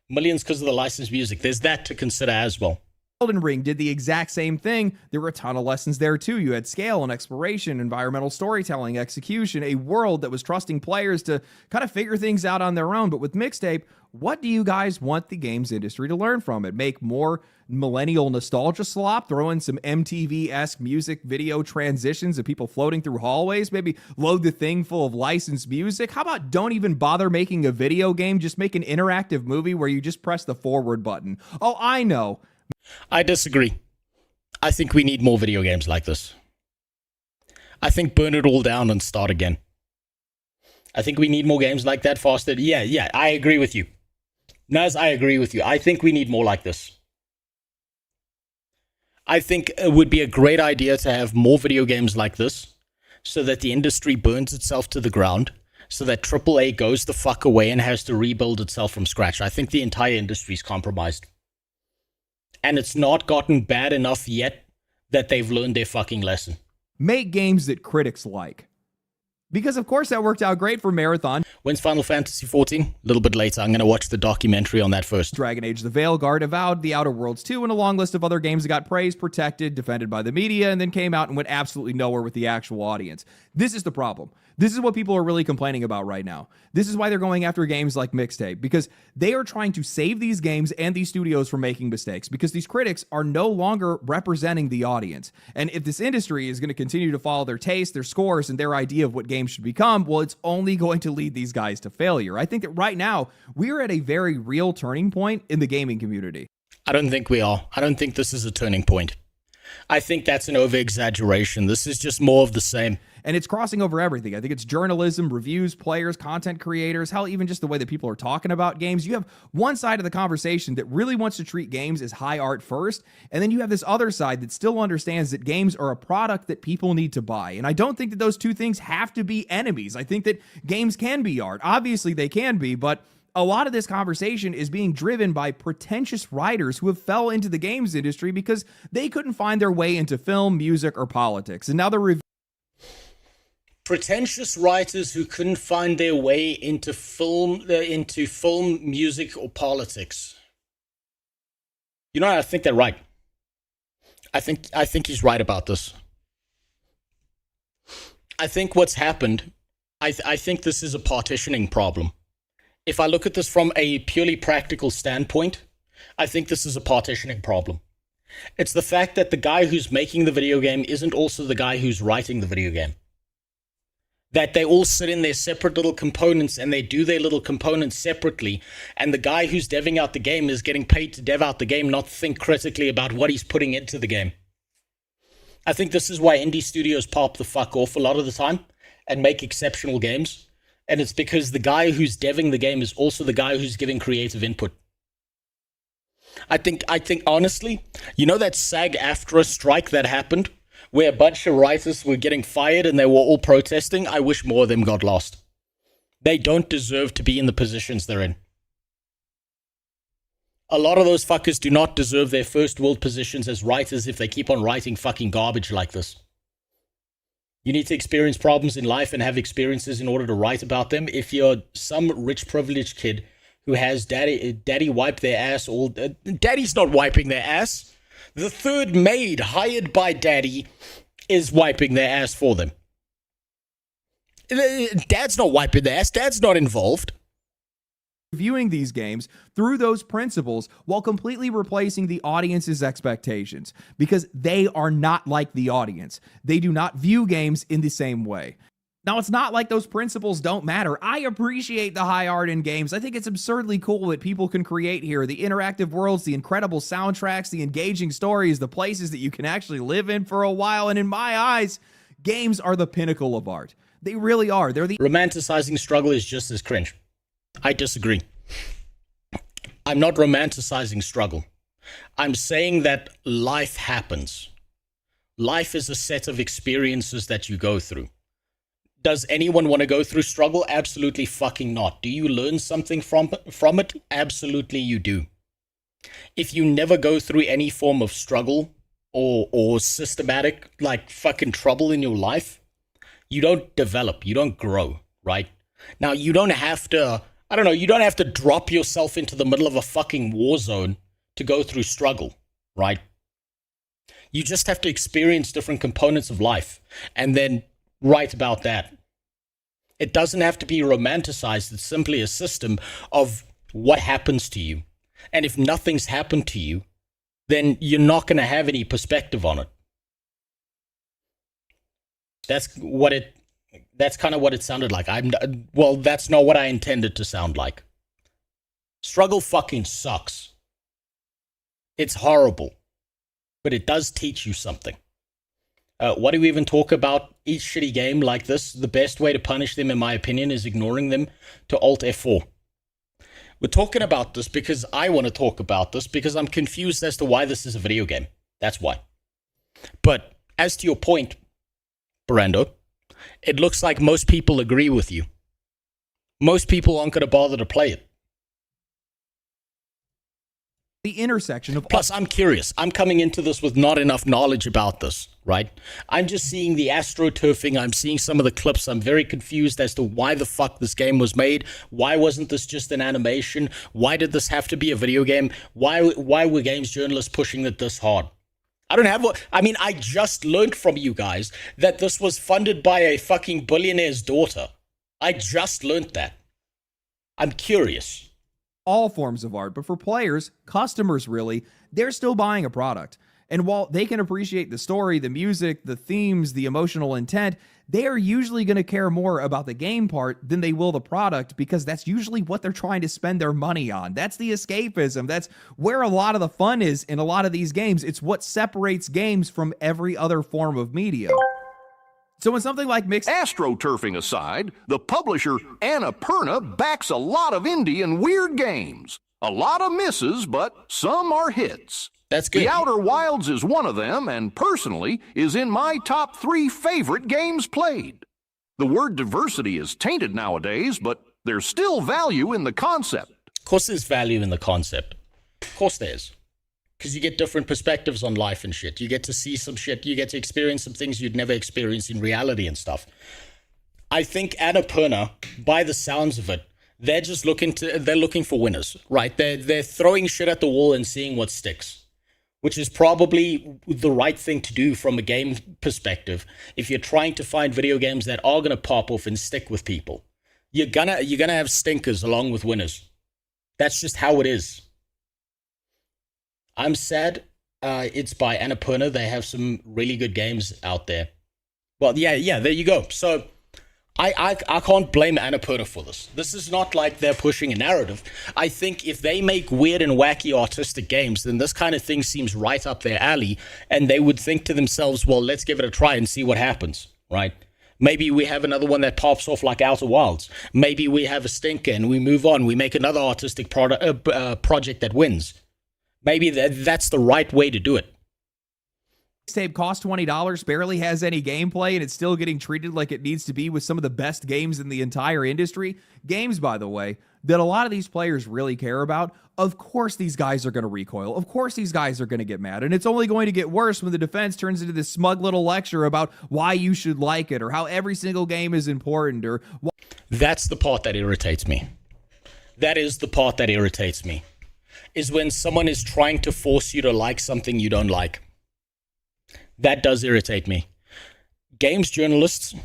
millions because of the licensed music. There's that to consider as well. Elden Ring did the exact same thing. There were a ton of lessons there too. You had scale and exploration, environmental storytelling, execution, a world that was trusting players to kind of figure things out on their own. But with MIXTAPE, what do you guys want the games industry to learn from it? Make more millennial nostalgia slop, throw in some MTV-esque music video transitions of people floating through hallways, maybe load the thing full of licensed music. How about don't even bother making a video game, just make an interactive movie where you just press the forward button? Oh, I know. I disagree. I think we need more video games like this. I think burn it all down and start again. I think we need more games like that faster. Yeah, I agree with you. Naz, I agree with you. I think we need more like this. I think it would be a great idea to have more video games like this so that the industry burns itself to the ground, so that AAA goes the fuck away and has to rebuild itself from scratch. I think the entire industry is compromised. And it's not gotten bad enough yet that they've learned their fucking lesson. Make games that critics like. Because, of course, that worked out great for Marathon. When's Final Fantasy XIV? A little bit later. I'm going to watch the documentary on that first. Dragon Age: The Veilguard, Avowed, The Outer Worlds 2, and a long list of other games that got praised, protected, defended by the media, and then came out and went absolutely nowhere with the actual audience. This is the problem. This is what people are really complaining about right now. This is why they're going after games like MIXTAPE, because they are trying to save these games and these studios from making mistakes, because these critics are no longer representing the audience. And if this industry is going to continue to follow their taste, their scores, and their idea of what games should become, well, it's only going to lead these guys to failure. I think that right now, we are at a very real turning point in the gaming community. I don't think we are. I don't think this is a turning point. I think that's an over-exaggeration. This is just more of the same. And it's crossing over everything. I think it's journalism, reviews, players, content creators, hell, even just the way that people are talking about games. You have one side of the conversation that really wants to treat games as high art first, and then you have this other side that still understands that games are a product that people need to buy. And I don't think that those two things have to be enemies. I think that games can be art. Obviously, they can be, but a lot of this conversation is being driven by pretentious writers who have fell into the games industry because they couldn't find their way into film, music, or politics. And now they're pretentious writers who couldn't find their way into film, music, or politics. You know, I think they're right. I think he's right about this. I think what's happened, I think this is a partitioning problem. If I look at this from a purely practical standpoint, I think this is a partitioning problem. It's the fact that the guy who's making the video game isn't also the guy who's writing the video game. That they all sit in their separate little components and they do their little components separately, and the guy who's deving out the game is getting paid to dev out the game, not think critically about what he's putting into the game. I think this is why indie studios pop the fuck off a lot of the time and make exceptional games. And it's because the guy who's deving the game is also the guy who's giving creative input. I think honestly, you know that SAG-AFTRA strike that happened, where a bunch of writers were getting fired and they were all protesting? I wish more of them got lost. They don't deserve to be in the positions they're in. A lot of those fuckers do not deserve their first world positions as writers if they keep on writing fucking garbage like this. You need to experience problems in life and have experiences in order to write about them. If you're some rich privileged kid who has daddy wipe their ass, daddy's not wiping their ass. The third maid hired by daddy is wiping their ass for them. Dad's not wiping their ass. Dad's not involved. Viewing these games through those principles while completely replacing the audience's expectations, because they are not like the audience. They do not view games in the same way. Now, it's not like those principles don't matter. I appreciate the high art in games. I think it's absurdly cool that people can create here. The interactive worlds, the incredible soundtracks, the engaging stories, the places that you can actually live in for a while. And in my eyes, games are the pinnacle of art. They really are. They're the... Romanticizing struggle is just as cringe. I disagree. I'm not romanticizing struggle. I'm saying that life happens. Life is a set of experiences that you go through. Does anyone want to go through struggle? Absolutely fucking not. Do you learn something from it? Absolutely you do. If you never go through any form of struggle or systematic like fucking trouble in your life, you don't develop, you don't grow, right? Now, you don't have to, I don't know, you don't have to drop yourself into the middle of a fucking war zone to go through struggle, right? You just have to experience different components of life and then write about that. It doesn't have to be romanticized. It's simply a system of what happens to you. And if nothing's happened to you, then you're not going to have any perspective on it. That's kind of what it sounded like. Well, that's not what I intended to sound like. Struggle fucking sucks. It's horrible. But it does teach you something. What do we even talk about each shitty game like this? The best way to punish them, in my opinion, is ignoring them to Alt F4. We're talking about this because I want to talk about this because I'm confused as to why this is a video game. That's why. But as to your point, Brando, it looks like most people agree with you. Most people aren't going to bother to play it. The intersection of... Plus, I'm curious. I'm coming into this with not enough knowledge about this, right? I'm just seeing the astroturfing. I'm seeing some of the clips. I'm very confused as to why the fuck this game was made. Why wasn't this just an animation? Why did this have to be a video game? Why were games journalists pushing it this hard? I just learned from you guys that this was funded by a fucking billionaire's daughter. I just learned that. I'm curious. All forms of art, but for players, customers really, they're still buying a product. And while they can appreciate the story, the music, the themes, the emotional intent, they are usually going to care more about the game part than they will the product, because that's usually what they're trying to spend their money on. That's the escapism. That's where a lot of the fun is in a lot of these games. It's what separates games from every other form of media. So when something like AstroTurfing aside, the publisher Annapurna backs a lot of indie and weird games. A lot of misses, but some are hits. That's good. The Outer Wilds is one of them, and personally is in my top 3 favorite games played. The word diversity is tainted nowadays, but there's still value in the concept. Of course there's value in the concept. Of course there is. Because you get different perspectives on life and shit. You get to see some shit. You get to experience some things you'd never experience in reality and stuff. I think Annapurna, by the sounds of it, they're looking for winners, right? They're throwing shit at the wall and seeing what sticks, which is probably the right thing to do from a game perspective. If you're trying to find video games that are going to pop off and stick with people, you're gonna have stinkers along with winners. That's just how it is. I'm sad it's by Annapurna. They have some really good games out there. Well, yeah, there you go. So I can't blame Annapurna for this. This is not like they're pushing a narrative. I think if they make weird and wacky artistic games, then this kind of thing seems right up their alley, and they would think to themselves, well, let's give it a try and see what happens, right? Maybe we have another one that pops off like Outer Wilds. Maybe we have a stinker and we move on. We make another artistic project that wins. Maybe that's the right way to do it. MIXTAPE costs $20, barely has any gameplay, and it's still getting treated like it needs to be with some of the best games in the entire industry. Games, by the way, that a lot of these players really care about. Of course these guys are going to recoil. Of course these guys are going to get mad. And it's only going to get worse when the defense turns into this smug little lecture about why you should like it or how every single game is important. That's the part that irritates me. That is the part that irritates me. is when someone is trying to force you to like something you don't like. That does irritate me. Games journalists,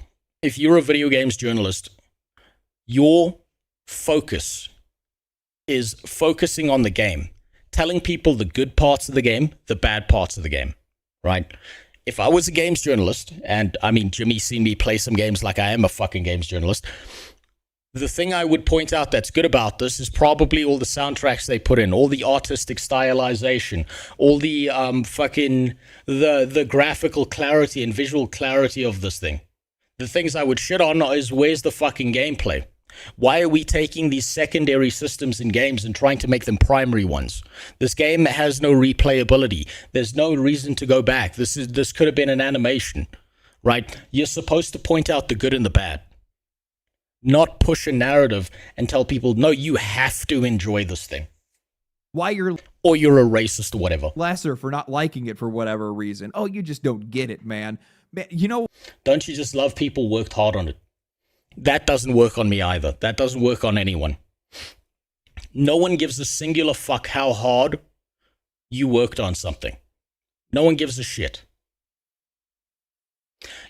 if you're a video games journalist, your focus is focusing on the game, telling people the good parts of the game, the bad parts of the game, right? If I was a games journalist, and I mean, Jimmy's seen me play some games like I am a fucking games journalist, the thing I would point out that's good about this is probably all the soundtracks they put in, all the artistic stylization, all the the graphical clarity and visual clarity of this thing. The things I would shit on is where's the fucking gameplay? Why are we taking these secondary systems in games and trying to make them primary ones? This game has no replayability. There's no reason to go back. This could have been an animation, right? You're supposed to point out the good and the bad, not push a narrative and tell people, no, you have to enjoy this thing. Why you're... Or you're a racist or whatever. Lesser for not liking it for whatever reason. Oh, you just don't get it, man. You know... Don't you just love people worked hard on it? That doesn't work on me either. That doesn't work on anyone. No one gives a singular fuck how hard you worked on something. No one gives a shit.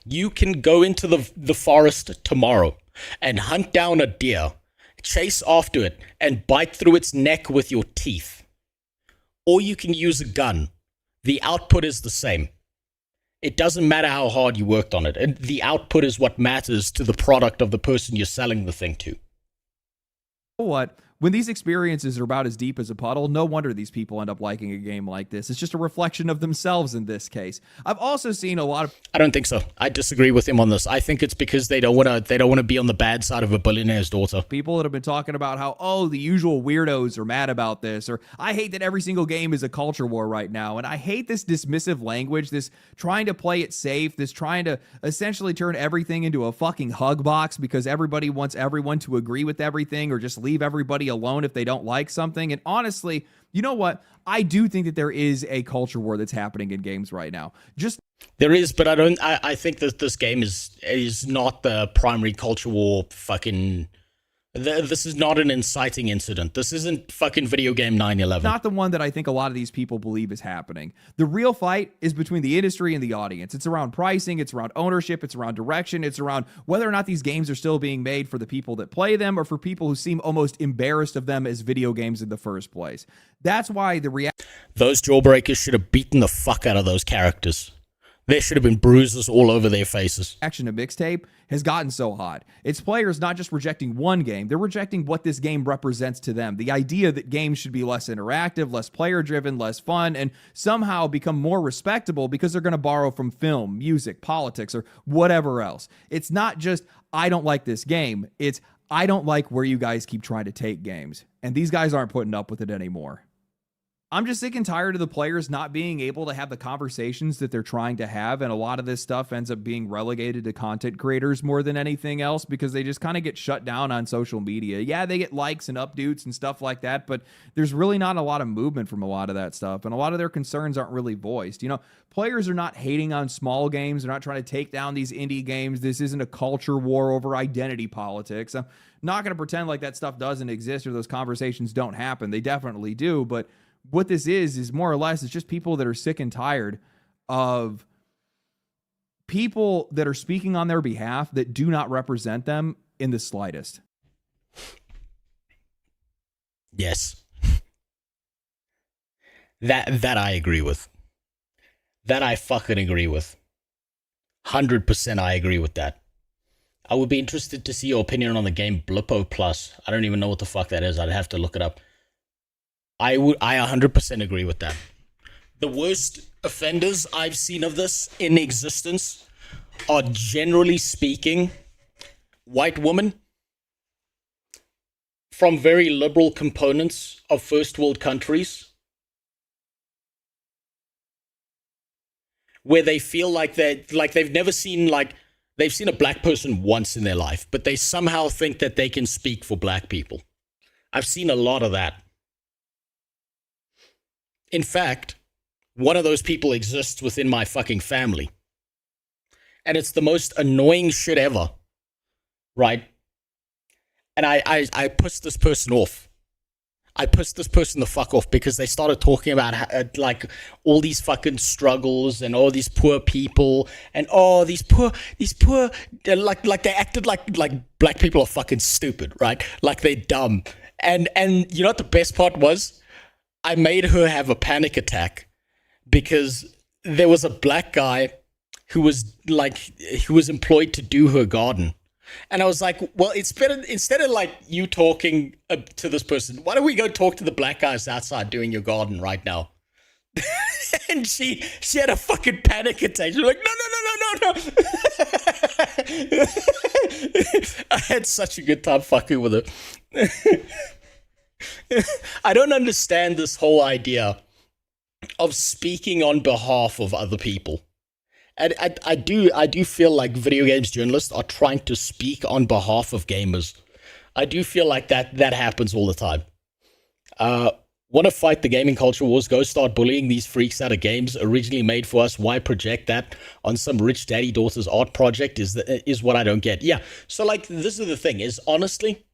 You can go into the forest tomorrow and hunt down a deer, chase after it, and bite through its neck with your teeth. Or you can use a gun. The output is the same. It doesn't matter how hard you worked on it. And the output is what matters to the product of the person you're selling the thing to. What? When these experiences are about as deep as a puddle, no wonder these people end up liking a game like this. It's just a reflection of themselves in this case. I've also seen a lot of... I don't think so. I disagree with him on this. I think it's because they don't want to be on the bad side of a billionaire's daughter. People that have been talking about how, oh, the usual weirdos are mad about this, or I hate that every single game is a culture war right now, and I hate this dismissive language, this trying to play it safe, this trying to essentially turn everything into a fucking hug box because everybody wants everyone to agree with everything or just leave everybody alone if they don't like something. And honestly, you know what? I do think that there is a culture war that's happening in games right now. There is, but I think that this game is not the primary culture war fucking... This is not an inciting incident. This isn't fucking video game 9/11. Not the one that I think a lot of these people believe is happening. The real fight is between the industry and the audience. It's around pricing, it's around ownership, it's around direction, it's around whether or not these games are still being made for the people that play them or for people who seem almost embarrassed of them as video games in the first place. That's why those jawbreakers should have beaten the fuck out of those characters. There should have been bruises all over their faces. Action to MIXTAPE has gotten so hot. It's players not just rejecting one game, they're rejecting what this game represents to them. The idea that games should be less interactive, less player-driven, less fun, and somehow become more respectable because they're going to borrow from film, music, politics, or whatever else. It's not just, I don't like this game. It's, I don't like where you guys keep trying to take games. And these guys aren't putting up with it anymore. I'm just sick and tired of the players not being able to have the conversations that they're trying to have, and a lot of this stuff ends up being relegated to content creators more than anything else because they just kind of get shut down on social media. Yeah, they get likes and updates and stuff like that, but there's really not a lot of movement from a lot of that stuff, and a lot of their concerns aren't really voiced. You know, players are not hating on small games. They're not trying to take down these indie games. This isn't a culture war over identity politics. I'm not going to pretend like that stuff doesn't exist or those conversations don't happen. They definitely do, but what this is more or less, it's just people that are sick and tired of people that are speaking on their behalf that do not represent them in the slightest. Yes. That I agree with. That I fucking agree with. 100% I agree with that. I would be interested to see your opinion on the game Blippo Plus. I don't even know what the fuck that is. I'd have to look it up. I 100% agree with that. The worst offenders I've seen of this in existence are, generally speaking, white women from very liberal components of first world countries where they feel like they've never seen, they've seen a black person once in their life, but they somehow think that they can speak for black people. I've seen a lot of that. In fact, one of those people exists within my fucking family. And it's the most annoying shit ever. Right? And I pissed this person off. I pissed this person the fuck off because they started talking about like all these fucking struggles and all these poor people and these poor like they acted like black people are fucking stupid, right? Like they're dumb. And you know what the best part was? I made her have a panic attack because there was a black guy who was employed to do her garden. And I was like, well, it's better, instead of like you talking to this person, why don't we go talk to the black guys outside doing your garden right now? And she had a fucking panic attack. She was like, no. I had such a good time fucking with her. I don't understand this whole idea of speaking on behalf of other people. And I do feel like video games journalists are trying to speak on behalf of gamers. I do feel like that happens all the time. Want to fight the gaming culture wars? Go start bullying these freaks out of games originally made for us. Why project that on some rich daddy daughter's art project is what I don't get. Yeah, so like this is the thing, is honestly,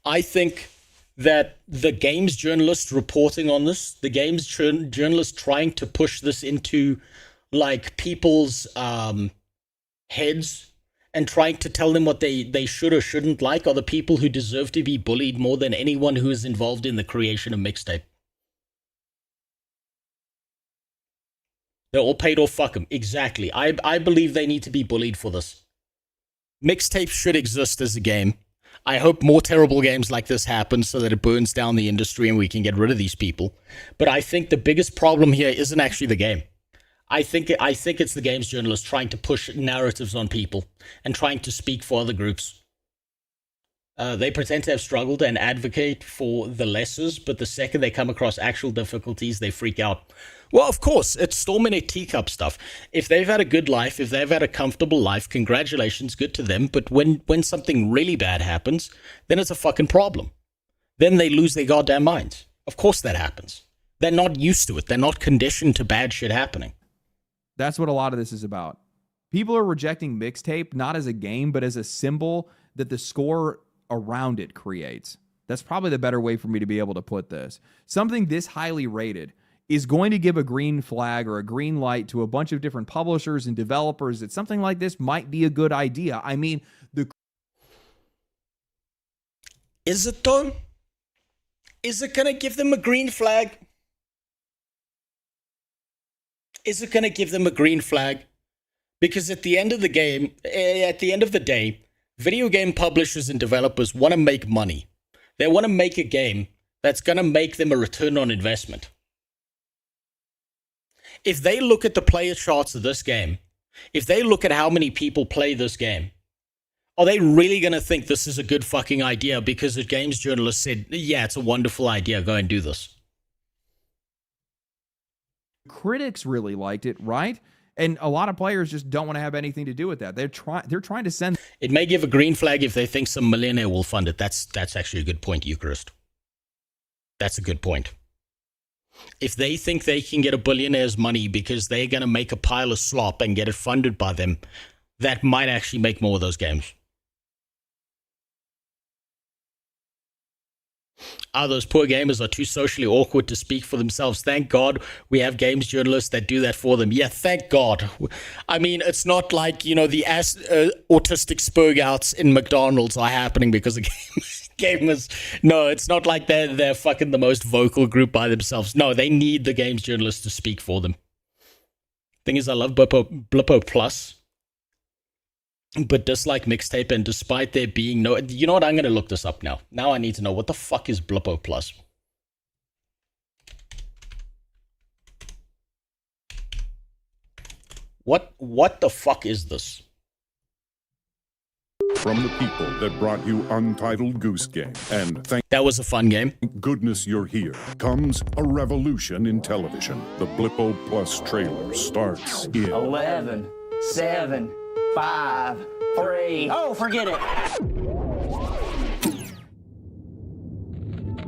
I think that the games journalist reporting on this, the games journalist trying to push this into like people's heads and trying to tell them what they should or shouldn't like, are the people who deserve to be bullied more than anyone who is involved in the creation of MIXTAPE. They're all paid off, fuck them. Exactly. I believe they need to be bullied for this. MIXTAPE should exist as a game. I hope more terrible games like this happen so that it burns down the industry and we can get rid of these people. But I think the biggest problem here isn't actually the game. I think it's the games journalists trying to push narratives on people and trying to speak for other groups. They pretend to have struggled and advocate for the lessers, but the second they come across actual difficulties, they freak out. Well, of course, it's storm in a teacup stuff. If they've had a good life, if they've had a comfortable life, congratulations, good to them. But when something really bad happens, then it's a fucking problem. Then they lose their goddamn minds. Of course that happens. They're not used to it. They're not conditioned to bad shit happening. That's what a lot of this is about. People are rejecting MIXTAPE not as a game, but as a symbol that the score around it creates. That's probably the better way for me to be able to put this. Something this highly rated is going to give a green flag or a green light to a bunch of different publishers and developers that something like this might be a good idea. I mean, Is it though? Is it going to give them a green flag? Is it going to give them a green flag? Because at the end of the day, video game publishers and developers want to make money. They want to make a game that's going to make them a return on investment. If they look at the player charts of this game, if they look at how many people play this game, are they really going to think this is a good fucking idea because a games journalist said, yeah, it's a wonderful idea, go and do this? Critics really liked it, right? And a lot of players just don't want to have anything to do with that. They're trying to send. It may give a green flag if they think some millionaire will fund it. That's actually a good point, Eucharist. That's a good point. If they think they can get a billionaire's money because they're going to make a pile of slop and get it funded by them, that might actually make more of those games. Those poor gamers are too socially awkward to speak for themselves. Thank God we have games journalists that do that for them. Yeah, thank God. I mean, it's not like, you know, the autistic spurgouts in McDonald's are happening because of gamers. No, it's not like they're fucking the most vocal group by themselves. No, they need the games journalists to speak for them. Thing is, I love Blippo Plus, but dislike MIXTAPE, and despite there being no... You know what? I'm going to look this up now. Now I need to know, what the fuck is Blippo Plus? What the fuck is this? From the people that brought you Untitled Goose Game, and thank that was a fun game. Goodness you're here, comes a revolution in television. The Blippo Plus trailer starts in 11, 7, 5, 3. Oh, forget it.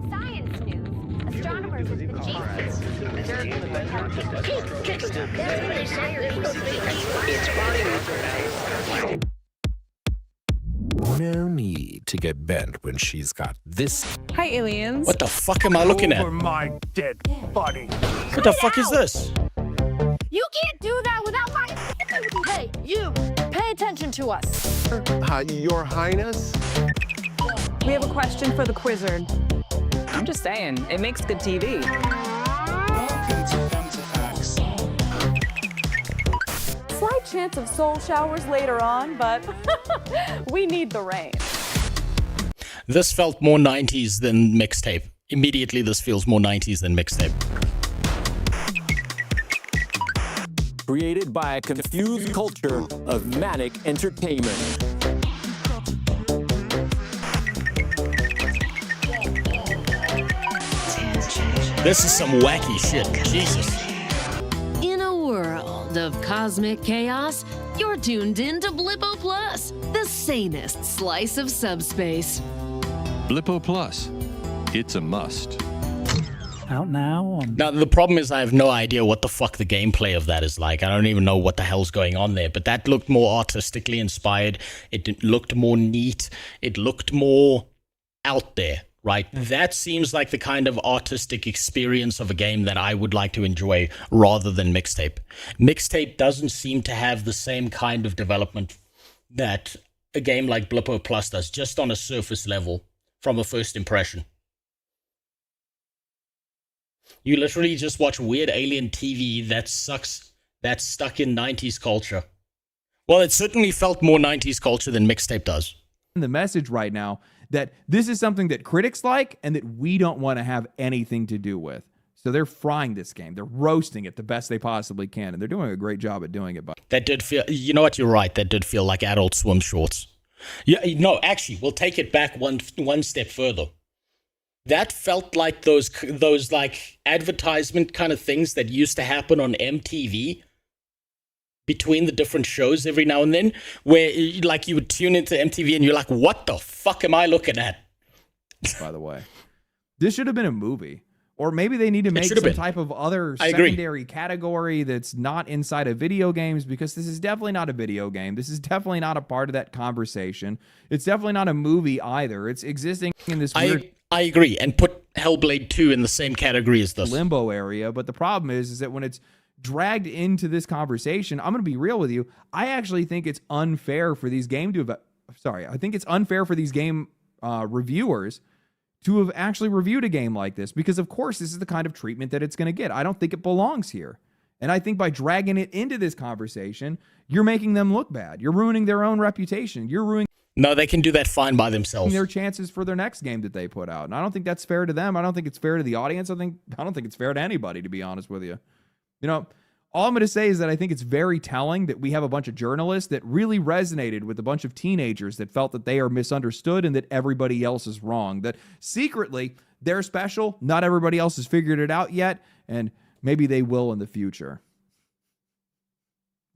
Science news. Astronomers at the No need to get bent when she's got this. Hi, aliens. What the fuck am I looking at? Over my dead body. What the fuck is this? You can't do that without my... Hey, you, pay attention to us. Your Highness? We have a question for the Quizzard. I'm just saying, it makes good TV. Slight chance of soul showers later on, but we need the rain. This felt more 90s than mixtape. Immediately, this feels more 90s than mixtape. Created by a confused culture of manic entertainment. This is some wacky shit. Jesus. In a world of cosmic chaos, you're tuned in to Blippo Plus, the sanest slice of subspace. Blippo Plus. It's a must. Out now. Now, the problem is I have no idea what the fuck the gameplay of that is like. I don't even know what the hell's going on there. But that looked more artistically inspired. It looked more neat. It looked more out there, right? That seems like the kind of artistic experience of a game that I would like to enjoy rather than Mixtape. Mixtape doesn't seem to have the same kind of development that a game like Blippo Plus does, just on a surface level from a first impression. You literally just watch weird alien TV that sucks, that's stuck in 90s culture. Well, it certainly felt more 90s culture than Mixtape does. The message right now that this is something that critics like and that we don't want to have anything to do with. So they're frying this game. They're roasting it the best they possibly can, and they're doing a great job at doing it. But that did feel, you know what, you're right, that did feel like Adult Swim shorts. Yeah, no, actually, we'll take it back one step further. That felt like those like advertisement kind of things that used to happen on MTV between the different shows every now and then, where like you would tune into MTV and you're like, what the fuck am I looking at? By the way, this should have been a movie. Or maybe they need to make some type of other secondary category that's not inside of video games, because this is definitely not a video game. This is definitely not a part of that conversation. It's definitely not a movie either. It's existing in this weird... I agree, and put Hellblade 2 in the same category as this. Limbo area, but the problem is that when it's dragged into this conversation, I'm going to be real with you, I actually think it's unfair for these game reviewers to have actually reviewed a game like this, because of course this is the kind of treatment that it's going to get. I don't think it belongs here. And I think by dragging it into this conversation, you're making them look bad. You're ruining their own reputation. You're ruining... No, they can do that fine by themselves. Their chances for their next game that they put out. And I don't think that's fair to them. I don't think it's fair to the audience. I don't think it's fair to anybody, to be honest with you. You know, all I'm going to say is that I think it's very telling that we have a bunch of journalists that really resonated with a bunch of teenagers that felt that they are misunderstood and that everybody else is wrong. That secretly, they're special. Not everybody else has figured it out yet. And maybe they will in the future.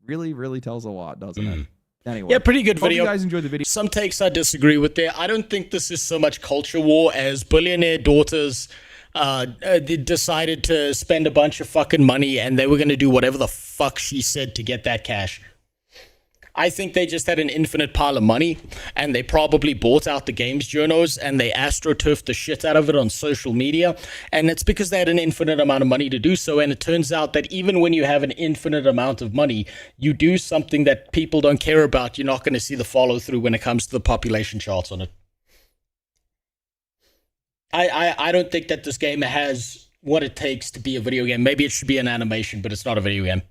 Really, really tells a lot, doesn't it? Anyway, yeah, pretty good video. Hope you guys enjoyed the video. Some takes I disagree with there. I don't think this is so much culture war as billionaire daughters decided to spend a bunch of fucking money and they were going to do whatever the fuck she said to get that cash. I think they just had an infinite pile of money and they probably bought out the games journos and they AstroTurfed the shit out of it on social media. And it's because they had an infinite amount of money to do so. And it turns out that even when you have an infinite amount of money, you do something that people don't care about, you're not going to see the follow through when it comes to the population charts on it. I don't think that this game has what it takes to be a video game. Maybe it should be an animation, but it's not a video game.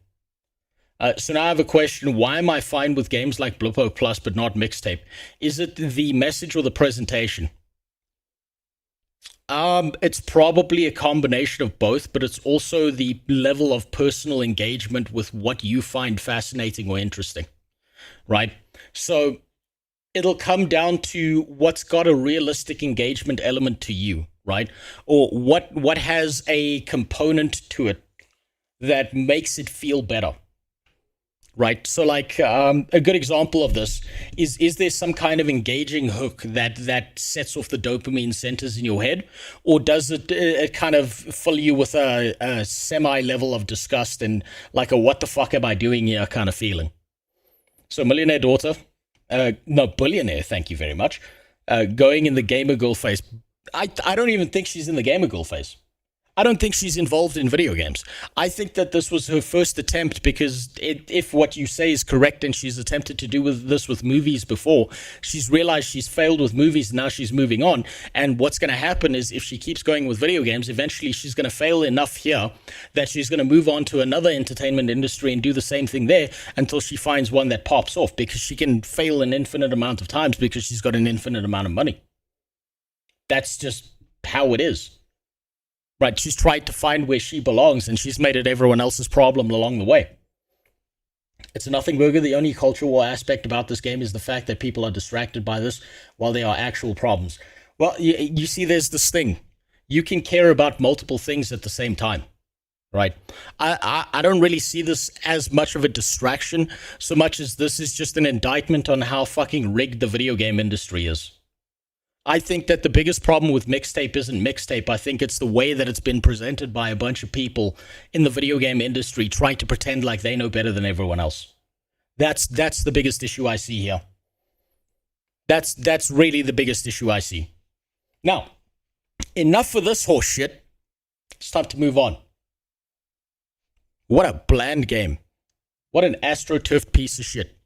So now I have a question. Why am I fine with games like Blippo Plus but not Mixtape? Is it the message or the presentation? It's probably a combination of both, but it's also the level of personal engagement with what you find fascinating or interesting, right? So it'll come down to what's got a realistic engagement element to you, right? Or what has a component to it that makes it feel better. Right, so like a good example of this is there some kind of engaging hook that sets off the dopamine centers in your head, or does it kind of fill you with a semi level of disgust and like a what the fuck am I doing here kind of feeling? So millionaire daughter, no, billionaire, thank you very much. going in the gamer girl phase. I don't even think she's in the gamer girl phase. I don't think she's involved in video games. I think that this was her first attempt because if what you say is correct and she's attempted to do this with movies before, she's realized she's failed with movies and now she's moving on. And what's going to happen is if she keeps going with video games, eventually she's going to fail enough here that she's going to move on to another entertainment industry and do the same thing there until she finds one that pops off, because she can fail an infinite amount of times because she's got an infinite amount of money. That's just how it is. Right, she's tried to find where she belongs, and she's made it everyone else's problem along the way. It's a nothing burger. The only cultural aspect about this game is the fact that people are distracted by this while there are actual problems. Well, you see, there's this thing. You can care about multiple things at the same time, right? I don't really see this as much of a distraction, so much as this is just an indictment on how fucking rigged the video game industry is. I think that the biggest problem with Mixtape isn't Mixtape. I think it's the way that it's been presented by a bunch of people in the video game industry trying to pretend like they know better than everyone else. That's the biggest issue I see here. That's really the biggest issue I see. Now, enough for this horse shit. It's time to move on. What a bland game. What an AstroTurfed piece of shit.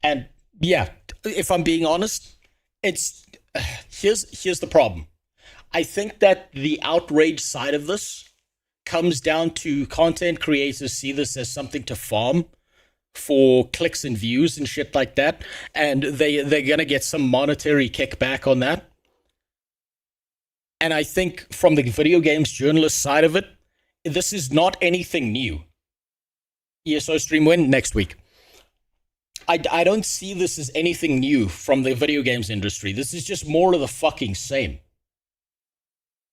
And yeah, if I'm being honest, here's the problem. I think that the outrage side of this comes down to content creators see this as something to farm for clicks and views and shit like that, and they're gonna get some monetary kickback on that. And I think from the video games journalist side of it, this is not anything new. ESO stream when? Next week. I don't see this as anything new from the video games industry. This is just more of the fucking same.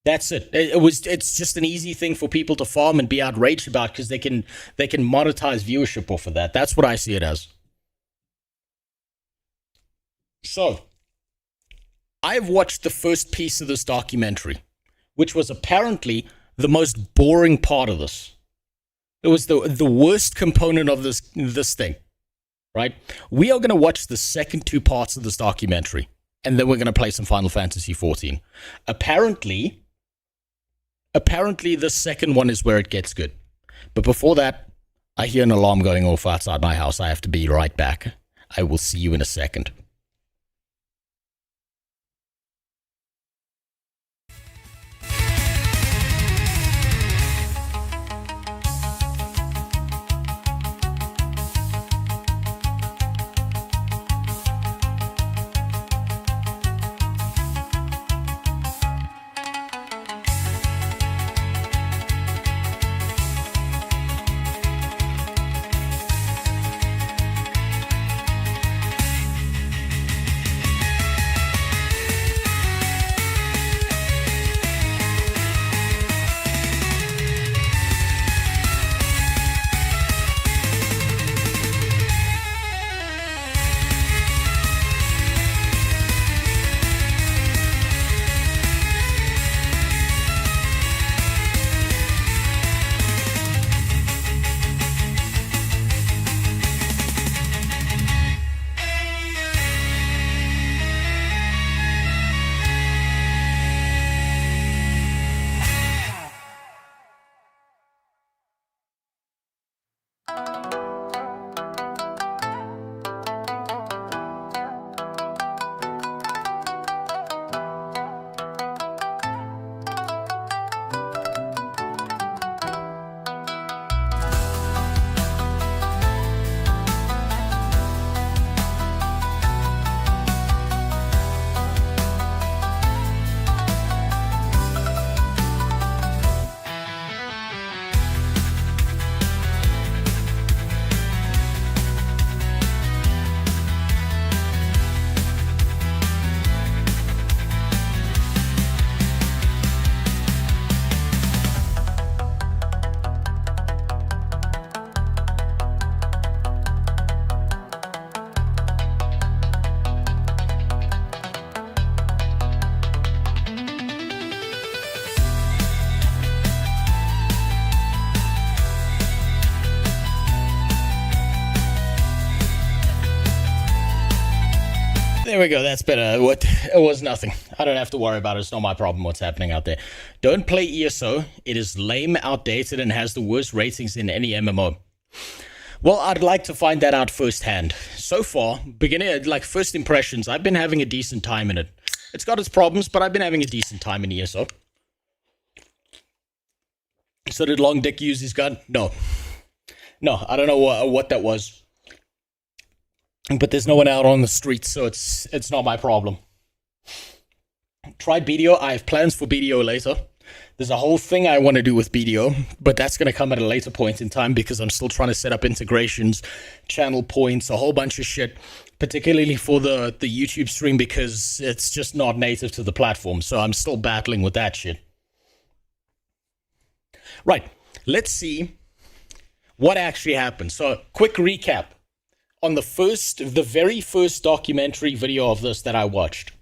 That's it. It's just an easy thing for people to farm and be outraged about because they can monetize viewership off of that. That's what I see it as. So, I've watched the first piece of this documentary, which was apparently the most boring part of this. It was the worst component of this thing. Right? We are going to watch the second two parts of this documentary, and then we're going to play some Final Fantasy XIV. Apparently, the second one is where it gets good. But before that, I hear an alarm going off outside my house. I have to be right back. I will see you in a second. There we go. That's better. What? It was nothing. I don't have to worry about it. It's not my problem what's happening out there. Don't play ESO. It is lame, outdated, and has the worst ratings in any MMO. Well, I'd like to find that out firsthand. So far, first impressions, I've been having a decent time in it. It's got its problems, but I've been having a decent time in ESO. So did Long Dick use his gun? No. No, I don't know what that was. But there's no one out on the streets, so it's not my problem. Tried BDO. I have plans for BDO later. There's a whole thing I want to do with BDO, but that's going to come at a later point in time because I'm still trying to set up integrations, channel points, a whole bunch of shit, particularly for the YouTube stream because it's just not native to the platform, so I'm still battling with that shit. Right, let's see what actually happened. So, quick recap. On the very first documentary video of this that I watched.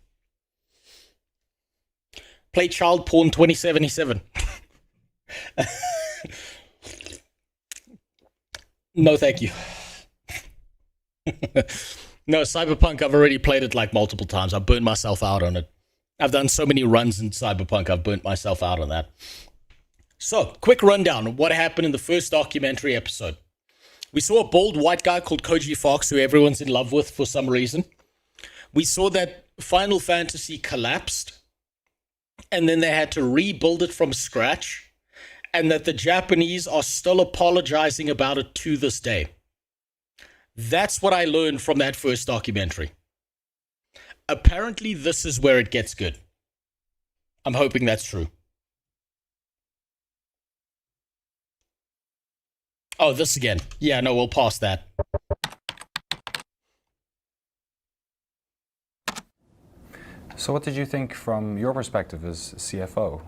Play Child Porn 2077. No, thank you. No, Cyberpunk, I've already played it like multiple times. I've burnt myself out on it. I've done so many runs in Cyberpunk, I've burnt myself out on that. So, quick rundown of what happened in the first documentary episode. We saw a bald white guy called Koji Fox, who everyone's in love with for some reason. We saw that Final Fantasy collapsed, and then they had to rebuild it from scratch, and that the Japanese are still apologizing about it to this day. That's what I learned from that first documentary. Apparently, this is where it gets good. I'm hoping that's true. Oh, this again. Yeah, no, we'll pass that. So what did you think from your perspective as CFO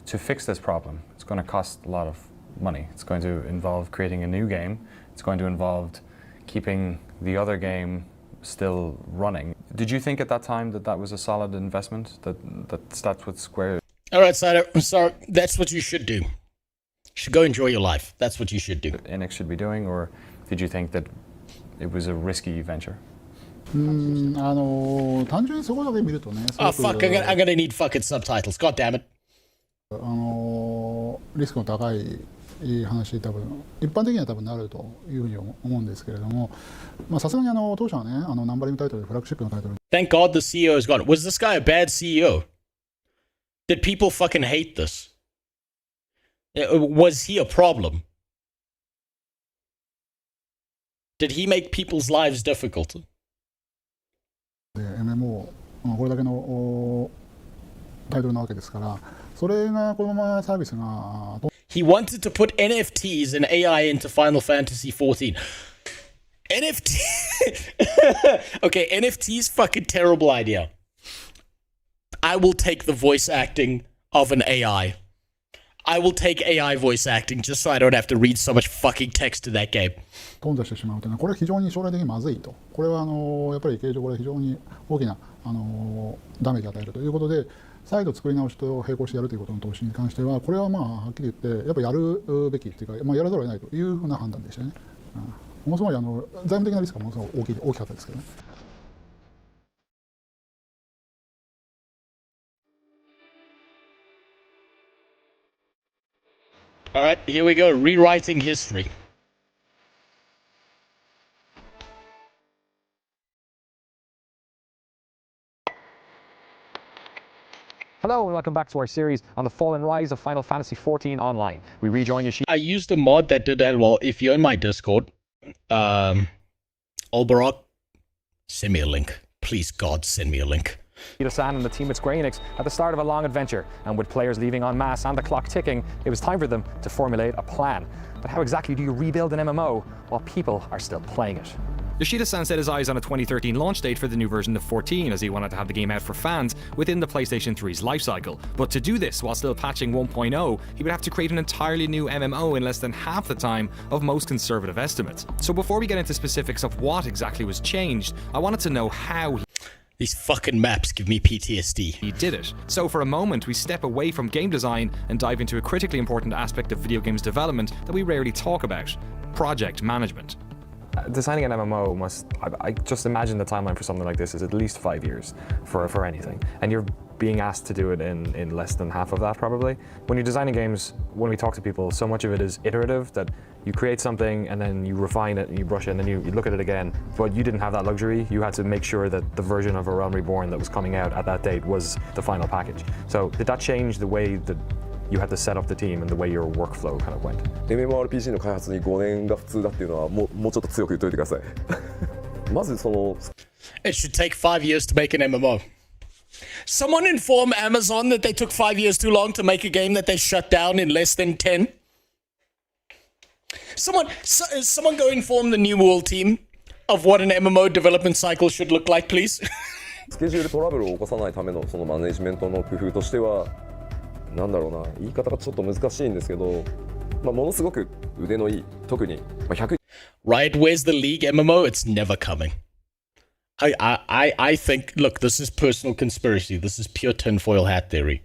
to fix this problem? It's going to cost a lot of money. It's going to involve creating a new game. It's going to involve keeping the other game still running. Did you think at that time that that was a solid investment? That's what Square... All right, Sider, I'm sorry. That's what you should do. You should go enjoy your life. That's what you should do. Enix should be doing, or did you think that it was a risky venture? Oh fuck, I'm gonna need fucking subtitles. God damn it. リスクの高い話多分一般的には多分なるというふうに思うんですけれども、まあさすがに当初はねナンバリングタイトルフラッグシップのタイトル。Thank God the CEO is gone. Was this guy a bad CEO? Did people fucking hate this? Was he a problem? Did he make people's lives difficult? MMO これだけのタイトルなわけですから、それがこのままサービスが。He wanted to put NFTs and AI into Final Fantasy XIV. NFT. Okay, NFTs, fucking terrible idea. I will take the voice acting of an AI. I will take AI voice acting just so I don't have to read so much fucking text to that game. 頓挫してしまうというのはこれは非常に将来的にまずいと。これはやっぱり経営上これ非常に大きなダメージを与えるということで、再度作り直しと並行してやるということの投資に関してはこれはまあはっきり言ってやっぱりやるべきというか、まあやらざるを得ないというふうな判断でしたね。ものすごい財務的なリスクがものすごい大きかったですけどね。All right, here we go. Rewriting history. Hello and welcome back to our series on the fall and rise of Final Fantasy XIV Online. We rejoin Yoshi. I used a mod that did that well. If you're in my Discord, Olberok, send me a link. Please, God, send me a link. San and the team at Square Enix at the start of a long adventure, and with players leaving en masse and the clock ticking, it was time for them to formulate a plan. But how exactly do you rebuild an MMO while people are still playing it? Yoshida-san set his eyes on a 2013 launch date for the new version of 14 as he wanted to have the game out for fans within the PlayStation 3's lifecycle. But to do this while still patching 1.0, he would have to create an entirely new MMO in less than half the time of most conservative estimates. So before we get into specifics of what exactly was changed, I wanted to know how These fucking maps give me PTSD. He did it. So for a moment, we step away from game design and dive into a critically important aspect of video games development that we rarely talk about: project management. Designing an MMO I just imagine the timeline for something like this is at least 5 years for anything. And you're being asked to do it in less than half of that probably. When you're designing games, when we talk to people, so much of it is iterative, that you create something and then you refine it and you brush it and then you look at it again. But you didn't have that luxury. You had to make sure that the version of A Realm Reborn that was coming out at that date was the final package. So did that change the way that you had to set up the team and the way your workflow kind of went? MMORPG の開発に5年が普通だっていうのはもうちょっと強く言っといてください。まずその It should take 5 years to make an MMO. Someone inform Amazon that they took 5 years too long to make a game that they shut down in less than 10. Someone go inform the New World team of what an MMO development cycle should look like, please. スケジュールトラブルを起こさないためのそのマネジメントの工夫としては、なんだろうな、言い方がちょっと難しいんですけど、まあものすごく腕のいい、特に100 Right, where's the League MMO? It's never coming. I think, look, this is personal conspiracy. This is pure tinfoil hat theory.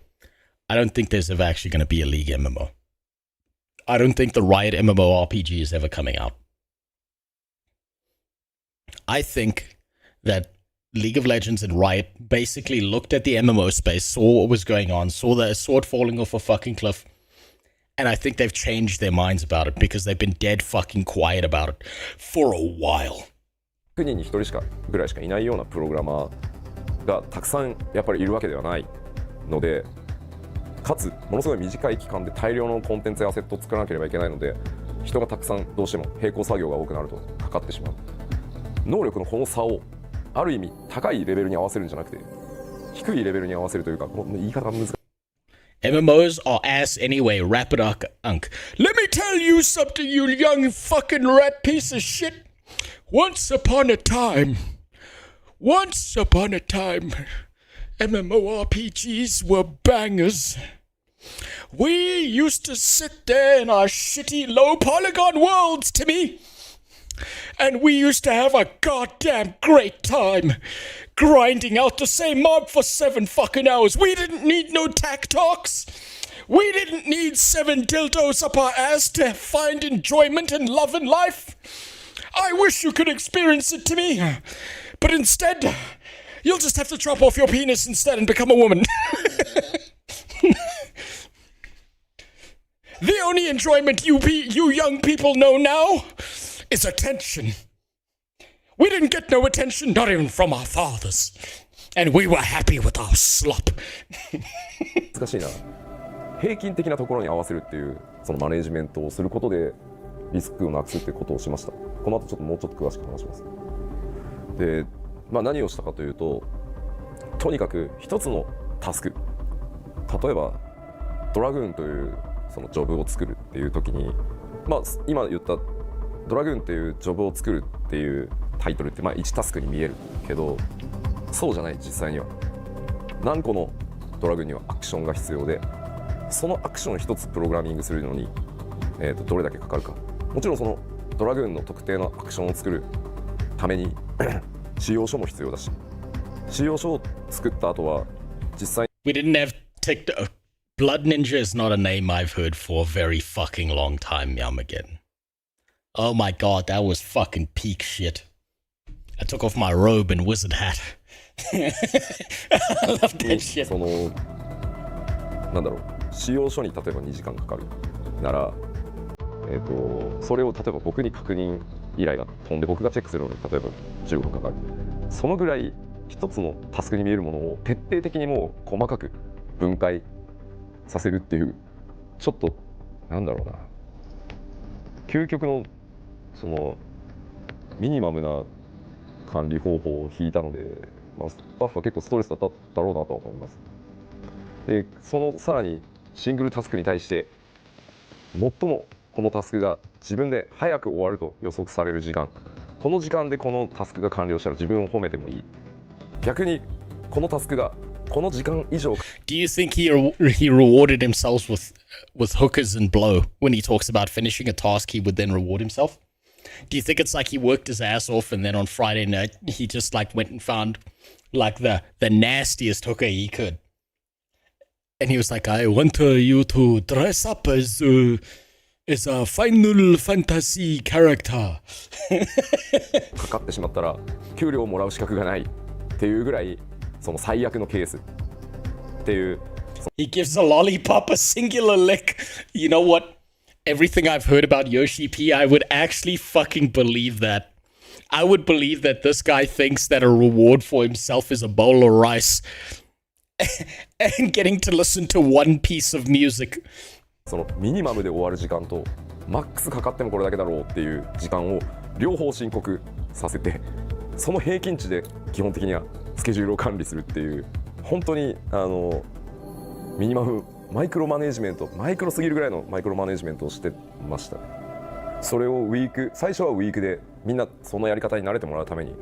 I don't think there's ever actually going to be a League MMO. I don't think the Riot MMORPG is ever coming out. I think that League of Legends and Riot basically looked at the MMO space, saw what was going on, saw it falling off a fucking cliff, and I think they've changed their minds about it because they've been dead fucking quiet about it for a while. 100人に1人ぐらいしかいないようなプログラマーがたくさんやっぱりいるわけではないので、かつものすごい短い期間で大量のコンテンツやアセットを作らなければいけないので、人がたくさんどうしても並行作業が多くなるとかかってしまう。能力のこの差をある意味高いレベルに合わせるんじゃなくて、低いレベルに合わせるというか、この言い方が難しい。MMOs are ass anyway, Rabbithole. Let me tell you something, you young fucking rat piece of shit. Once upon a time, MMORPGs were bangers. We used to sit there in our shitty low polygon worlds, Timmy. And we used to have a goddamn great time grinding out the same mob for 7 fucking hours. We didn't need no tac talks. We didn't need 7 dildos up our ass to find enjoyment and love in life. I wish you could experience it, Timmy. But instead, you'll just have to drop off your penis instead and become a woman. The only enjoyment you young people know now is attention. We didn't get no attention, not even from our fathers. And we were happy with our slop. 難しいな。平均的なところに合わせるっていうそのマネージメントをすることでリスクをなくすっていうことをしました。この後ちょっともうちょっと詳しく話します。で、まあ何をしたかというと、とにかく一つのタスク、例えばドラグーンというそのジョブを作るっていう時に、まあ今言ったドラグーンっていうジョブを作るっていうタイトルってまあ1タスクに見えるけど、そうじゃない。実際には何個のドラグーンにはアクションが必要で、そのアクション一つプログラミングするのに、どれだけかかるか。もちろんそのドラグーンの特定のアクションを作るために仕様書も必要だし、仕様書を作った後は実際 We didn't have TikTok. Blood Ninja is not a name I've heard for a very fucking long time, Yamageddon. Oh my god, that was fucking peak shit. I took off my robe and wizard hat. I love that shit. そのなんだろう、仕様書に例えば2時間かかるなら、それを例えば僕に確認依頼が飛んで僕がチェックするのに例えば15分かかる。そのぐらい一つのタスクに見えるものを徹底的にもう細かく分解させるっていう、ちょっとなんだろうな、究極のそのミニマムな管理方法を引いたので、まあ、スタッフは結構ストレスだっただろうなと思います。で、そのさらにシングルタスクに対して最もこのタスクが自分で早く終わると予測される時間、この時間でこのタスクが完了したら自分を褒めてもいい。逆にこのタスクがこの時間以上。Do you think he rewarded himself with hookers and blow when he talks about finishing a task? He would then reward himself. Do you think it's like he worked his ass off and then on Friday night he just like went and found like the nastiest hooker he could, and he was like, I want you to dress up as is a Final Fantasy character. かかってしまったら給料をもらう資格がないっていうぐらいその最悪のケースっていう。He gives a lollipop a singular lick. You know what? Everything I've heard about Yoshi P, I would actually fucking believe that. I would believe that this guy thinks that a reward for himself is a bowl of rice and getting to listen to one piece of music. そのミニマムで終わる時間とマックスかかってもこれだけだろうっていう時間を両方申告させて、その平均値で基本的にはスケジュールを管理するっていう本当にミニマムマイクロマネジメント、マイクロすぎるぐらいのマイクロマネジメントをしてました。それを最初はウィークでみんなそのやり方に慣れてもらうために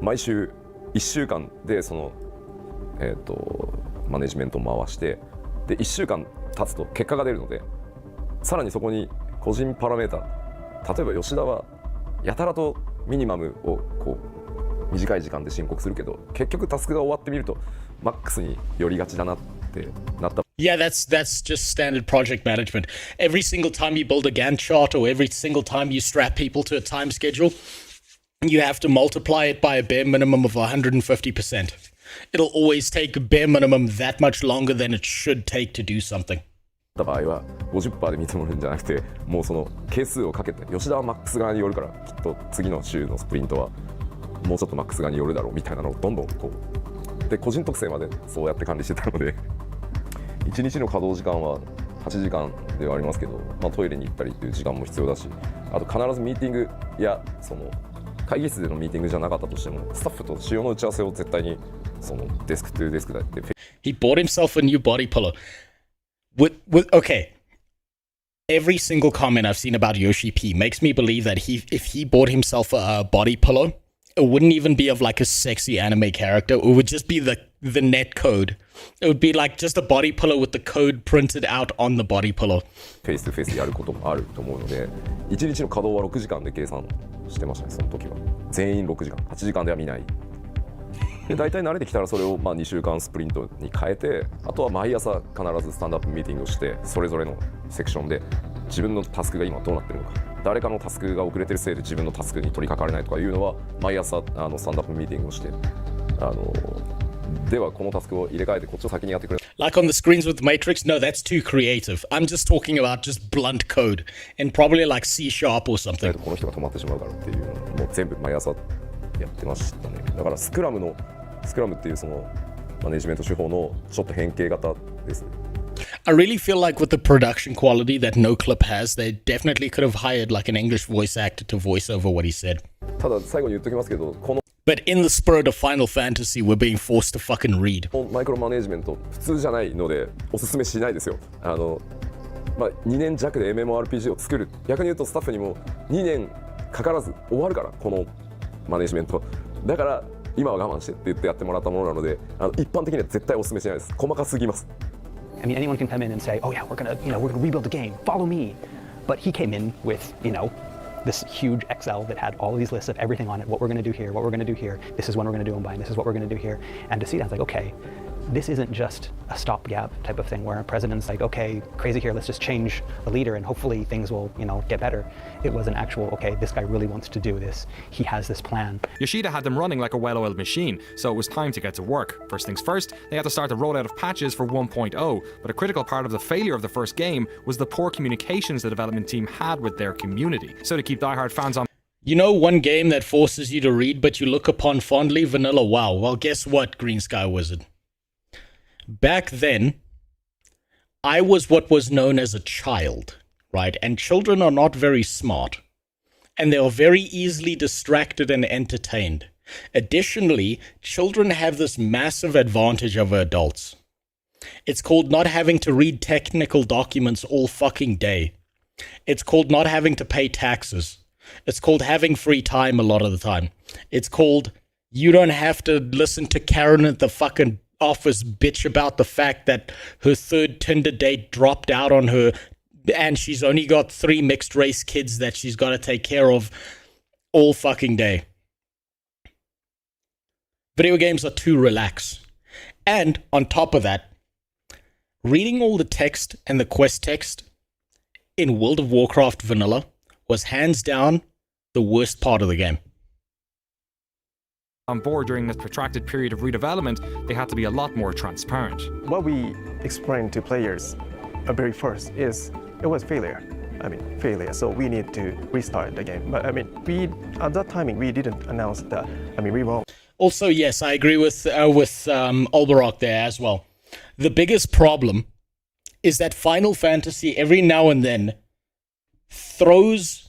毎週1週間でそのマネジメントを回して、で1週間経つと結果が出るので、さらにそこに個人パラメータ、例えば吉田はやたらとミニマムをこう短い時間で申告するけど、結局タスクが終わってみるとマックスに寄りがちだなってなった。Yeah, that's just standard project management. Every single time you build a Gantt chart or every single time you strap people to a time schedule, you have to multiply it by a bare minimum of 150%. It'll always take a bare minimum that much longer than it should take to do something. 場合は 50% で見積もるんじゃなくて、もうその係数をかけて、吉田はマックス側によるからきっと次の週のスプリントはもうちょっとマックス側によるだろうみたいなのをどんどんこうで個人特性までそうやって管理してたので、1日の稼働時間は8時間ではありますけど、まあ、トイレに行ったりっていう時間も必要だし、あと必ずミーティングやその会議室でのミーティングじゃなかったとしてもスタッフと仕様の打ち合わせを絶対にそのデスクトゥデスクでやって。He bought himself a new body pillow. Okay. Every single comment I've seen about Yoshi P makes me believe that if he bought himself a body pillow, it wouldn't even be of like a sexy anime character. It would just be the net code. It would be like just a body pillow with the code printed out on the body pillow. フェイストゥフェイスでやることもあると思うので、1日の稼働は6時間で計算してましたね、その時は。全員6時間、8時間では見ない。で大体慣れてきたらそれをまあ2週間スプリントに変えて、あとは毎朝必ずスタンドアップミーティングをして、それぞれのセクションで自分のタスクが今どうなってるのか、誰かのタスクが遅れてるせいで自分のタスクに取り掛かれないとかいうのは毎朝スタンドアップミーティングをして、ではこのタスクを入れ替えてこっちを先にやってくれ。Like on the screens with the Matrix? No, that's too creative. I'm just talking about just blunt code and probably like C# or something. この人が止まってしまうからっていうのをもう全部毎朝やってましたね。だからスクラムっていうそのマネジメント手法のちょっと変形型ですね。I really feel like with the production quality that NoClip has, they definitely could have hired like an English voice actor to voice over what he said. ただ最後に言っときますけど、この But in the spirit of Final Fantasy, we're being forced to fucking read. マイクロマネジメント普通じゃないのでおすすめしないですよ。まあ、2年弱で MMORPG を作る、逆に言うとスタッフにも2年かからず終わるからこのマネジメントだから今は我慢してって言ってやってもらったものなので、一般的には絶対おすすめしないです。細かすぎます。I mean, anyone can come in and say, "Oh yeah, we're gonna rebuild the game. Follow me." But he came in with, this huge Excel that had all these lists of everything on it. What we're gonna do here, what we're gonna do here. This is when we're gonna do them by, and this is what we're gonna do here. And to see that, I was like, okay, this isn't just a stopgap type of thing where a president's like, okay, crazy here, let's just change the leader and hopefully things will, get better. It was an actual, okay, this guy really wants to do this. He has this plan. Yoshida had them running like a well-oiled machine, so it was time to get to work. First things first, they had to start the rollout of patches for 1.0, but a critical part of the failure of the first game was the poor communications the development team had with their community. So to keep diehard fans on... You know one game that forces you to read but you look upon fondly? Vanilla WoW. Well, guess what, Green Sky Wizard? Back then, I was what was known as a child, right? And children are not very smart. And they are very easily distracted and entertained. Additionally, children have this massive advantage over adults. It's called not having to read technical documents all fucking day. It's called not having to pay taxes. It's called having free time a lot of the time. It's called you don't have to listen to Karen at the fucking office bitch about the fact that her third Tinder date dropped out on her and she's only got 3 mixed race kids that she's got to take care of all fucking day. Video games are too relaxed. And on top of that, reading all the text and the quest text in World of Warcraft Vanilla was hands down the worst part of the game. On board during this protracted period of redevelopment, they had to be a lot more transparent. What we explained to players very first is it was failure. Failure. So we need to restart the game. But we at that timing we didn't announce that. We won't. Also, yes, I agree with Olberok there as well. The biggest problem is that Final Fantasy every now and then throws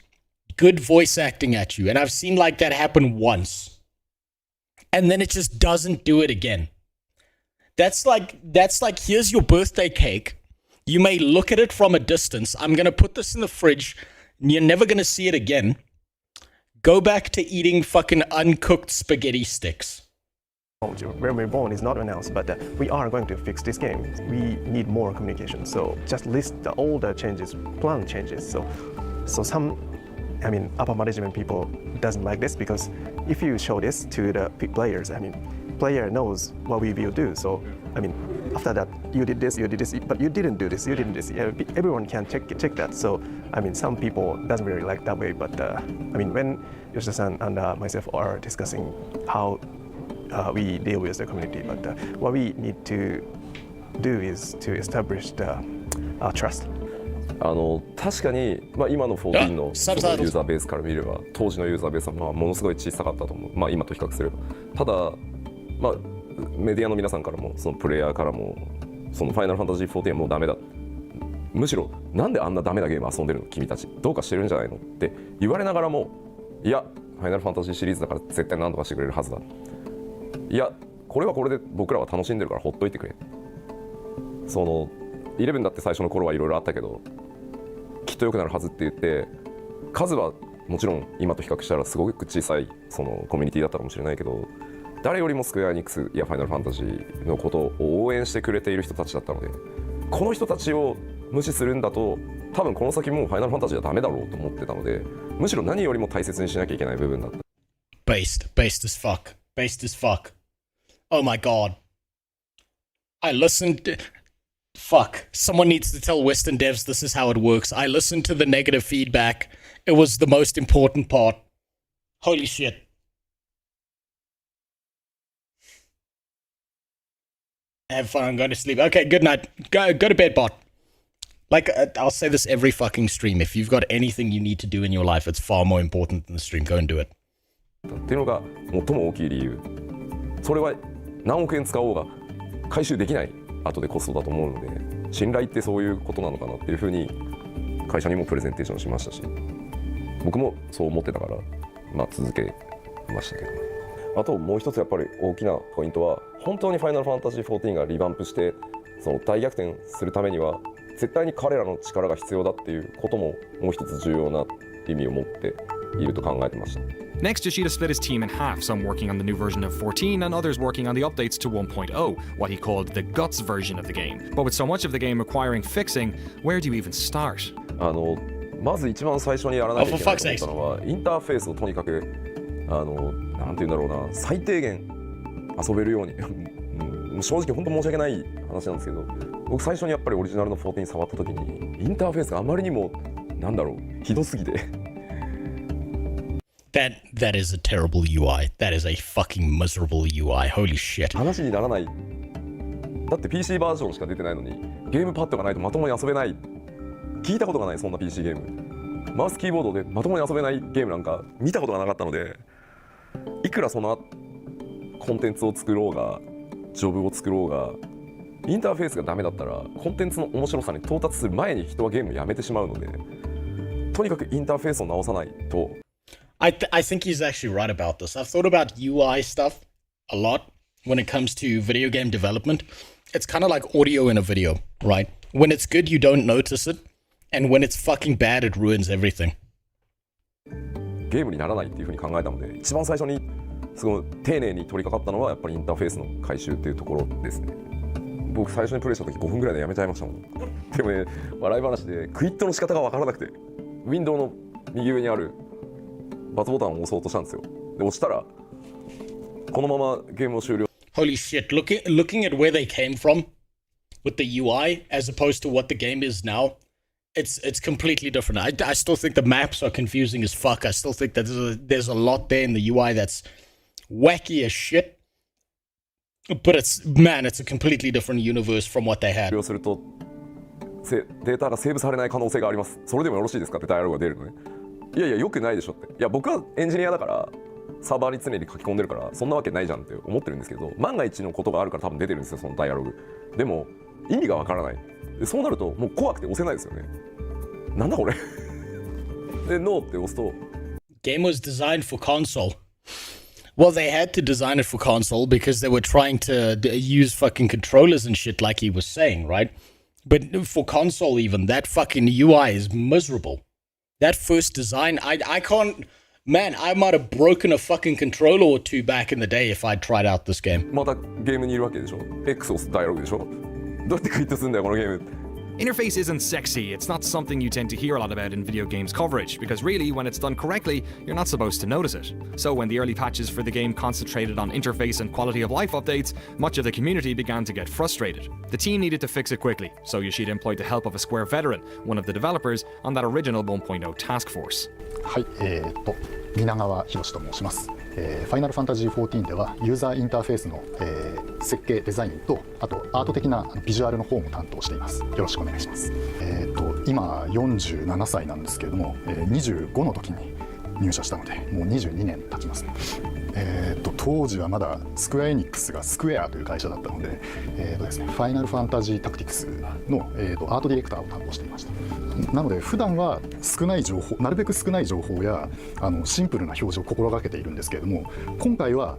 good voice acting at you, and I've seen like that happen once, and then it just doesn't do it again. That's like here's your birthday cake. You may look at it from a distance. I'm gonna put this in the fridge, and you're never gonna see it again. Go back to eating fucking uncooked spaghetti sticks. Where we're born is not announced, but we are going to fix this game. We need more communication. So just list all the changes, plan changes. So some, upper management people doesn't like this because if you show this to the players, player knows what we will do. So after that, you did this, but you didn't do this, you didn't do this. Everyone can check that. So some people doesn't really like that way. But when Yoshida-san and myself are discussing how we deal with the community, but what we need to do is to establish the trust. 確かに、今の14のユーザーベースから見れば当時のユーザーベースはものすごい小さかったと思う、今と比較すれば。ただ、メディアの皆さんからもそのプレイヤーからもそのファイナルファンタジー14はもうダメだ、むしろなんであんなダメなゲーム遊んでるの君たちどうかしてるんじゃないのって言われながらも、いやファイナルファンタジーシリーズだから絶対何とかしてくれるはずだ、いやこれはこれで僕らは楽しんでるからほっといてくれ。その11だって最初の頃はいろいろあったけどきっと良くなるはずって言って、数はもちろん今と比較したらすごく小さいそのコミュニティだったかもしれないけど、誰よりもスクエアエニックスやファイナルファンタジーのことを応援してくれている人たちだったので、この人たちを無視するんだと多分この先もうファイナルファンタジーはダメだろうと思ってたので、むしろ何よりも大切にしなきゃいけない部分だった。Based as fuck. Oh my god. I listened. Fuck. Someone needs to tell Western devs this is how it works. I listened to the negative feedback. It was the most important part. Holy shit. Have fun. I'm going to sleep. Okay, good night. Go to bed, bot. Like, I'll say this every fucking stream. If you've got anything you need to do in your life, it's far more important than the stream. Go and do it. っていうのが最も大きい理由。それは何億円使おうが回収できない後でコストだと思うので、信頼ってそういうことなのかなっていうふうに会社にもプレゼンテーションしましたし、僕もそう思ってたから続けましたけど。あともう一つやっぱり大きなポイントは、本当にファイナルファンタジー14がリバンプしてその大逆転するためには絶対に彼らの力が必要だっていうことももう一つ重要な意味を持っていると考えてました。Next, Yoshida split his team in half, some working on the new version of 14 and others working on the updates to 1.0, what he called the guts version of the game. But with so much of the game requiring fixing, where do you even start? まず一番最初にやらなきゃいけないと思ったのは、インターフェースをとにかくなんていうんだろうな、最低限遊べるように正直本当申し訳ない話なんですけど、僕最初にやっぱりオリジナルの14触った時にインターフェースがあまりにもなんだろうひどすぎて。That is a terrible UI. That is a fucking miserable UI. Holy shit. 話にならない。だって PC バージョンしか出てないのにゲームパッドがないとまともに遊べない。聞いたことがないそんな PC ゲーム。マウスキーボードでまともに遊べないゲームなんか見たことがなかったので、いくらそのコンテンツを作ろうがジョブを作ろうがインターフェースがダメだったらコンテンツの面白さに到達する前に人はゲームをやめてしまうので、とにかくインターフェースを直さないと。I think he's actually right about this. I've thought about UI stuff a lot when it comes to video game development. It's kind of like audio in a video, right? When it's good, you don't notice it. And when it's fucking bad, it ruins everything. ゲームにならないっていうふうに考えたので、一番最初にすごい丁寧に取り掛かったのはやっぱりインターフェースの改修っていうところですね。僕最初にプレイした時5分ぐらいでやめちゃいましたもん。でもね、笑い話でクイットの仕方が分からなくて、ウィンドウの右上にあるバツボタンを押そうとしたんですよ。で押したらこのままゲームを終了。Holy shit! Looking at where they came from with the UI as opposed to what the game is now, It's completely different. I still think the maps are confusing as fuck. I still think that there's a lot there in the UI that's wacky as shit. But it's a completely different universe from what they had. するとデータがセーブされない可能性があります。それでもよろしいですかってダイアログが出るのね。いやいや良くないでしょって。いや僕はエンジニアだからサーバーに常に書き込んでるからそんなわけないじゃんって思ってるんですけど、万が一のことがあるから多分出てるんですよそのダイアログ。でも意味がわからない。でそうなるともう怖くて押せないですよね。なんだこれでノーって押すと Game was designed for console. Well, they had to design it for console because they were trying to use fucking controllers and shit like he was saying, right? But for console even, that fucking UI is miserable. That first design, I can't... Man, I might have broken a fucking controller or two back in the day if I'd tried out this game. またゲームにいるわけでしょ。X 押すダイアログでしょ。どうやってクイットするんだよこのゲーム。Interface isn't sexy. It's not something you tend to hear a lot about in video games coverage, because really, when it's done correctly, you're not supposed to notice it. So when the early patches for the game concentrated on interface and quality of life updates, much of the community began to get frustrated. The team needed to fix it quickly, so Yoshida employed the help of a Square veteran, one of the developers, on that original 1.0 task force. はい、皆川博と申します。ファイナルファンタジー14ではユーザーインターフェースの、設計デザインとあとアート的なビジュアルの方も担当しています。よろしくお願いします。今47歳なんですけれども、25の時に入社したのでもう22年経ちますね。当時はまだスクエアエニックスがスクエアという会社だったので、ですね、ファイナルファンタジータクティクスの、アートディレクターを担当していました。なので普段は少ない情報、なるべく少ない情報やシンプルな表示を心がけているんですけれども、今回は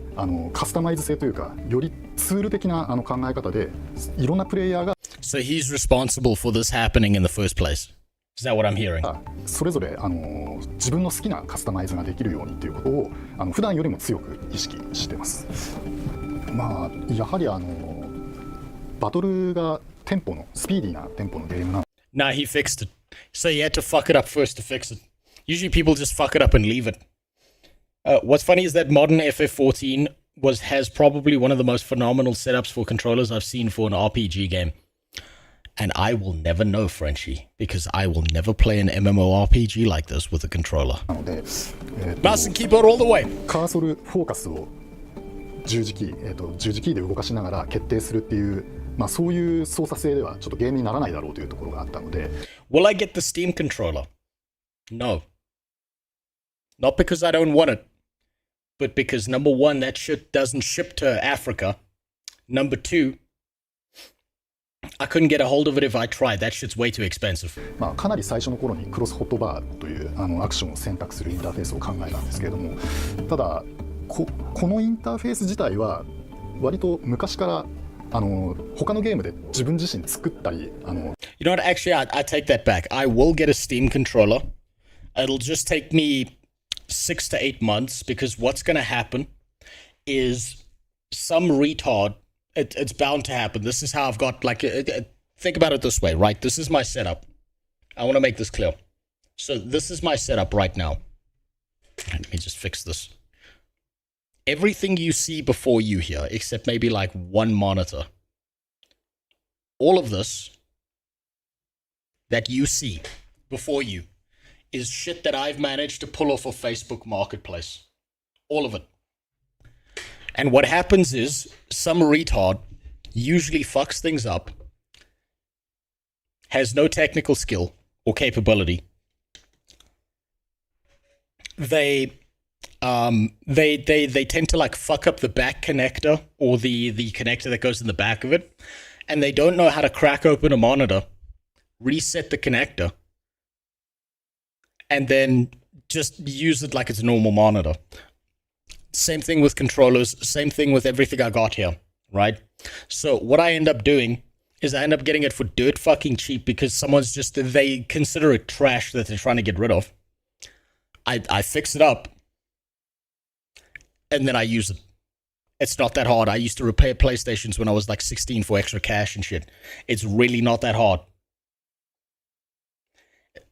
カスタマイズ性というかよりツール的な考え方でいろんなプレイヤーが So he's responsible for this happening in the first place. Is that what I'm hearing? それぞれ自分の好きなカスタマイズができるようにということを普段よりも強く意識してます。まあやはりバトルがテンポのスピーディーなテンポのゲームなの。Nah, he fixed it. So he had to fuck it up first to fix it. Usually people just fuck it up and leave it. What's funny is that modern FF14 has probably one of the most phenomenal setups for controllers I've seen for an RPG game. And I will never know, Frenchie, because I will never play an MMORPG like this with a controller. Mouse and keyboard all the way. カーソルフォーカスを十字キーで動かしながら決定するっていう、そういう操作性ではちょっとゲームにならないだろうというところがあったので。Will I get the Steam controller? No. Not because I don't want it, but because number one, that shit doesn't ship to Africa. Number two, I couldn't get a hold of it if I tried. That shit's way too expensive. かなり最初の頃にクロスホットバーというアクションを選択するインターフェースを考えたんですけれども、ただこのインターフェース自体は割と昔から他のゲームで自分自身作ったりYou know what? Actually, I take that back. I will get a Steam controller. It'll just take me 6 to 8 months because what's going to happen is some retard. It's bound to happen. This is how I've got, like, think about it this way, right? This is my setup. I want to make this clear. So this is my setup right now. Let me just fix this. Everything you see before you here, except maybe like one monitor, all of this that you see before you is shit that I've managed to pull off of Facebook Marketplace. All of it. And what happens is some retard usually fucks things up, has no technical skill or capability. They tend to like fuck up the back connector or the connector that goes in the back of it, and they don't know how to crack open a monitor, reset the connector, and then just use it like it's a normal monitor. Same thing with controllers, same thing with everything I got here, right? So what I end up doing is I end up getting it for dirt fucking cheap because they consider it trash that they're trying to get rid of. I fix it up, and then I use it. It's not that hard. I used to repair PlayStations when I was like 16 for extra cash and shit. It's really not that hard.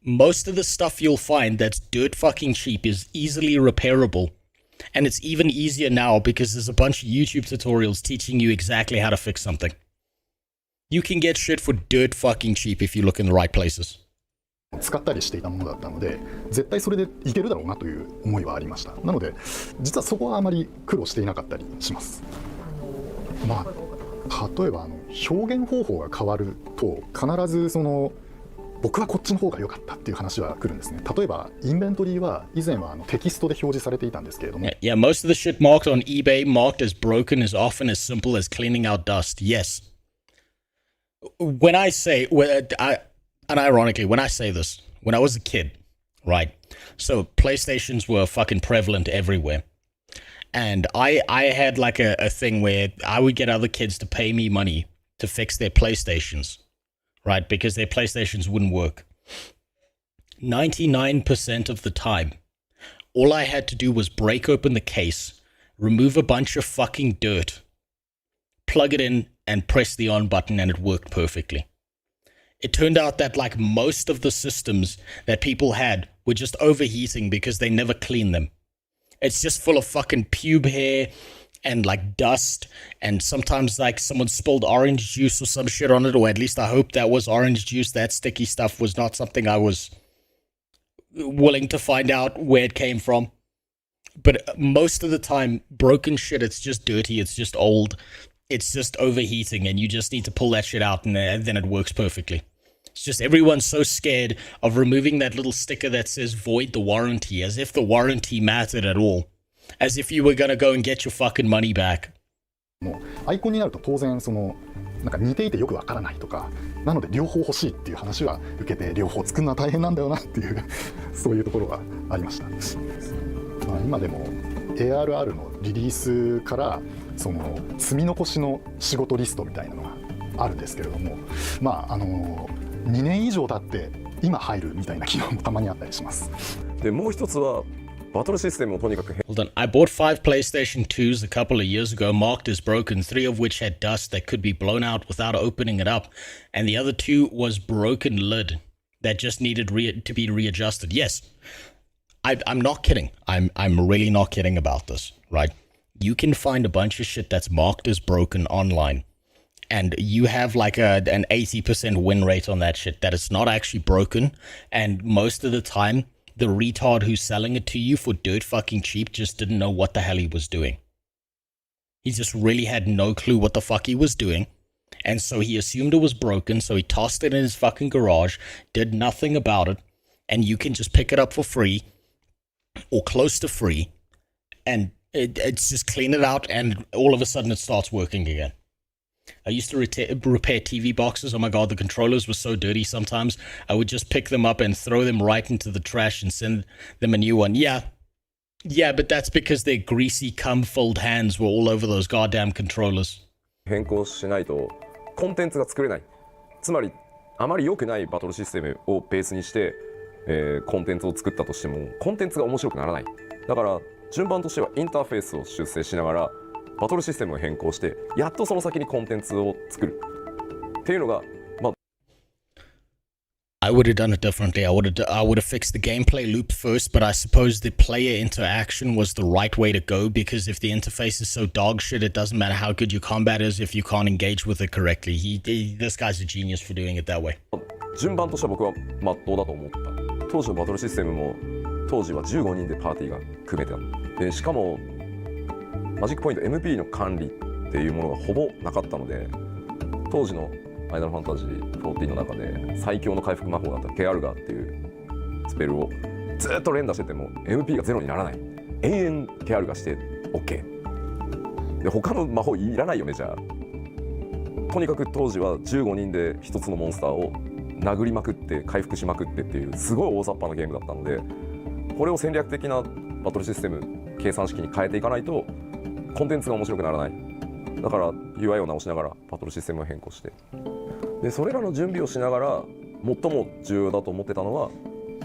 Most of the stuff you'll find that's dirt fucking cheap is easily repairable. And it's even easier now because there's a bunch of YouTube tutorials teaching you exactly how to fix something. You can get shit for dirt fucking cheap if you look in the right places. 使ったりしていたものだったので、絶対それでいけるだろうなという思いはありました。なので実はそこはあまり苦労していなかったりします。まあ例えば表現方法が変わると必ず僕はこっちの方が良かったっていう話は来るんですね。例えばインベントリーは以前はテキストで表示されていたんですけれども。Yeah, most of the shit marked on eBay marked as broken is often as simple as cleaning out dust. Yes. When I say, unironically, when I say this, when I was a kid, right? So PlayStations were fucking prevalent everywhere. And I had like a thing where I would get other kids to pay me money to fix their PlayStations. Right, because their PlayStations wouldn't work. 99% of the time, all I had to do was break open the case, remove a bunch of fucking dirt, plug it in, and press the on button, and it worked perfectly. It turned out that like most of the systems that people had were just overheating because they never cleaned them. It's just full of fucking pube hair and like dust, and sometimes like someone spilled orange juice or some shit on it, or at least I hope that was orange juice. That sticky stuff was not something I was willing to find out where it came from. But most of the time, broken shit, it's just dirty, it's just old, it's just overheating, and you just need to pull that shit out, and then it works perfectly. It's just everyone's so scared of removing that little sticker that says void the warranty, as if the warranty mattered at all. As if you were gonna go and get your fucking money back. アイコンになると当然なんか似ていてよくわからないとか、なので両方欲しいっていう話は受けて、両方作るのは大変なんだよなっていうそういうところがありました。今でも ARR のリリースから積み残しの仕事リストみたいなのがあるんですけれども、2年以上経って今入るみたいな機能もたまにあったりします。でもう一つはバトルシステムをとにかく。Hold on, I bought 5 PlayStation 2s a couple of years ago, marked as broken, 3 of which had dust that could be blown out without opening it up, and the other 2 was broken lid that just needed to be readjusted. Yes, I'm not kidding. I'm really not kidding about this, right? You can find a bunch of shit that's marked as broken online, and you have like an 80% win rate on that shit that it's not actually broken, and most of the time, the retard who's selling it to you for dirt fucking cheap just didn't know what the hell he was doing. He just really had no clue what the fuck he was doing. And so he assumed it was broken, so he tossed it in his fucking garage, did nothing about it, and you can just pick it up for free, or close to free, and it's just clean it out, and all of a sudden it starts working again. I used to repair TV boxes. Oh my god, the controllers were so dirty sometimes. I would just pick them up and throw them right into the trash and send them a new one. Yeah, but that's because their greasy, cum-filled hands were all over those goddamn controllers. 変更しないとコンテンツが作れない。つまりあまり良くないバトルシステムをベースにして、コンテンツを作ったとしてもコンテンツが面白くならない。だから順番としてはインターフェースを修正しながらバトルシステムを変更してやっとその先にコンテンツを作るっていうのが、I would have done it differently. I would have fixed the gameplay loop first, but I suppose the player interaction was the right way to go, because if the interface is so dog shit, it doesn't matter how good your combat is if you can't engage with it correctly. This guy's a genius for doing it that way. 順番としては僕は真っ当だと思った。当時のバトルシステムも当時は15人でパーティーが組めてた。でしかもマジックポイント MP の管理っていうものがほぼなかったので、当時のファイナルファンタジー14の中で最強の回復魔法だったケアルガーっていうスペルをずっと連打してても MP がゼロにならない。永遠ケアルガーして OK で、他の魔法いらないよね。じゃあとにかく当時は15人で一つのモンスターを殴りまくって回復しまくってっていうすごい大雑把なゲームだったので、これを戦略的なバトルシステム計算式に変えていかないとコンテンツが面白くならない。だから UI を直しながらバトルシステムを変更して、でそれらの準備をしながら最も重要だと思ってたのはフ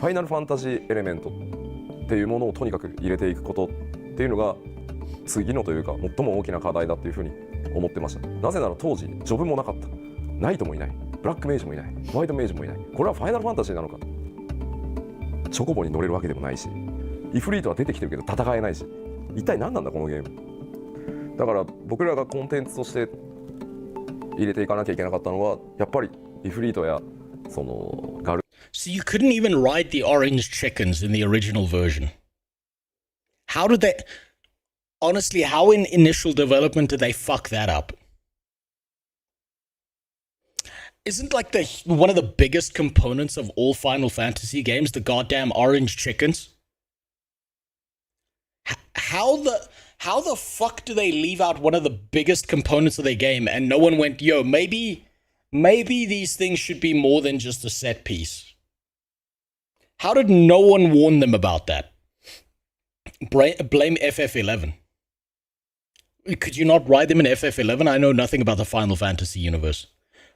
ァイナルファンタジーエレメントっていうものをとにかく入れていくことっていうのが次のというか最も大きな課題だっていうふうに思ってました。なぜなら当時ジョブもなかった、ナイトもいない、ブラックメイジもいない、ホワイトメイジもいない。これはファイナルファンタジーなのか、チョコボに乗れるわけでもないし、イフリートは出てきてるけど戦えないし、一体何なんだこのゲーム。だから僕らがコンテンツとして入れていかなきゃいけなかったのはやっぱりイフリートやそのガル。So you couldn't even ride the orange chickens in the original version. How did they... Honestly, how in initial development did they fuck that up? Isn't like one of the biggest components of all Final Fantasy games the goddamn orange chickens? How the fuck do they leave out one of the biggest components of their game and no one went, yo, maybe these things should be more than just a set piece? How did no one warn them about that? Blame FF11. Could you not ride them in FF11? I know nothing about the Final Fantasy universe.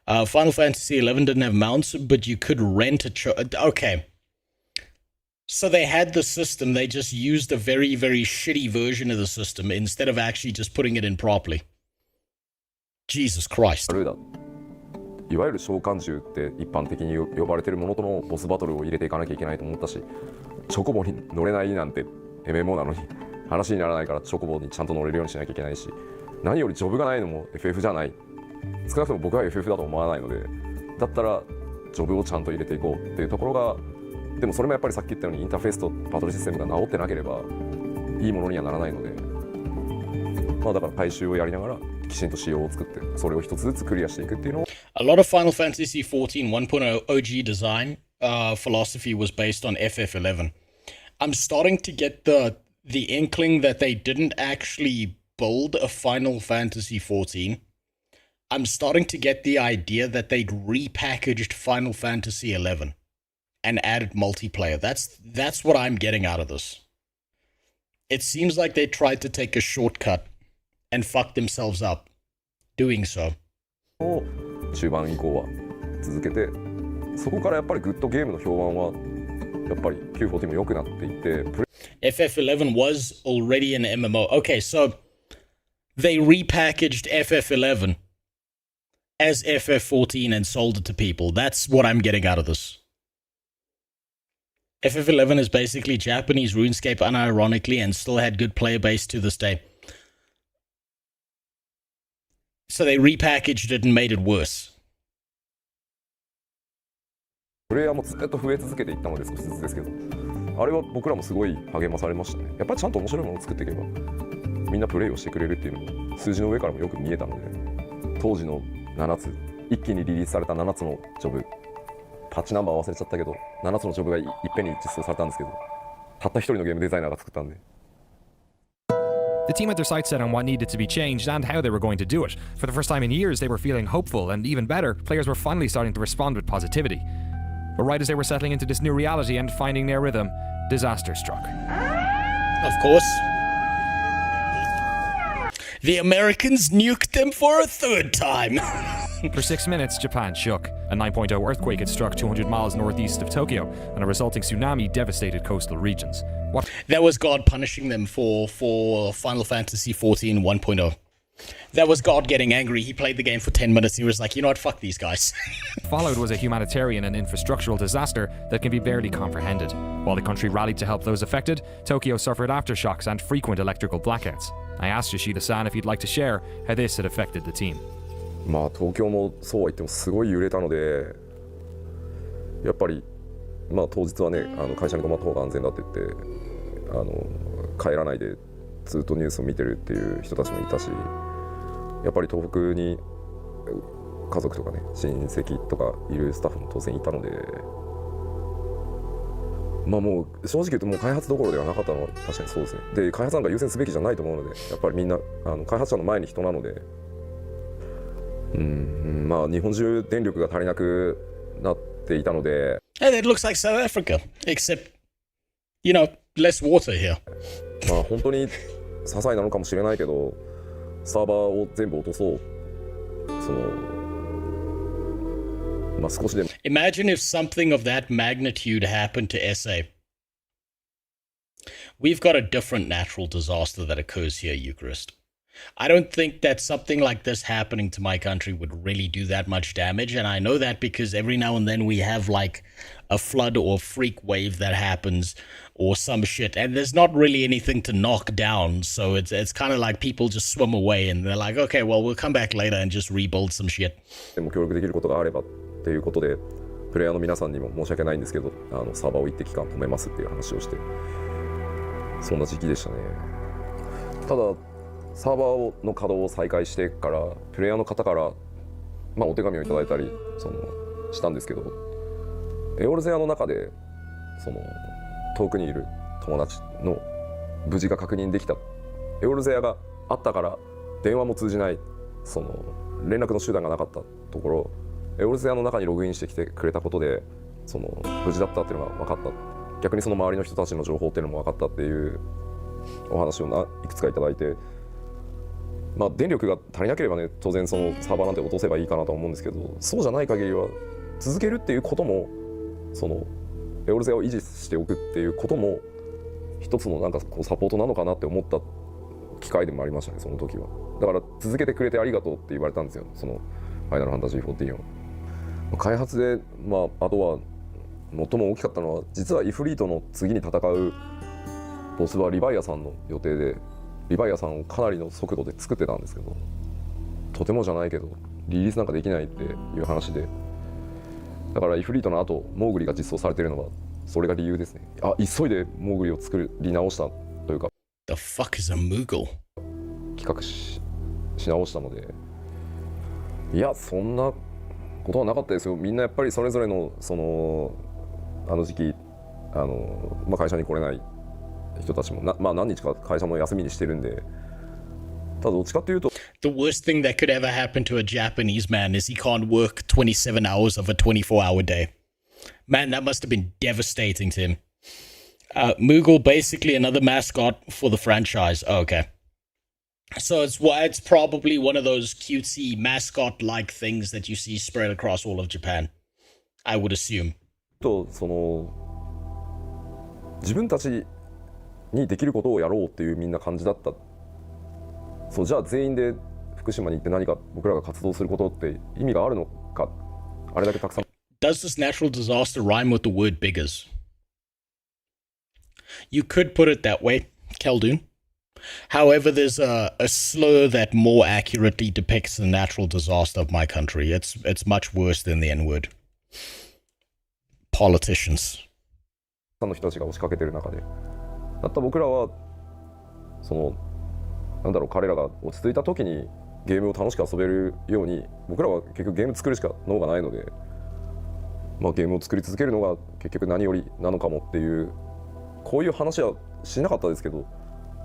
Final Fantasy 11 didn't have mounts, but you could rent a... Okay. So they had the system, they just used a very, very shitty version of the system instead of actually just putting it in properly. Jesus Christ. いわゆる召喚獣って一般的に呼ばれているものとのボスバトルを入れていかなきゃいけないと思ったし、チョコボに乗れないなんて MMO なのに話にならないからチョコボにちゃんと乗れるようにしなきゃいけないし、何よりジョブがないのも FF じゃない。少なくとも僕は FF だと思わないので、だったらジョブをちゃんと入れていこうっていうところが、でもそれもやっぱりさっき言ったようにインターフェースとバトルシステムが治ってなければいいものにはならないので、まあだから回収をやりながらきちんと仕様を作ってそれを一つずつクリアしていくっていうのを。A lot of Final Fantasy XIV 1.0 OG design philosophy was based on FF11. I'm starting to get the inkling that they didn't actually build a Final Fantasy XIV. I'm starting to get the idea that they'd repackaged Final Fantasy XI and added multiplayer. That's what I'm getting out of this. It seems like they tried to take a shortcut and fuck themselves up doing so. 中盤以降は続けて、そこからやっぱりグッドゲームの評判はやっぱり Q14 も良くなっていって。FF11 was already an MMO. Okay, so they repackaged FF11 as FF14 and sold it to people. That's what I'm getting out of this. FF11 is basically Japanese RuneScape unironically and still had good player base to this day. So they repackaged it and made it worse. プレイヤーもずっと増え続けていったので少しずつですけど、あれは僕らもすごい励まされましたね。やっぱりちゃんと面白いものを作っていけばみんなプレイをしてくれるっていうのも数字の上からもよく見えたので、当時の7つ一気にリリースされた7つのジョブ、パッチナンバー忘れちゃったけど7つのジョブがいっぺんに実装されたんですけど、たった一人のゲームデザイナーが作ったんで。The team had their sights set on what needed to be changed and how they were going to do it. For the first time in years, they were feeling hopeful, and even better, players were finally starting to respond with positivity. But right as they were settling into this new reality and finding their rhythm, disaster struck. Of course. The Americans nuked them for a third time. For 6 minutes, Japan shook. A 9.0 earthquake had struck 200 miles northeast of Tokyo, and a resulting tsunami devastated coastal regions. What? That was God punishing them for Final Fantasy XIV 1.0. That was God getting angry. He played the game for 10 minutes and he was like, you know what, fuck these guys. Followed was a humanitarian and infrastructural disaster that can be barely comprehended. While the country rallied to help those affected, Tokyo suffered aftershocks and frequent electrical blackouts. I asked Yoshida-san if he'd like to share how this had affected the team. まあ東京もそうは言ってもすごい揺れたので、やっぱりまあ当日はね、会社に泊まった方が安全だって言って帰らないでずっとニュースを見てるっていう人たちもいたし、やっぱり東北に家族とかね親戚とかいるスタッフも当然いたので、まあもう正直言うともう開発どころではなかったのは確かにそうですね。で開発なんか優先すべきじゃないと思うので、やっぱりみんな開発者の前に人なので、まあ日本中電力が足りなくなっていたので。And it looks like South Africa, except, you know, less water here. まあ本当に些細なのかもしれないけど、サーバーを全部落とそう。まあ少しでも。Imagine if something of that magnitude happened to SA. We've got a different natural disaster that occurs here, Eucharist. I don't think that something like this happening to my country would really do that much damage, and I know that because every now and then we have like a flood or a freak wave that happens or some shit, and there's not really anything to knock down, so it's kind of like people just swim away and they're like, okay, well, we'll come back later and just rebuild some shit. でも協力できることがあればっていうことでプレイヤーの皆さんにも申し訳ないんですけど、サーバーを一定期間止めますっていう話をして、そんな時期でしたね。ただサーバーの稼働を再開してからプレイヤーの方から、お手紙をいただいたりしたんですけど、エオルゼアの中で遠くにいる友達の無事が確認できた、エオルゼアがあったから電話も通じない、連絡の手段がなかったところ、エオルゼアの中にログインしてきてくれたことで無事だったっていうのが分かった、逆にその周りの人たちの情報っていうのも分かったっていうお話をいくつかいただいて、電力が足りなければね、当然そのサーバーなんて落とせばいいかなと思うんですけど、そうじゃない限りは続けるっていうことも、エオルゼアを維持しておくっていうことも一つのサポートなのかなって思った機会でもありましたね、その時は。だから続けてくれてありがとうって言われたんですよ、そのファイナルファンタジー14を。開発で、あとは最も大きかったのは、実はイフリートの次に戦うボスはリヴァイアさんの予定で、リヴァイアさんをかなりの速度で作ってたんですけど、とてもじゃないけどリリースなんかできないっていう話で、だからイフリートの後モーグリが実装されているのはそれが理由ですね。急いでモーグリを作り直したというか、 The fuck is a Moogle? 企画し直したので、いやそんなことはなかったですよ。みんなやっぱりそれぞれのあの時期会社に来れない人たちも何日か会社も休みにしてるんで、ただどっちかっていうと The worst thing that could ever happen to a Japanese man is he can't work 27 hours of a 24-hour day. Man, that must have been devastating to him. Moogle, basically another mascot for the franchise. Oh, okay. So it's probably one of those cutesy mascot-like things that you see spread across all of Japan, I would assume. 自分たちにできることをやろうっていうみんな感じだった。じゃあ全員で福島に行って何か僕らが活動することって意味があるのか。あれだけたくさん。Does this natural disaster rhyme with the word biggers? You could put it that way, Khaldun. However, there's a slur that more accurately depicts the natural disaster of my country. It's much worse than the N-word. Politicians. の人たちが押しかけてる中で、だった僕らは彼らが落ち着いた時にゲームを楽しく遊べるように、僕らは結局ゲーム作るしか能がないので、ゲームを作り続けるのが結局何よりなのかもっていう、こういう話はしなかったですけど、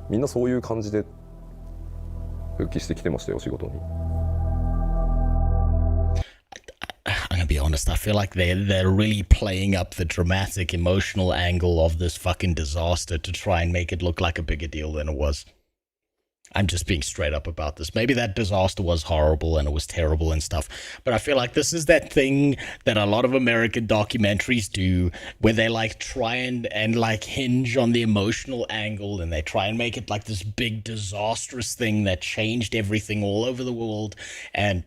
みんなそういう感じで復帰してきてましたよ、仕事に。I'm gonna be honest, I feel like they're really playing up the dramatic emotional angle of this fucking disaster to try and make it look like a bigger deal than it was. I'm just being straight up about this. Maybe that disaster was horrible and it was terrible and stuff, but I feel like this is that thing that a lot of American documentaries do, where they try and hinge on the emotional angle, and they try and make it like this big disastrous thing that changed everything all over the world, and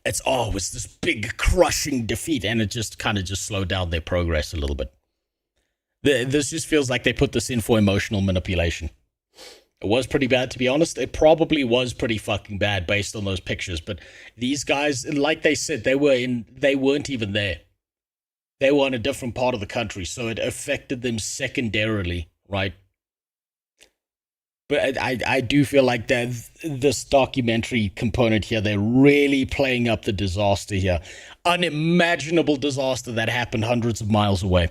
it's this big crushing defeat, and it just kind of slowed down their progress a little bit. This just feels like they put this in for emotional manipulation. It was pretty bad, to be honest. It probably was pretty fucking bad based on those pictures, but these guys, like they said, they weren't even there. They were in a different part of the country, so it affected them secondarily, right? But I do feel like that this documentary component here, they're really playing up the disaster here. Unimaginable disaster that happened hundreds of miles away.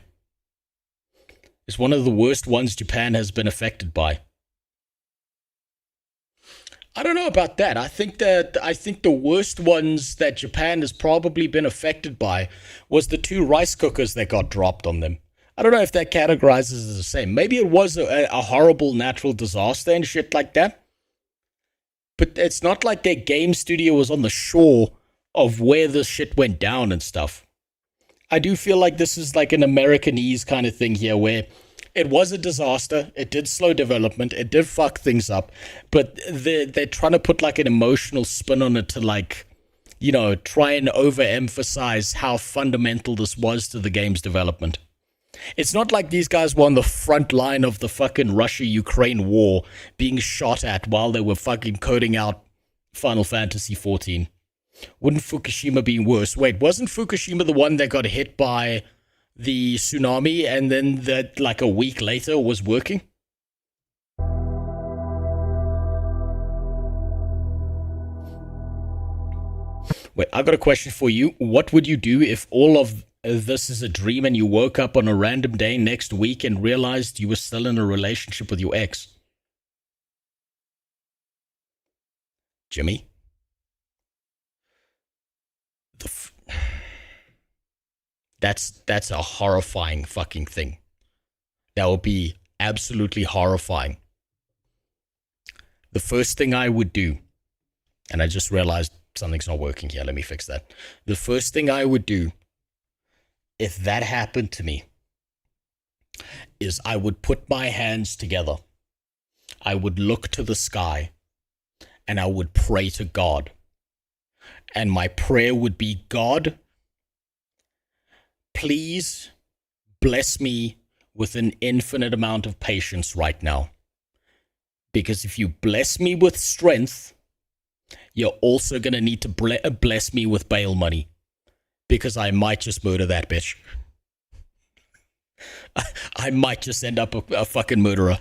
It's one of the worst ones Japan has been affected by. I don't know about that. I think the worst ones that Japan has probably been affected by was the 2 rice cookers that got dropped on them. I don't know if that categorizes as the same. Maybe it was a horrible natural disaster and shit like that. But it's not like their game studio was on the shore of where this shit went down and stuff. I do feel like this is like an Americanese kind of thing here, where it was a disaster, it did slow development, it did fuck things up, but they're trying to put like an emotional spin on it to try and overemphasize how fundamental this was to the game's development. It's not like these guys were on the front line of the fucking Russia-Ukraine war being shot at while they were fucking coding out Final Fantasy XIV. Wouldn't Fukushima be worse? Wait, wasn't Fukushima the one that got hit by the tsunami and then that like a week later was working? Wait, I got a question for you. What would you do if all of this is a dream and you woke up on a random day next week and realized you were still in a relationship with your ex? Jimmy? That's a horrifying fucking thing. That would be absolutely horrifying. The first thing I would do, and I just realized something's not working here. Let me fix that. The first thing I would do if that happened to me is I would put my hands together. I would look to the sky and I would pray to God. And my prayer would be, God, please bless me with an infinite amount of patience right now. Because if you bless me with strength, you're also going to need to bless me with bail money. Because I might just murder that bitch. I might just end up a fucking murderer.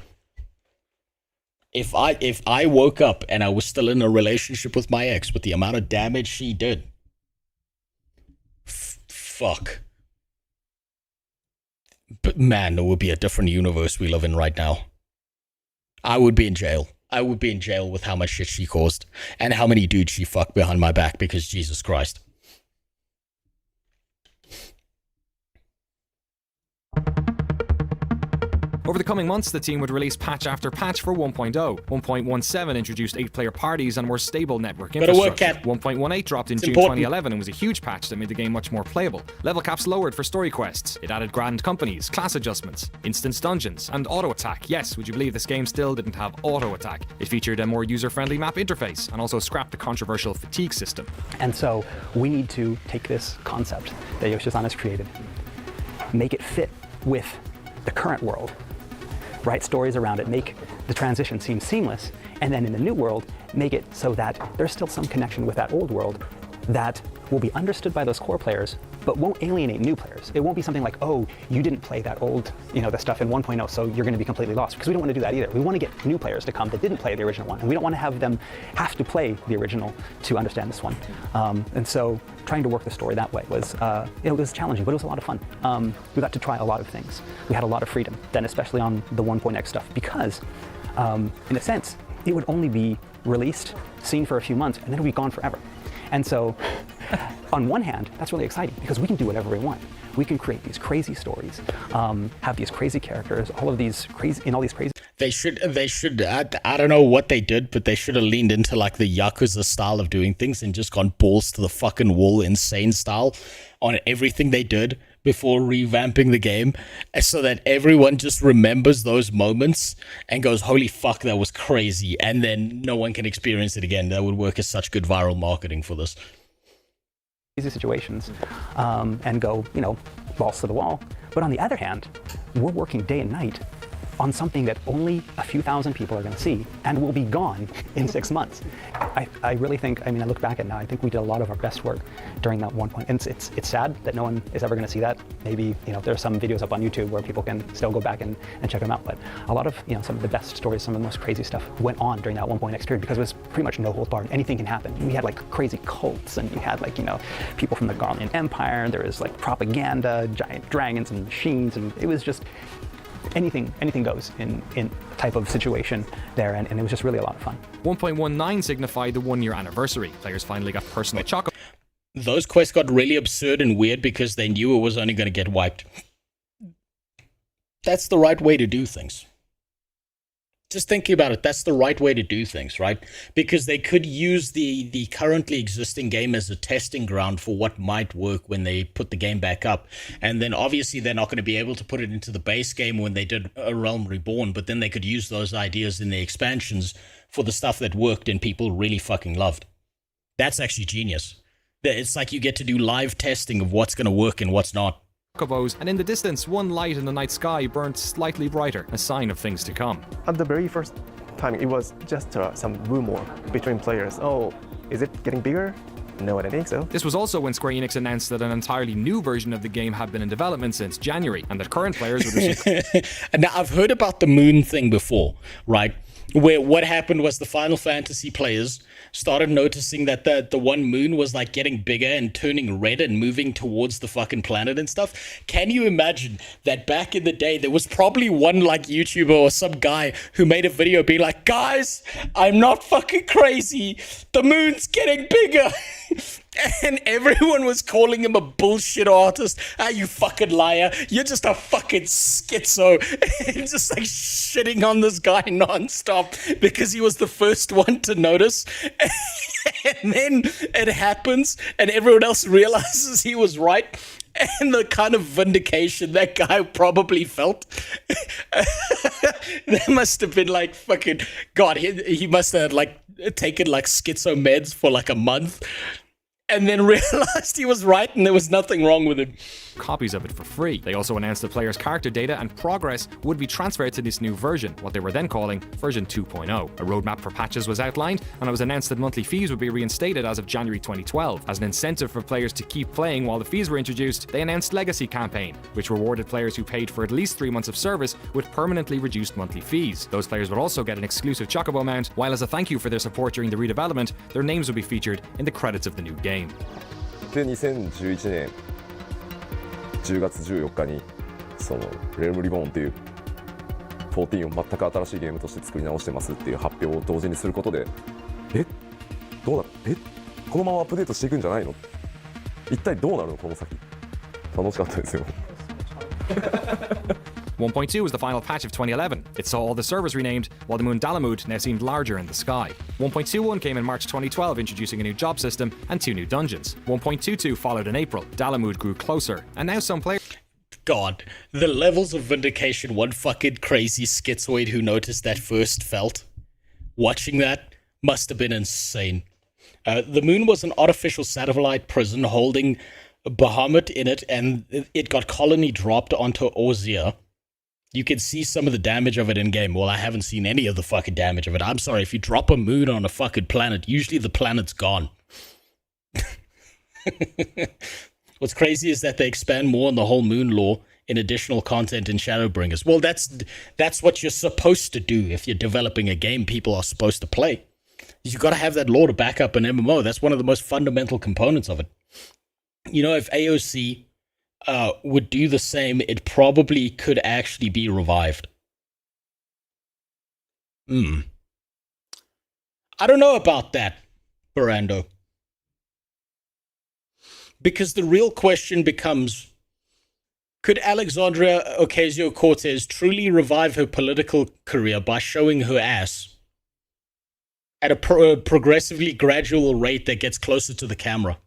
If I woke up and I was still in a relationship with my ex with the amount of damage she did, fuck. But man, there would be a different universe we live in right now. I would be in jail. I would be in jail with how much shit she caused and how many dudes she fucked behind my back because Jesus Christ. Over the coming months, the team would release patch after patch for 1.0. 1.17 introduced 8-player parties and more stable network infrastructure. 1.18 dropped in June 2011 and was a huge patch that made the game much more playable. Level caps lowered for story quests. It added grand companies, class adjustments, instance dungeons, and auto-attack. Yes, would you believe this game still didn't have auto-attack? It featured a more user-friendly map interface and also scrapped the controversial fatigue system. And so we need to take this concept that Yoshi-san has created, make it fit with the current world, write stories around it, make the transition seem seamless, and then in the new world, make it so that there's still some connection with that old world that will be understood by those core players, but won't alienate new players. It won't be something like, oh, you didn't play that old, the stuff in 1.0, so you're going to be completely lost, because we don't want to do that either. We want to get new players to come that didn't play the original one, and we don't want to have them have to play the original to understand this one. And so trying to work the story that way was, it was challenging, but it was a lot of fun. We got to try a lot of things. We had a lot of freedom, then especially on the 1.x stuff, because in a sense, it would only be released, seen for a few months, and then it would be gone forever. And so, on one hand, that's really exciting because we can do whatever we want. We can create these crazy stories, have these crazy characters, all these crazy. They should, I don't know what they did, but they should have leaned into like the Yakuza style of doing things and just gone balls to the fucking wall, insane style on everything they did before revamping the game, so that everyone just remembers those moments and goes, holy fuck, that was crazy, and then no one can experience it again. That would work as such good viral marketing for this. Crazy situations and go, balls to the wall. But on the other hand, we're working day and night on something that only a few thousand people are going to see and will be gone in 6 months. I really think, I look back at it now, I think we did a lot of our best work during that one point. And it's sad that no one is ever going to see that. Maybe, there's some videos up on YouTube where people can still go back and check them out. But a lot of, some of the best stories, some of the most crazy stuff went on during that 1.x period because it was pretty much no holds barred. Anything can happen. We had like crazy cults and you had like, people from the Garlean Empire. There was like propaganda, giant dragons and machines. And it was just, anything goes in type of situation there, and it was just really a lot of fun. 1.19 signified the 1-year anniversary. Players finally got personal chocolate. Those quests got really absurd and weird because they knew it was only going to get wiped. That's the right way to do things. Just thinking about it, that's the right way to do things, right? Because they could use the currently existing game as a testing ground for what might work when they put the game back up. And then obviously they're not going to be able to put it into the base game when they did A Realm Reborn, but then they could use those ideas in the expansions for the stuff that worked and people really fucking loved. That's actually genius. It's like you get to do live testing of what's going to work and what's not. And in the distance, one light in the night sky burnt slightly brighter, a sign of things to come. At the very first time, it was just some rumor between players. Oh, is it getting bigger? No, I don't think so. This was also when Square Enix announced that an entirely new version of the game had been in development since January, and that current players would receive... Now, I've heard about the moon thing before, right? Where what happened was the Final Fantasy players started noticing that the one moon was like getting bigger and turning red and moving towards the fucking planet and stuff. Can you imagine that back in the day there was probably one like YouTuber or some guy who made a video being like, guys, I'm not fucking crazy, the moon's getting bigger. And everyone was calling him a bullshit artist. Ah, you fucking liar. You're just a fucking schizo. Just like shitting on this guy nonstop because he was the first one to notice. And then it happens and everyone else realizes he was right. And the kind of vindication that guy probably felt. That must have been like fucking... God, he must have like taken like schizo meds for like a month. And then realized he was right and there was nothing wrong with him. Copies of it for free. They also announced that players' character data and progress would be transferred to this new version, what they were then calling version 2.0. A roadmap for patches was outlined, and it was announced that monthly fees would be reinstated as of January 2012. As an incentive for players to keep playing while the fees were introduced, they announced Legacy Campaign, which rewarded players who paid for at least 3 months of service with permanently reduced monthly fees. Those players would also get an exclusive Chocobo mount, while as a thank you for their support during the redevelopment, their names would be featured in the credits of the new game. で2011年10月14日にそのレルムリボーンっていう14を全く新しいゲームとして作り直してますっていう発表を同時にすることで、どうなる？このままアップデートしていくんじゃないの？一体どうなるのこの先？楽しかったですよ。1.2 was the final patch of 2011. It saw all the servers renamed, while the moon Dalamud now seemed larger in the sky. 1.21 came in March 2012, introducing a new job system and 2 new dungeons. 1.22 followed in April. Dalamud grew closer, and now some players... God, the levels of vindication one fucking crazy schizoid who noticed that first felt. Watching that must have been insane. The moon was an artificial satellite prison holding Bahamut in it, and it got colony dropped onto Ozia. You can see some of the damage of it in game. Well, I haven't seen any of the fucking damage of it. I'm sorry, if you drop a moon on a fucking planet, usually the planet's gone. What's crazy is that they expand more on the whole moon lore in additional content in Shadowbringers. Well, that's what you're supposed to do if you're developing a game people are supposed to play. You've got to have that lore to back up an MMO. That's one of the most fundamental components of it. You know, if AOC would do the same, it probably could actually be revived. I don't know about that, Barando. Because the real question becomes, could Alexandria Ocasio-Cortez truly revive her political career by showing her ass at a progressively gradual rate that gets closer to the camera?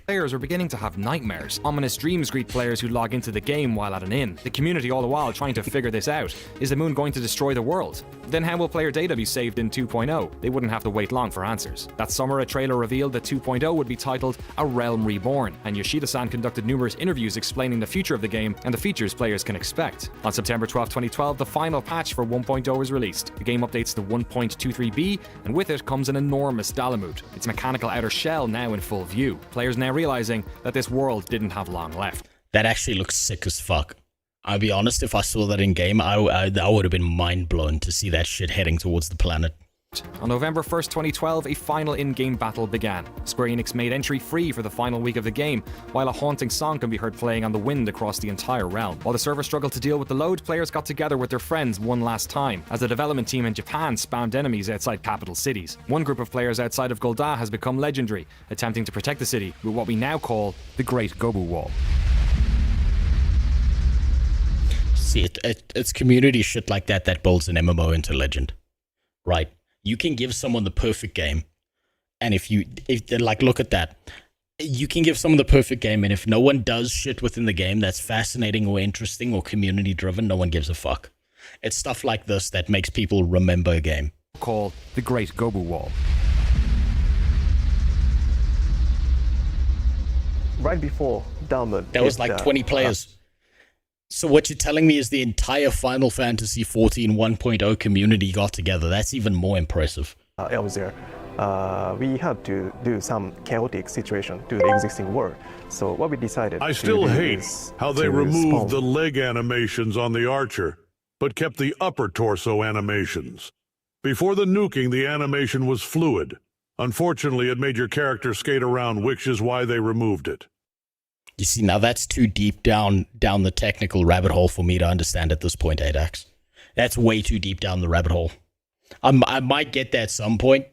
Players are beginning to have nightmares. Ominous dreams greet players who log into the game while at an inn. The community all the while trying to figure this out. Is the moon going to destroy the world? Then how will player data be saved in 2.0? They wouldn't have to wait long for answers. That summer, a trailer revealed that 2.0 would be titled A Realm Reborn, and Yoshida-san conducted numerous interviews explaining the future of the game and the features players can expect. On September 12, 2012, the final patch for 1.0 was released. The game updates to 1.23b, and with it comes an enormous Dalamud. Its mechanical outer shell now in full view. Players now realizing that this world didn't have long left. That actually looks sick as fuck. I'll be honest, if I saw that in game, I would have been mind blown to see that shit heading towards the planet. On November 1st, 2012, a final in-game battle began. Square Enix made entry free for the final week of the game, while a haunting song can be heard playing on the wind across the entire realm. While the server struggled to deal with the load, players got together with their friends one last time, as the development team in Japan spammed enemies outside capital cities. One group of players outside of Golda has become legendary, attempting to protect the city with what we now call the Great Gobu Wall. See, it's community shit like that builds an MMO into legend, right? You can give someone the perfect game, and if look at that, you can give someone the perfect game, and if no one does shit within the game that's fascinating or interesting or community driven, no one gives a fuck. It's stuff like this that makes people remember a game. Called the Great Gobu Wall. Right before Dalmud, that was like 20 players. So what you're telling me is the entire Final Fantasy XIV 1.0 community got together. That's even more impressive. elsewhere. We had to do some chaotic situation to the existing world. So what we decided I still hate how they removed the spawn. leg animations on the Archer, but kept the upper torso animations. Before the nuking, the animation was fluid. Unfortunately, it made your character skate around, which is why they removed it. You see, now that's too deep down the technical rabbit hole for me to understand at this point, Adax. That's way too deep down the rabbit hole. I might get that at some point,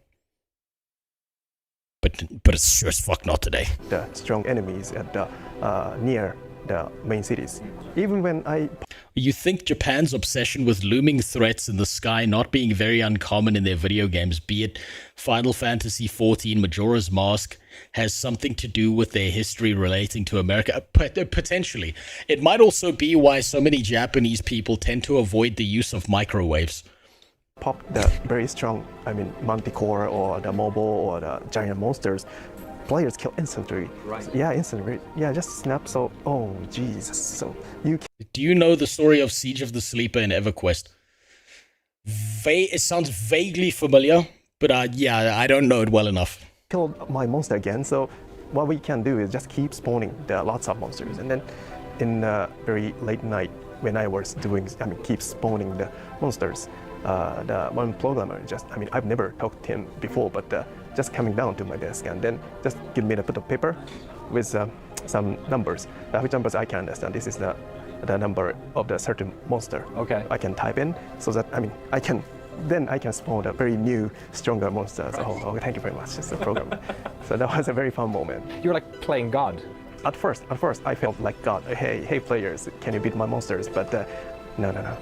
but it's sure as fuck not today. The strong enemies at the near the main cities. Even when You think Japan's obsession with looming threats in the sky not being very uncommon in their video games, be it Final Fantasy XIV Majora's Mask, has something to do with their history relating to America? Potentially. It might also be why so many Japanese people tend to avoid the use of microwaves. Pop the very strong, Manticore or the mobile or the giant monsters, players kill instantly. Right. Yeah, instantly. Yeah, just snap. So, oh Jesus. So Do you know the story of Siege of the Sleeper in EverQuest? It sounds vaguely familiar, but yeah, I don't know it well enough. Killed my monster again. So what we can do is just keep spawning lots of monsters, and then in very late night when I was keep spawning the monsters. The one programmer I've never talked to him before, but just coming down to my desk and then just give me a bit of paper with some numbers. Which numbers I can understand. This is the number of the certain monster. Okay. I can type in so that I can spawn a very new, stronger monster. Right. So, oh, thank you very much. It's a program. So that was a very fun moment. You were like playing God. At first, I felt like God. Hey, players, can you beat my monsters? But no.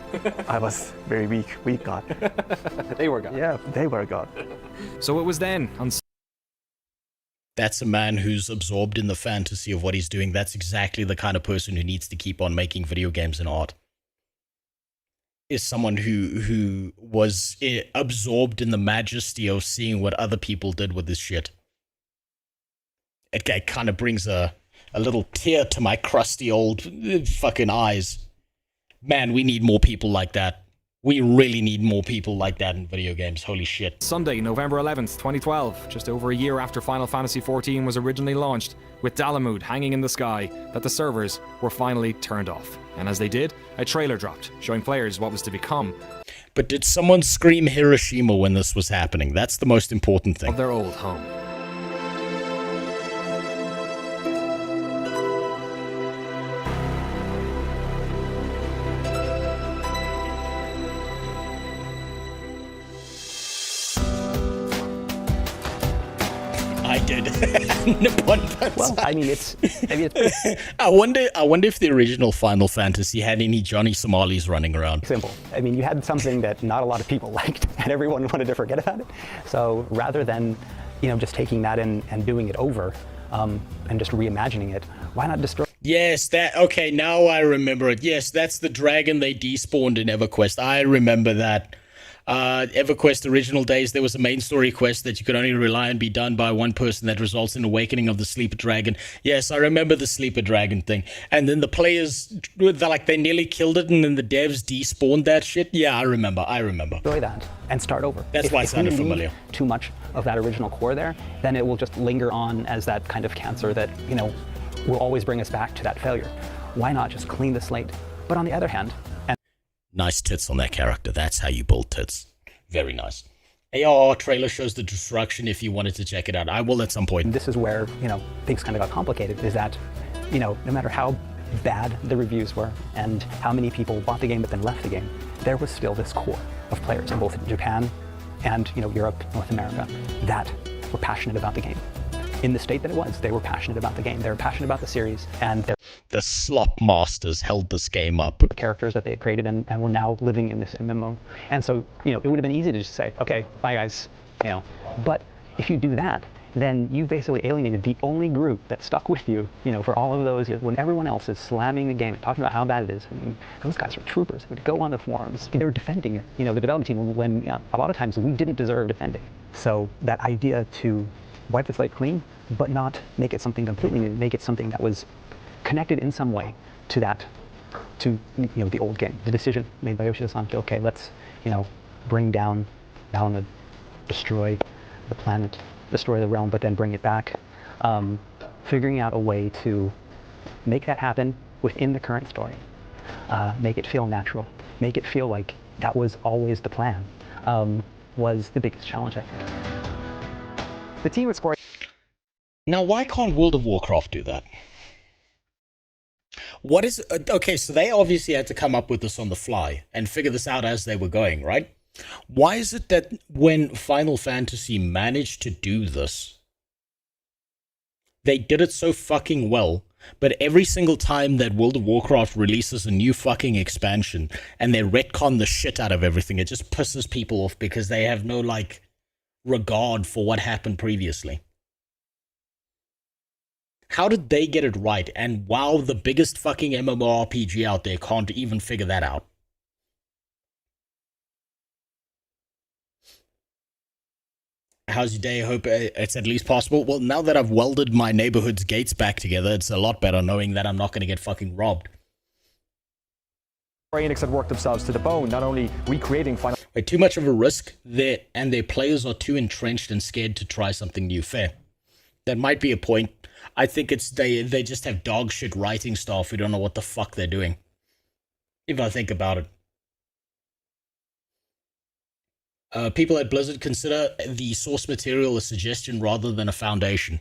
I was very weak God. They were God. Yeah, they were God. So it was then. That's a man who's absorbed in the fantasy of what he's doing. That's exactly the kind of person who needs to keep on making video games and art. Is someone who was absorbed in the majesty of seeing what other people did with this shit. It kind of brings a little tear to my crusty old fucking eyes. Man, we need more people like that. We really need more people like that in video games. Holy shit. Sunday, November 11th, 2012, just over a year after Final Fantasy XIV was originally launched, with Dalamud hanging in the sky, that the servers were finally turned off. And as they did, a trailer dropped, showing players what was to become. But did someone scream Hiroshima when this was happening? That's the most important thing. Of their old home. I did. Well, it's I wonder if the original Final Fantasy had any Johnny Somalis running around. Simple. You had something that not a lot of people liked, and everyone wanted to forget about it. So rather than, just taking that and doing it over, and just reimagining it, why not destroy? Yes, okay, now I remember it. Yes, that's the dragon they despawned in EverQuest. I remember that. EverQuest original days, there was a main story quest that you could only rely on be done by one person that results in awakening of the sleeper dragon. Yes, I remember the sleeper dragon thing. And then the players, they nearly killed it, and then the devs despawned that shit. Yeah, I remember. Destroy that and start over. That's why it sounded familiar. Too much of that original core there, then it will just linger on as that kind of cancer that, will always bring us back to that failure. Why not just clean the slate? But on the other hand, nice tits on that character. That's how you build tits. Very nice. ARR trailer shows the destruction if you wanted to check it out. I will at some point. This is where, things kind of got complicated, is that, no matter how bad the reviews were and how many people bought the game but then left the game, there was still this core of players in both Japan and, Europe, North America, that were passionate about the game. In the state that it was, they were passionate about the game. They were passionate about the series, and the slop masters held this game up. The characters that they had created and were now living in this MMO. And so, it would have been easy to just say, okay, bye guys, But if you do that, then you basically alienated the only group that stuck with you, for all of those, when everyone else is slamming the game and talking about how bad it is. Those guys are troopers. They would go on the forums. They were defending it, the development team, when a lot of times we didn't deserve defending. So that idea to wipe the slate clean, but not make it something completely new, make it something that was connected in some way to that, to the old game. The decision made by Yoshida-san, okay, let's bring down the destroy the planet, destroy the realm, but then bring it back. Figuring out a way to make that happen within the current story. Make it feel natural. Make it feel like that was always the plan. Was the biggest challenge, I think. The team at Square... Now, why can't World of Warcraft do that? What is... okay, so they obviously had to come up with this on the fly and figure this out as they were going, right? Why is it that when Final Fantasy managed to do this, they did it so fucking well, but every single time that World of Warcraft releases a new fucking expansion and they retcon the shit out of everything, it just pisses people off because they have no, like, regard for what happened previously. How did they get it right? And wow, the biggest fucking MMORPG out there can't even figure that out. How's your day? I hope it's at least possible. Well, now that I've welded my neighborhood's gates back together, it's a lot better knowing that I'm not going to get fucking robbed. Square Enix had worked themselves to the bone, not only recreating Final... Wait, too much of a risk there, and their players are too entrenched and scared to try something new. Fair. That might be a point. I think it's they just have dog shit writing staff who don't know what the fuck they're doing. If I think about it. People at Blizzard consider the source material a suggestion rather than a foundation.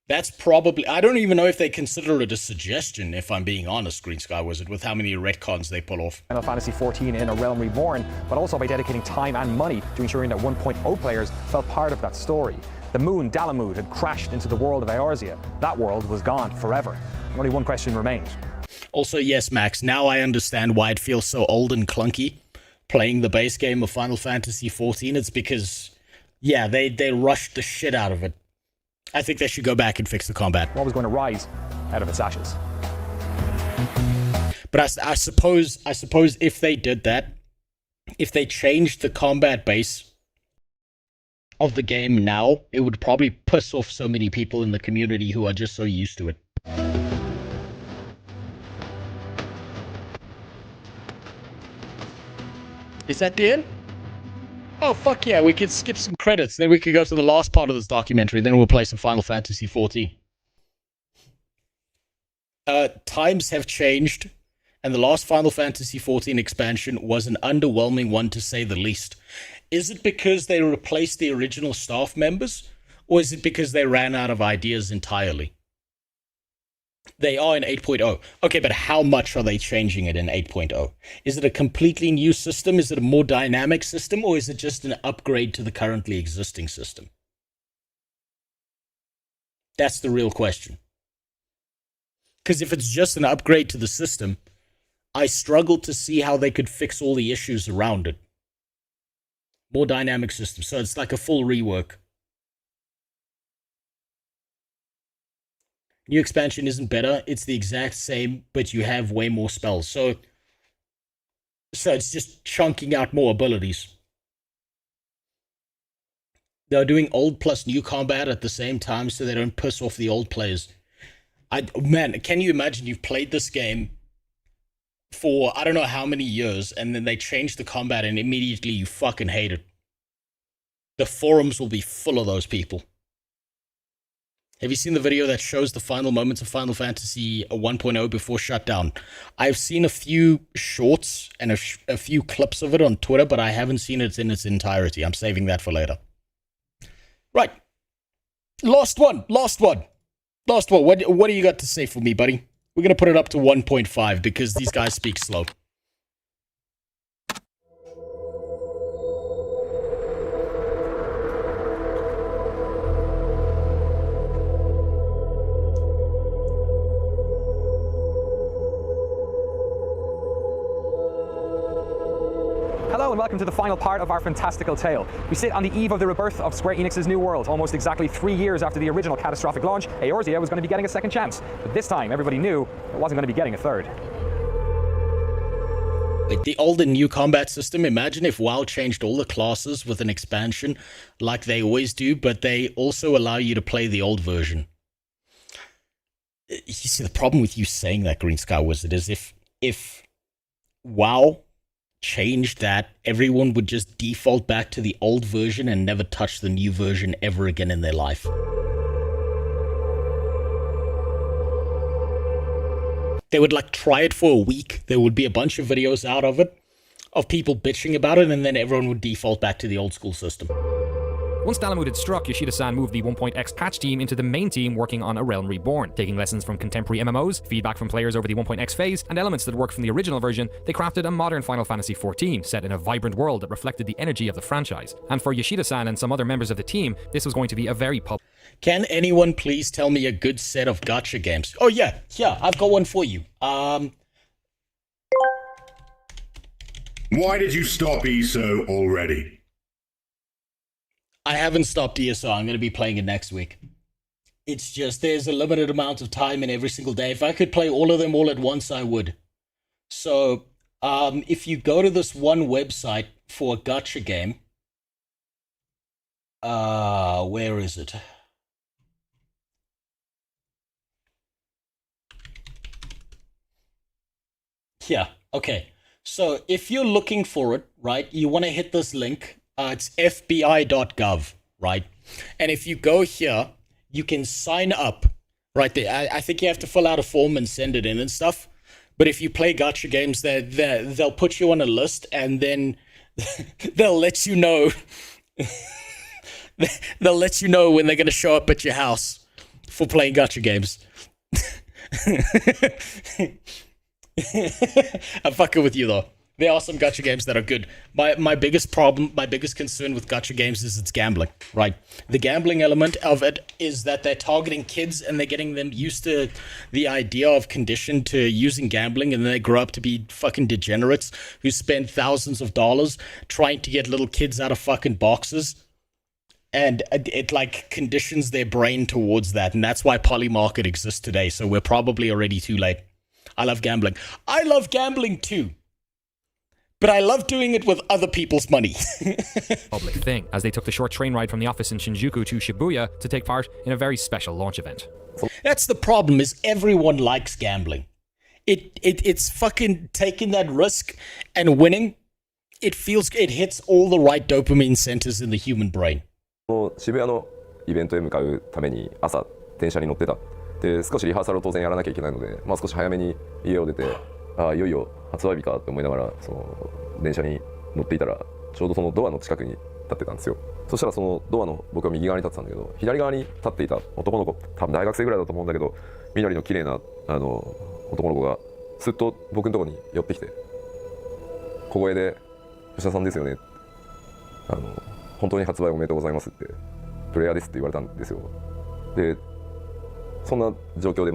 That's probably... I don't even know if they consider it a suggestion, if I'm being honest, Green Sky Wizard, with how many retcons they pull off. Final Fantasy XIV in A Realm Reborn, but also by dedicating time and money to ensuring that 1.0 players felt part of that story. The moon, Dalamud, had crashed into the world of Eorzea. That world was gone forever. Only one question remained. Also, yes, Max, now I understand why it feels so old and clunky playing the base game of Final Fantasy XIV. It's because, yeah, they rushed the shit out of it. I think they should go back and fix the combat. What was going to rise out of its ashes? But I suppose if they did that, if they changed the combat base of the game now, it would probably piss off so many people in the community who are just so used to it. Is that the end? Oh, fuck yeah, we could skip some credits, then we could go to the last part of this documentary, then we'll play some Final Fantasy XIV. Times have changed, and the last Final Fantasy XIV expansion was an underwhelming one to say the least. Is it because they replaced the original staff members, or is it because they ran out of ideas entirely? They are in 8.0. Okay, but how much are they changing it in 8.0? Is it a completely new system? Is it a more dynamic system? Or is it just an upgrade to the currently existing system? That's the real question. Because if it's just an upgrade to the system, I struggle to see how they could fix all the issues around it. More dynamic system. So it's like a full rework. New expansion isn't better, it's the exact same, but you have way more spells. So it's just chunking out more abilities. They're doing old plus new combat at the same time so they don't piss off the old players. Man, can you imagine you've played this game for I don't know how many years, and then they change the combat and immediately you fucking hate it. The forums will be full of those people. Have you seen the video that shows the final moments of Final Fantasy 1.0 before shutdown? I've seen a few shorts and a few clips of it on Twitter, but I haven't seen it in its entirety. I'm saving that for later. Right. Last one. What do you got to say for me, buddy? We're going to put it up to 1.5 because these guys speak slow. Hello and welcome to the final part of our fantastical tale. We sit on the eve of the rebirth of Square Enix's new world. Almost exactly 3 years after the original catastrophic launch, Eorzea was going to be getting a second chance. But this time, everybody knew it wasn't going to be getting a third. With the old and new combat system, imagine if WoW changed all the classes with an expansion like they always do, but they also allow you to play the old version. You see, the problem with you saying that, Green Sky Wizard, is if WoW changed that, everyone would just default back to the old version and never touch the new version ever again in their life. They would like try it for a week. There would be a bunch of videos out of it, of people bitching about it, and then everyone would default back to the old school system. Once Dalamud had struck, Yoshida-san moved the 1.x patch team into the main team working on A Realm Reborn. Taking lessons from contemporary MMOs, feedback from players over the 1.x phase, and elements that worked from the original version, they crafted a modern Final Fantasy XIV set in a vibrant world that reflected the energy of the franchise. And for Yoshida-san and some other members of the team, this was going to be a very Can anyone please tell me a good set of gacha games? Oh yeah, I've got one for you. Why did you stop ESO already? I haven't stopped ESO. I'm going to be playing it next week. It's just there's a limited amount of time in every single day. If I could play all of them all at once, I would. So if you go to this one website for a gacha game, where is it? Yeah, okay. So if you're looking for it, right, you want to hit this link. It's fbi.gov, right? And if you go here, you can sign up right there. I think you have to fill out a form and send it in and stuff. But if you play gacha games, they'll put you on a list, and then they'll let you know. They'll let you know when they're going to show up at your house for playing gacha games. I'm fucking with you though. There are some gacha games that are good. My biggest problem, my biggest concern with gacha games is it's gambling, right? The gambling element of it is that they're targeting kids and they're getting them used to the idea of conditioned to using gambling, and then they grow up to be fucking degenerates who spend thousands of dollars trying to get little kids out of fucking boxes. And it like conditions their brain towards that. And that's why Polymarket exists today. So we're probably already too late. I love gambling. I love gambling too. But I love doing it with other people's money. public thing, as they took the short train ride from the office in Shinjuku to Shibuya to take part in a very special launch event. That's the problem, is everyone likes gambling. It's fucking taking that risk and winning. It hits all the right dopamine centers in the human brain. 渋谷のイベントへ向かうために朝電車に乗ってた。で少しリハーサルを当然やらなきゃいけないので、少し早めに家を出て、いよいよ発売日かって思いながらその電車に乗っていたら、ちょうどそのドアの近くに立ってたんですよ。そしたらそのドアの僕は右側に立ってたんだけど、左側に立っていた男の子、多分大学生ぐらいだと思うんだけど、緑の綺麗な男の子がすっと僕のところに寄ってきて、小声で吉田さんですよね。本当に発売おめでとうございますって、プレイヤーですって言われたんですよ。で、そんな状況で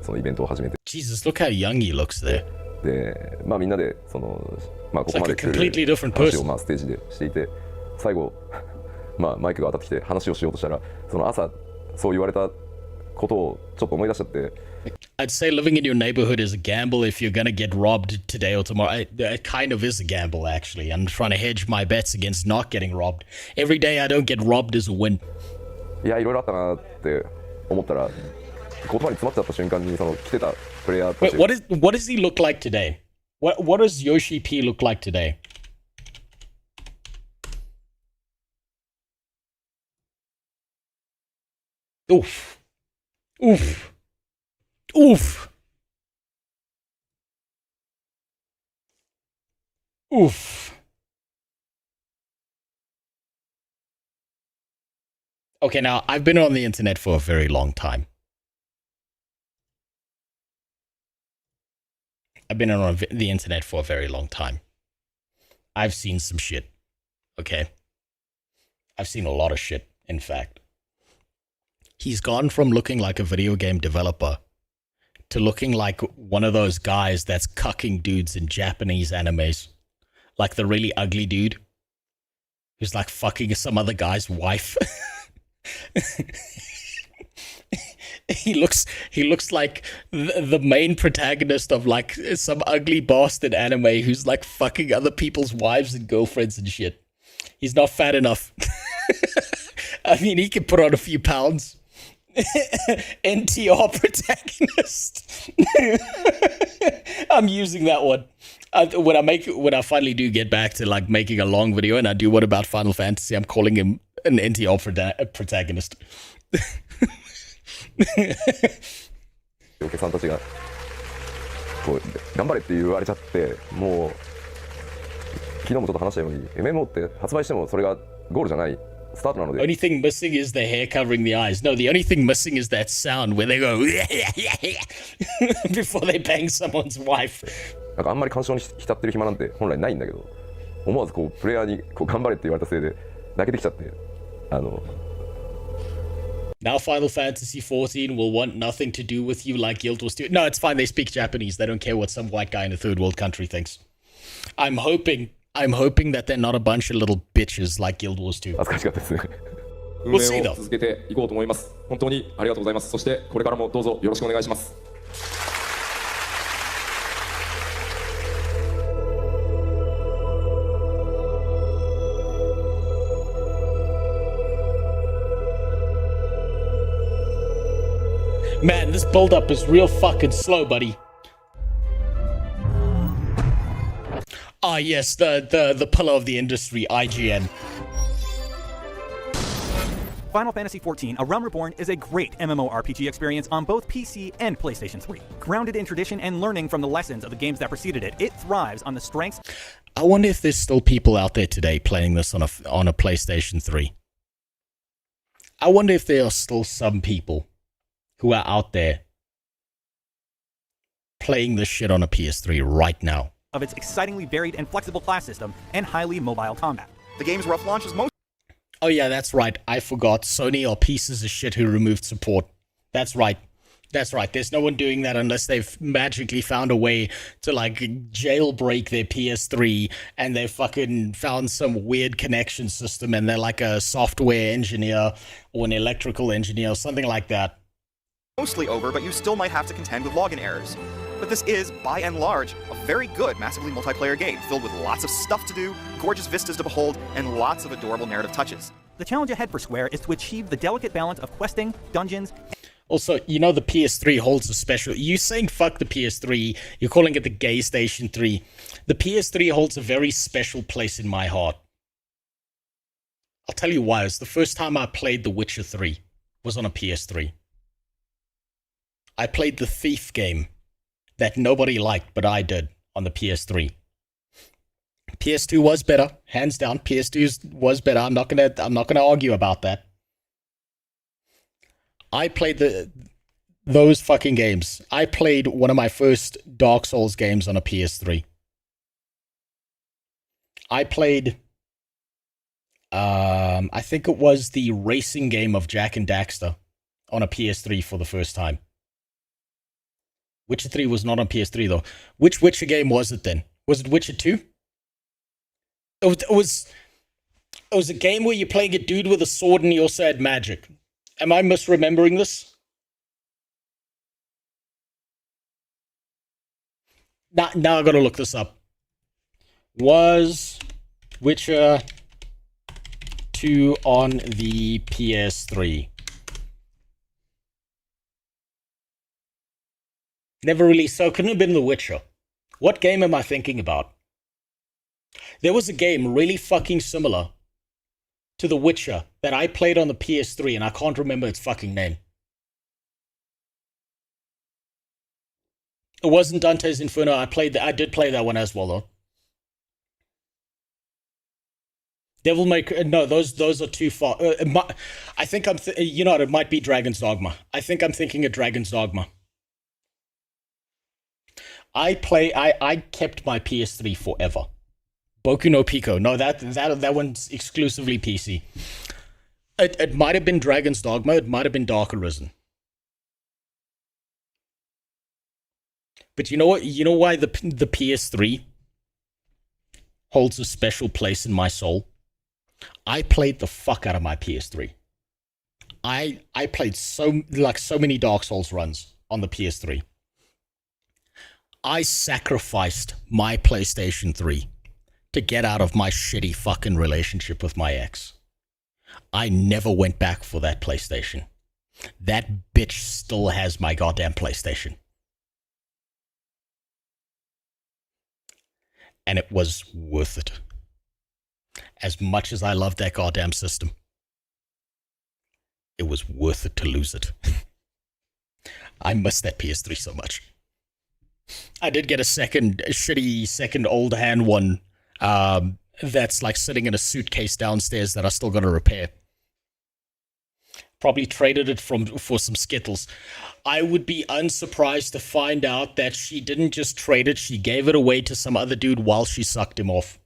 そのイベントを始めて。Jesus, look how young he looks there. で、みんなでここまで来る話をステージでしていて、最後マイクが当たってきて話をしようとしたら、その朝そう言われたことをちょっと思い出しちゃって。I'd say living in your neighborhood is a gamble if you're gonna get robbed today or tomorrow. It kind of is a gamble, actually. I'm trying to hedge my bets against not getting robbed. Every day I don't get robbed is a win. いや、いろいろあったなって思ったら、言葉に詰まっちゃった瞬間にその来てたプレイヤーたち。Wait, what does he look like today? What does Yoshi P look like today? Oof. Oof. Oof. Oof. Okay, now, I've been on the internet for a very long time. I've been on the internet for a very long time. I've seen some shit, okay? I've seen a lot of shit, in fact. He's gone from looking like a video game developer to looking like one of those guys that's cucking dudes in Japanese animes. Like the really ugly dude who's like fucking some other guy's wife. He looks like the main protagonist of like some ugly bastard anime who's like fucking other people's wives and girlfriends and shit. He's not fat enough. I mean, he can put on a few pounds. NTR protagonist. I'm using that one. When I finally do get back to like making a long video and I do one about Final Fantasy, I'm calling him an NTR protagonist. お客さんたちがこう頑張れって言われちゃってもう昨日もちょっと話したように MMO って発売してもそれがゴールじゃないスタートなので Only thing missing is the hair covering the eyes. No, the only thing missing is that sound where they go before they bang someone's wife. なんかあんまり干渉に浸ってる暇なんて本来ないんだけど思わずこうプレイヤーにこう頑張れって言われたせいで泣けてきちゃってNow Final Fantasy XIV will want nothing to do with you like Guild Wars 2. No, it's fine. They speak Japanese. They don't care what some white guy in a third world country thinks. I'm hoping that they're not a bunch of little bitches like Guild Wars 2. 恥ずかしかったですね。 We'll see though. 続けていこうと思います。本当にありがとうございます。そしてこれからもどうぞよろしくお願いします。 Man, this build-up is real fucking slow, buddy. Ah, yes, the pillar of the industry, IGN. Final Fantasy XIV: A Realm Reborn is a great MMORPG experience on both PC and PlayStation 3. Grounded in tradition and learning from the lessons of the games that preceded it, it thrives on the strengths. I wonder if there's still people out there today playing this on a PlayStation 3. I wonder if there are still some people who are out there playing this shit on a PS3 right now. Of its excitingly varied and flexible class system and highly mobile combat. The game's rough launch is most. Oh yeah, that's right. I forgot. Sony are pieces of shit who removed support. That's right. That's right. There's no one doing that unless they've magically found a way to like jailbreak their PS3 and they've fucking found some weird connection system and they're like a software engineer or an electrical engineer or something like that. Mostly over, but you still might have to contend with login errors. But this is, by and large, a very good, massively multiplayer game, filled with lots of stuff to do, gorgeous vistas to behold, and lots of adorable narrative touches. The challenge ahead for Square is to achieve the delicate balance of questing, dungeons... Also, you know the PS3 holds a special... You saying fuck the PS3, you're calling it the Gay Station 3. The PS3 holds a very special place in my heart. I'll tell you why. It was the first time I played The Witcher 3 was on a PS3. I played the Thief game that nobody liked, but I did on the PS3. PS2 was better, hands down. PS2 was better. I'm not gonna argue about that. I played those fucking games. I played one of my first Dark Souls games on a PS3. I played, I think it was the racing game of Jak and Daxter on a PS3 for the first time. Witcher 3 was not on PS3 though. Which Witcher game was it then? Was it Witcher 2? It was a game where you're playing a dude with a sword and he also had magic. Am I misremembering this? Now I gotta look this up. Was Witcher 2 on the PS3? Never released, so it couldn't have been The Witcher. What game am I thinking about? There was a game really fucking similar to The Witcher that I played on the PS3 and I can't remember its fucking name. It wasn't Dante's Inferno. I did play that one as well though. Devil May Cry, no, those are too far. I think you know what, it might be Dragon's Dogma. I think I'm thinking of Dragon's Dogma. I kept my PS3 forever. Boku no Pico. No, that one's exclusively PC. It might have been Dragon's Dogma. It might have been Dark Arisen. But you know what? You know why the PS3 holds a special place in my soul? I played the fuck out of my PS3. I played so many Dark Souls runs on the PS3. I sacrificed my PlayStation 3 to get out of my shitty fucking relationship with my ex. I never went back for that PlayStation. That bitch still has my goddamn PlayStation. And it was worth it. As much as I love that goddamn system, it was worth it to lose it. I miss that PS3 so much. I did get a shitty second old hand one that's like sitting in a suitcase downstairs that I still got to repair. Probably traded it for some Skittles. I would be unsurprised to find out that she didn't just trade it, she gave it away to some other dude while she sucked him off.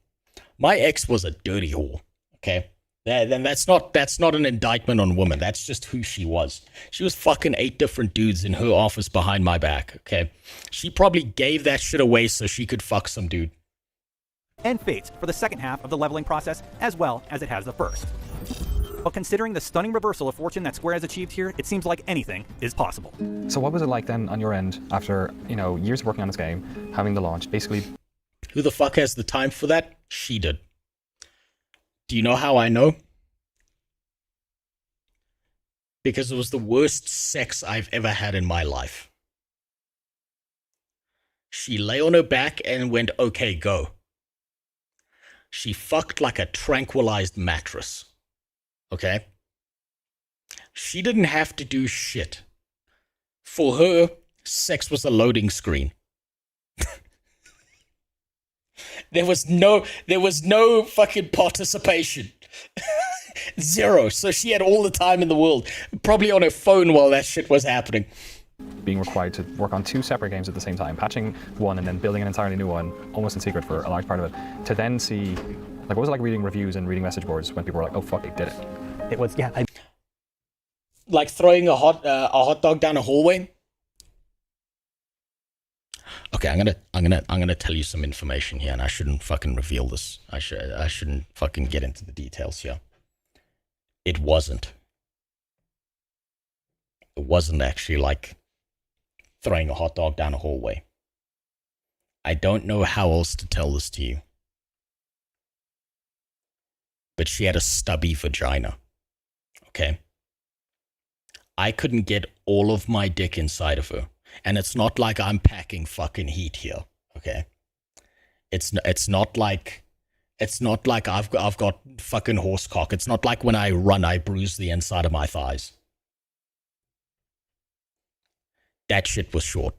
My ex was a dirty whore, okay? Then that's not an indictment on women. That's just who she was. She was fucking 8 different dudes in her office behind my back, okay? She probably gave that shit away so she could fuck some dude. And Fates for the second half of the leveling process, as well as it has the first. But considering the stunning reversal of fortune that Square has achieved here, it seems like anything is possible. So what was it like then on your end after, years of working on this game, having the launch, basically? Who the fuck has the time for that? She did. Do you know how I know? Because it was the worst sex I've ever had in my life. She lay on her back and went, okay, go. She fucked like a tranquilized mattress. Okay? She didn't have to do shit. For her, sex was a loading screen. There was no fucking participation. Zero. So she had all the time in the world. Probably on her phone while that shit was happening. Being required to work on 2 separate games at the same time, patching one and then building an entirely new one, almost in secret for a large part of it, to then see, what was it like reading reviews and reading message boards when people were like, oh fuck, they did it? It was, yeah. Like throwing a hot dog down a hallway? Okay, I'm gonna tell you some information here, and I shouldn't fucking reveal this. I shouldn't fucking get into the details here. It wasn't actually like throwing a hot dog down a hallway. I don't know how else to tell this to you. But she had a stubby vagina. Okay? I couldn't get all of my dick inside of her. And it's not like I'm packing fucking heat here, okay? It's not like I've got fucking horse cock. It's not like when I run, I bruise the inside of my thighs. That shit was short.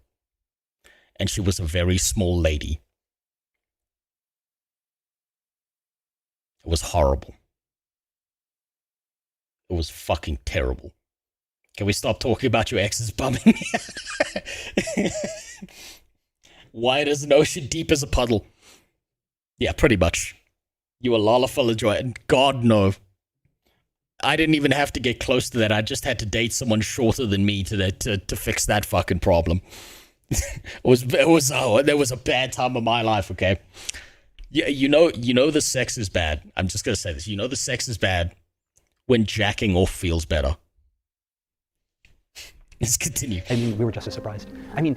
And she was a very small lady. It was horrible. It was fucking terrible. Can we stop talking about your ex's bumming? Wide as an ocean, deep as a puddle. Yeah, pretty much. You were lolliful joy, and God no. I didn't even have to get close to that. I just had to date someone shorter than me to fix that fucking problem. There was a bad time of my life, okay? Yeah, you know the sex is bad. I'm just gonna say this. You know the sex is bad when jacking off feels better. Let's continue. I mean, we were just as surprised. I mean,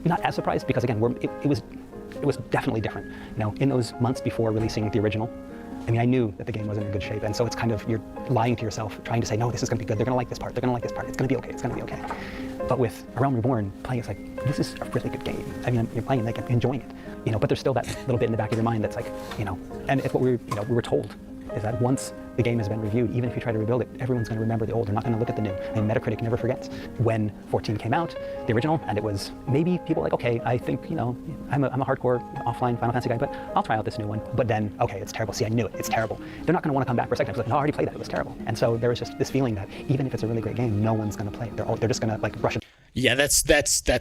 not as surprised because again, it was definitely different. In those months before releasing the original, I mean, I knew that the game wasn't in good shape, and so it's kind of, you're lying to yourself, trying to say, no, this is going to be good. They're going to like this part. They're going to like this part. It's going to be okay. It's going to be okay. But with A Realm Reborn, playing, it's like, this is a really good game. I mean, you're playing, like, enjoying it, but there's still that little bit in the back of your mind that's like, and it's what we were told, is that once the game has been reviewed, even if you try to rebuild it, everyone's going to remember the old. They're not going to look at the new. I mean, Metacritic never forgets. When 14 came out, the original, and it was maybe people like, okay, I think, I'm a hardcore offline Final Fantasy guy, but I'll try out this new one. But then, okay, it's terrible. See, I knew it. It's terrible. They're not going to want to come back for a second. It's like, no, I already played that. It was terrible. And so there was just this feeling that even if it's a really great game, no one's going to play it. They're just going to rush it. Yeah, that's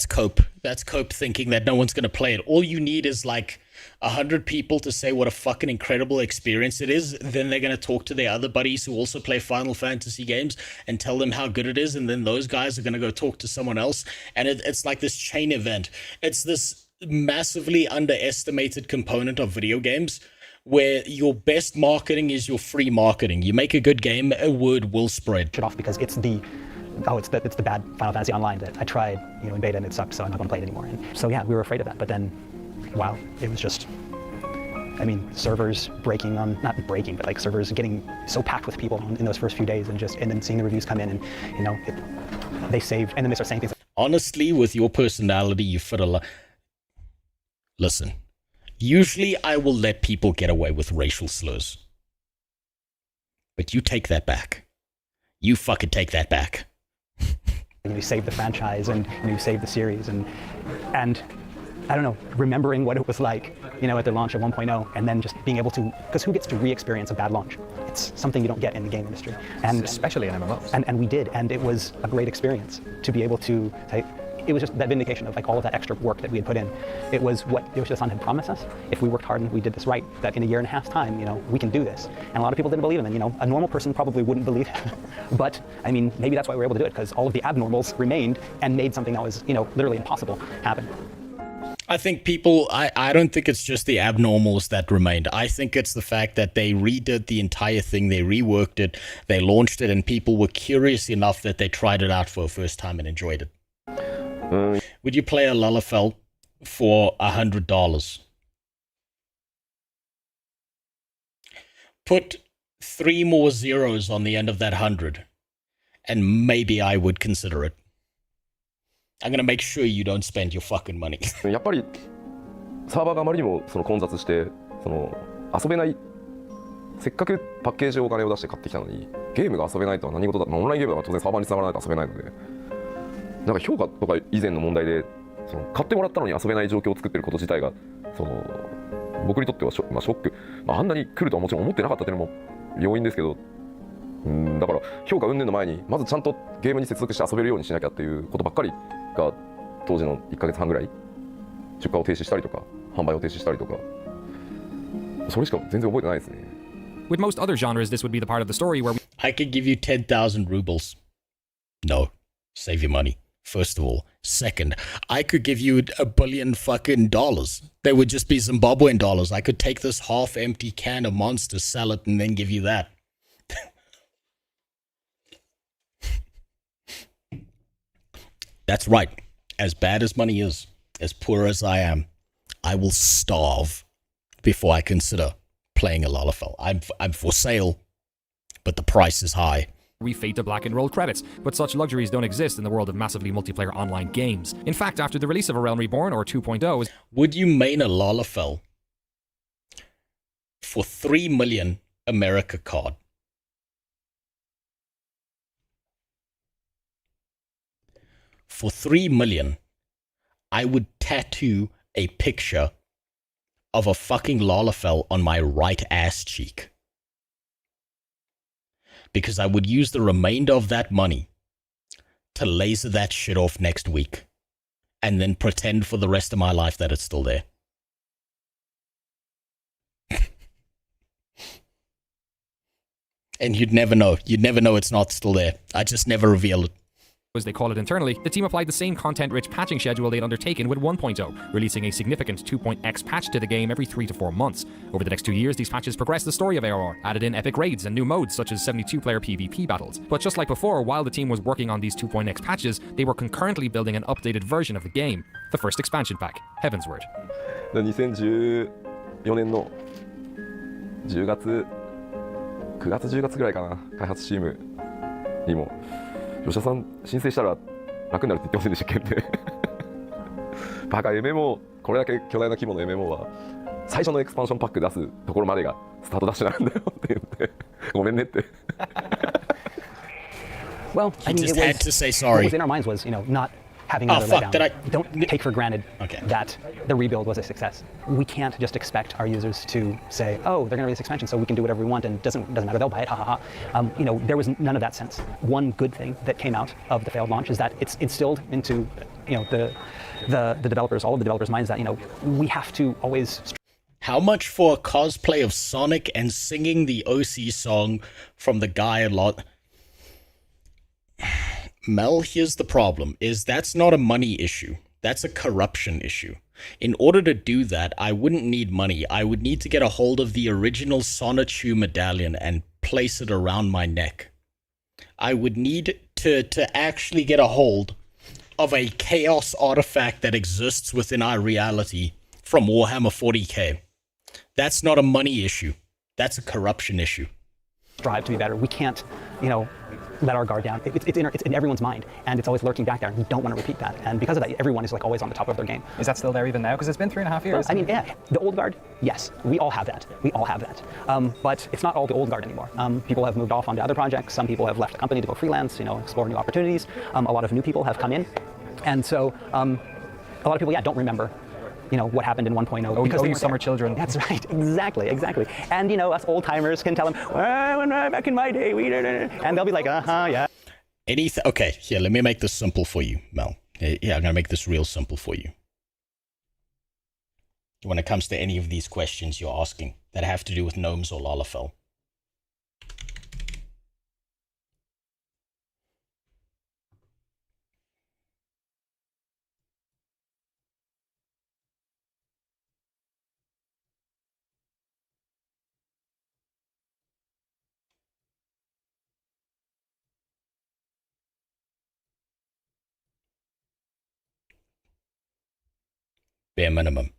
cope. That's cope thinking that no one's going to play it. All you need is 100 people to say what a fucking incredible experience it is. Then they're going to talk to their other buddies who also play Final Fantasy games and tell them how good it is. And then those guys are going to go talk to someone else. And it's like this chain event. It's this massively underestimated component of video games where your best marketing is your free marketing. You make a good game, a word will spread. Off because it's the bad Final Fantasy Online that I tried, in beta and it sucked, so I'm not going to play it anymore. And so yeah, we were afraid of that. But then, wow, it was just I mean, servers breaking on, not breaking, but like servers getting so packed with people in those first few days, and then seeing the reviews come in, and you know, they saved, and then they start saying things. Honestly, with your personality, you fit a lot. Listen, usually I will let people get away with racial slurs. But you take that back. You fucking take that back. You saved the franchise, and you saved the series, and I don't know, remembering what it was like, you know, at the launch of 1.0, and then just being able to, because who gets to re-experience a bad launch? It's something you don't get in the game industry, and especially in MMOs. And we did, and it was a great experience to be able to say. It was just that vindication of like all of that extra work that we had put in. It was what Yoshida-san had promised us. If we worked hard and we did this right, that in a year and a half's time, you know, we can do this. And a lot of people didn't believe him, and you know, a normal person probably wouldn't believe him. But I mean, maybe that's why we were able to do it, because all of the abnormals remained and made something that was, you know, literally impossible happen. I think people, I don't think it's just the abnormals that remained. I think it's the fact that they redid the entire thing, they reworked it, they launched it, and people were curious enough that they tried it out for a first time and enjoyed it. Would you play a Lalafell for $100? Put 3 more zeros on the end of that 100, and maybe I would consider it. I'm gonna make sure you don't spend your fucking money. やっぱりサーバーがあまりにも混雑して遊べない。せっかくパッケージをお金を出して買ってきたのにゲームが遊べないとは何事だ。オンラインゲームは当然サーバーに繋がらないと遊べないので。なんか評価とか以前の問題で買ってもらったのに遊べない状況を作ってること自体が僕にとってはショック、あんなに来るとはもちろん思ってなかったというのも要因ですけど、だから評価云々の前にまずちゃんとゲームに接続して遊べるようにしなきゃっていうことばっかりが当時の1ヶ月半ぐらい出荷を停止したりとか販売を停止したりとか、それしか全然覚えてないですね。With most other genres, this would be the part of the story where I could give you 10,000 rubles. No, save your money. First of all. Second, I could give you $1 billion fucking dollars. They would just be Zimbabwean dollars. I could take this half-empty can of Monster, sell it, and then give you that. That's right. As bad as money is, as poor as I am, I will starve before I consider playing a Lalafell. I'm for sale, but the price is high. we fade to black and roll credits, but such luxuries don't exist in the world of massively multiplayer online games. In fact, after the release of A Realm Reborn or 2.0... Would you main a Lalafell for 3 million America card? For 3 million, I would tattoo a picture of a fucking Lalafell on my right ass cheek. Because I would use the remainder of that money to laser that shit off next week and then pretend for the rest of my life that it's still there. And you'd never know. You'd never know it's not still there. I just never reveal it. As they call it internally, the team applied the same content-rich patching schedule they'd undertaken with 1.0, releasing a significant 2.x patch to the game every 3 to 4 months. Over the next 2 years, these patches progressed the story of ARR, added in epic raids and new modes such as 72-player PvP battles. But just like before, while the team was working on these 2.x patches, they were concurrently building an updated version of the game, the first expansion pack, Heavensward. 2014年の10月、9月10月ぐらいかな、開発チームにも吉田さん申請したら楽になるって言ってませんでしたっけってバカ MMO これだけ巨大な規模の MMO は最初のエクスパンションパック出すところまでがスタートダッシュなんだよって言ってごめんねって Well, I mean, just had to say sorry. What was in our minds was, not having another letdown. Don't take for granted that the rebuild was a success. We can't just expect our users to say, "Oh, they're going to release expansion, so we can do whatever we want, and doesn't matter, they'll buy it." Ha ha ha. There was none of that sense. One good thing that came out of the failed launch is that it's instilled into, the developers, all of the developers' minds that we have to always. How much for a cosplay of Sonic and singing the OC song from the guy a lot? Mel, here's the problem, is that's not a money issue. That's a corruption issue. In order to do that, I wouldn't need money. I would need to get a hold of the original Sonichu medallion and place it around my neck. I would need to actually get a hold of a chaos artifact that exists within our reality from Warhammer 40k. That's not a money issue. That's a corruption issue. Strive to be better. We can't, let our guard down. It's in everyone's mind, and it's always lurking back there. And we don't want to repeat that. And because of that, everyone is like always on the top of their game. Is that still there even now? Because it's been 3.5 years. I mean, yeah, the old guard, yes, we all have that. We all have that. But it's not all the old guard anymore. People have moved off onto other projects. Some people have left the company to go freelance, explore new opportunities. A lot of new people have come in, and so a lot of people, don't remember. What happened in 1.0. Because you summer children. That's right, exactly. And, us old timers can tell them, well, back in my day, we did it. And they'll be like, yeah. Okay, here, let me make this simple for you, Mel. Yeah, I'm going to make this real simple for you. When it comes to any of these questions you're asking that have to do with gnomes or Lalafell. Bare minimum.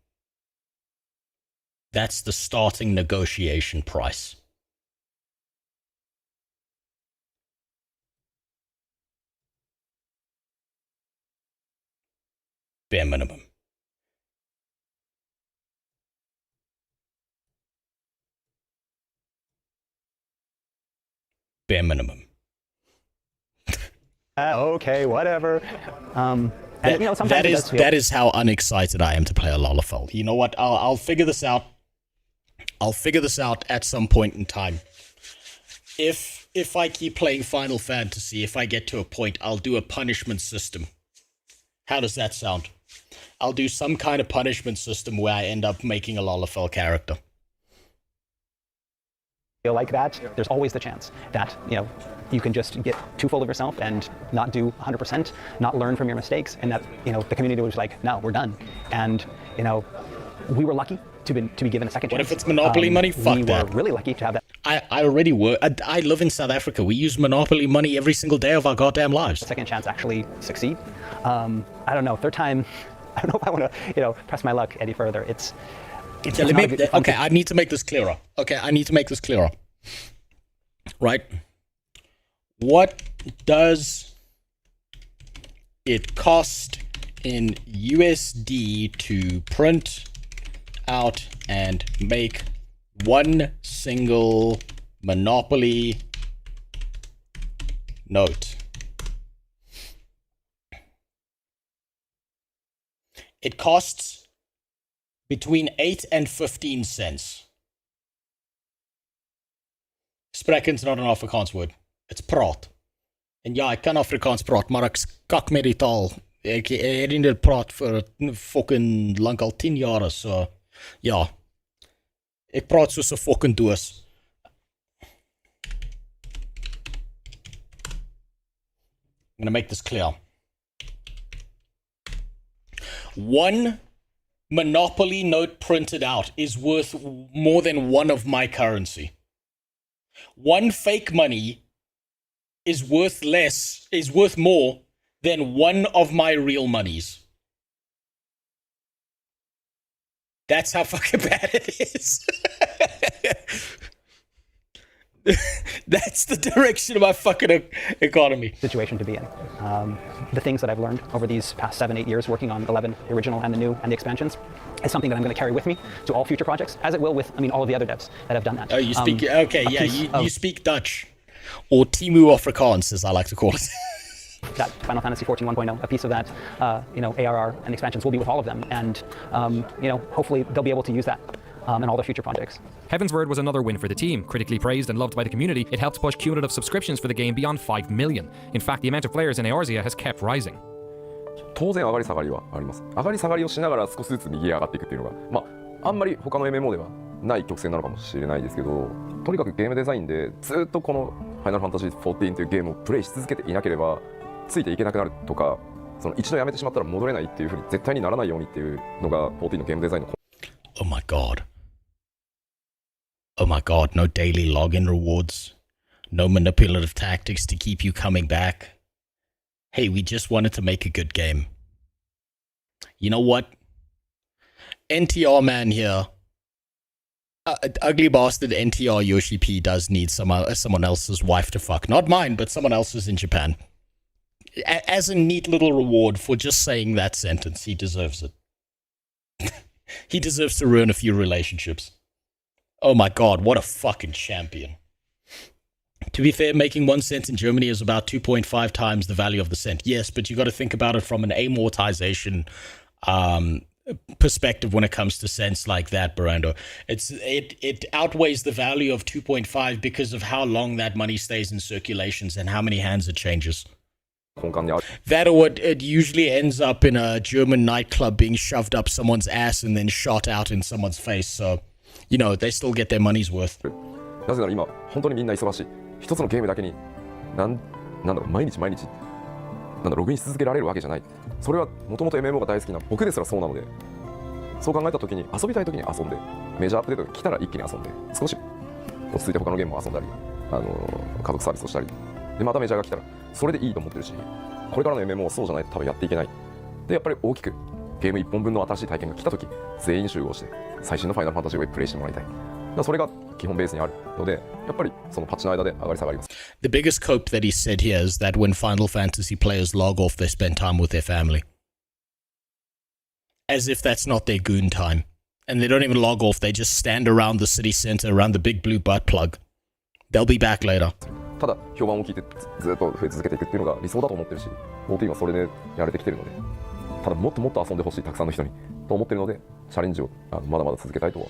That's the starting negotiation price. Bare minimum. Bare minimum. Okay, whatever. That is how unexcited I am to play a Lalafell. You know what? I'll figure this out. I'll figure this out at some point in time. If I keep playing Final Fantasy, if I get to a point, I'll do a punishment system. How does that sound? I'll do some kind of punishment system where I end up making a Lalafell character. Like that, there's always the chance that, you can just get too full of yourself and not do 100%, not learn from your mistakes, and that, the community was like, no, we're done. And, we were lucky to be given a second chance. What if it's Monopoly money? Fuck that. We were really lucky to have that. I already were. I live in South Africa. We use Monopoly money every single day of our goddamn lives. Second chance actually succeed. I don't know. Third time, I don't know if I want to, press my luck any further. I need to make this clearer. Right? What does it cost in USD to print out and make one single Monopoly note? It costs between 8 and 15 cents. Sprekken's not an Afrikaans word. It's praat. En ja, ek kan Afrikaans praat, maar ek skak met die taal. Ek het nie dit praat vir fucking lank al 10 jaar, so ja. Ek praat soos 'n fucking doos. I'm gonna make this clear. One Monopoly note printed out is worth more than one of my currency. One fake money is worth more than one of my real monies. That's how fucking bad it is. That's the direction of my fucking economy. Situation to be in. The things that I've learned over these past 7-8 years working on 11, the original and the new and the expansions, is something that I'm going to carry with me to all future projects, as it will with, all of the other devs that have done that. Oh, you speak, you speak Dutch, or Timu Afrikaans, as I like to call it. That Final Fantasy XIV 1.0, a piece of that, ARR and expansions will be with all of them, and hopefully they'll be able to use that in all their future projects. Heaven's Word was another win for the team. Critically praised and loved by the community, it helped push cumulative subscriptions for the game beyond 5 million. In fact, the amount of players in Eorzea has kept rising. 当然上がり下がりはあります。上がり下がりをしながら少しずつ右へ上がっていくっていうのが、あんまり他の MMO ではない曲線なのかもしれないですけど、とにかくゲームデザインでずっとこのファイナルファンタジー14というゲームをプレイし続けていなければついていけなくなるとか、その一度やめてしまったら戻れないっていう風に絶対にならないようにっていうのが14のゲームデザインの。Oh my god. Oh my god, no daily login rewards. No manipulative tactics to keep you coming back. Hey, we just wanted to make a good game. You know what? NTR man here Ugly bastard NTR Yoshi P does need someone else's wife to fuck. Not mine, but someone else's in Japan. As a neat little reward for just saying that sentence, he deserves it. He deserves to ruin a few relationships. Oh my god, what a fucking champion. To be fair, making 1 cent in Germany is about 2.5 times the value of the cent. Yes, but you got to think about it from an amortization perspective when it comes to cents like that, Barando. It outweighs the value of 2.5 because of how long that money stays in circulations and how many hands it changes. That or it usually ends up in a German nightclub being shoved up someone's ass and then shot out in someone's face. So, you know, they still get their money's worth. なぜなら今本当にみんな忙しい。一つのゲームだけになんだろう毎日ログインし続けられるわけじゃない。それはもともと MMO が大好きな僕ですらそうなので、そう考えた時に遊びたい時に遊んで、メジャーアップデートが来たら一気に遊んで、少し落ち着いて他のゲームを遊んだり、家族サービスをしたり、でまたメジャーが来たらそれでいいと思ってるし、これからの MMO はそうじゃないと多分やっていけない。でやっぱり大きくゲーム1本分の新しい体験が来た時、全員集合して最新のファイナルファンタジーをプレイしてもらいたい。それが基本ベースにあるので、やっぱりそのパッチの間で上がり下がります。The biggest cope that he said here is that when Final Fantasy players log off, they spend time with their family. As if that's not their goon time. And they don't even log off, they just stand around the city center, around the big blue butt plug. They'll be back later. ただ評判を聞いてずっと増え続けていくっていうのが理想だと思ってるし、OT はそれでやれてきてるので、ただもっともっと遊んでほしいたくさんの人にと思ってるので、チャレンジをまだまだ続けたいとは。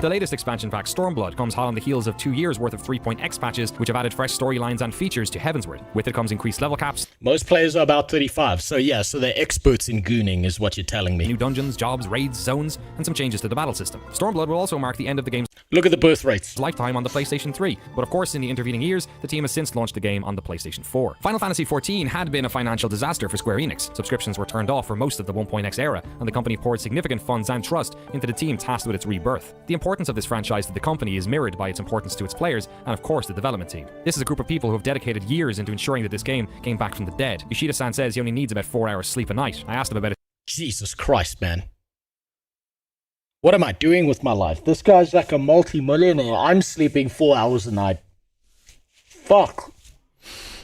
The latest expansion pack, Stormblood, comes hot on the heels of 2 years worth of 3.x patches, which have added fresh storylines and features to Heavensward. With it comes increased level caps. Most players are about 35, so yeah, so they're experts in gooning is what you're telling me. New dungeons, jobs, raids, zones, and some changes to the battle system. Stormblood will also mark the end of the game's Look at the birth rates. Lifetime on the PlayStation 3, but of course in the intervening years, the team has since launched the game on the PlayStation 4. Final Fantasy XIV had been a financial disaster for Square Enix. Subscriptions were turned off for most of the 1.x era, and the company poured significant funds and trust into the team tasked with its rebirth. The importance of this franchise to the company is mirrored by its importance to its players, and of course the development team. This is a group of people who have dedicated years into ensuring that this game came back from the dead. Yoshida-san says he only needs about 4 hours sleep a night. I asked him about it. Jesus Christ, man. What am I doing with my life? This guy's like a multi-millionaire. I'm sleeping 4 hours a night. Fuck.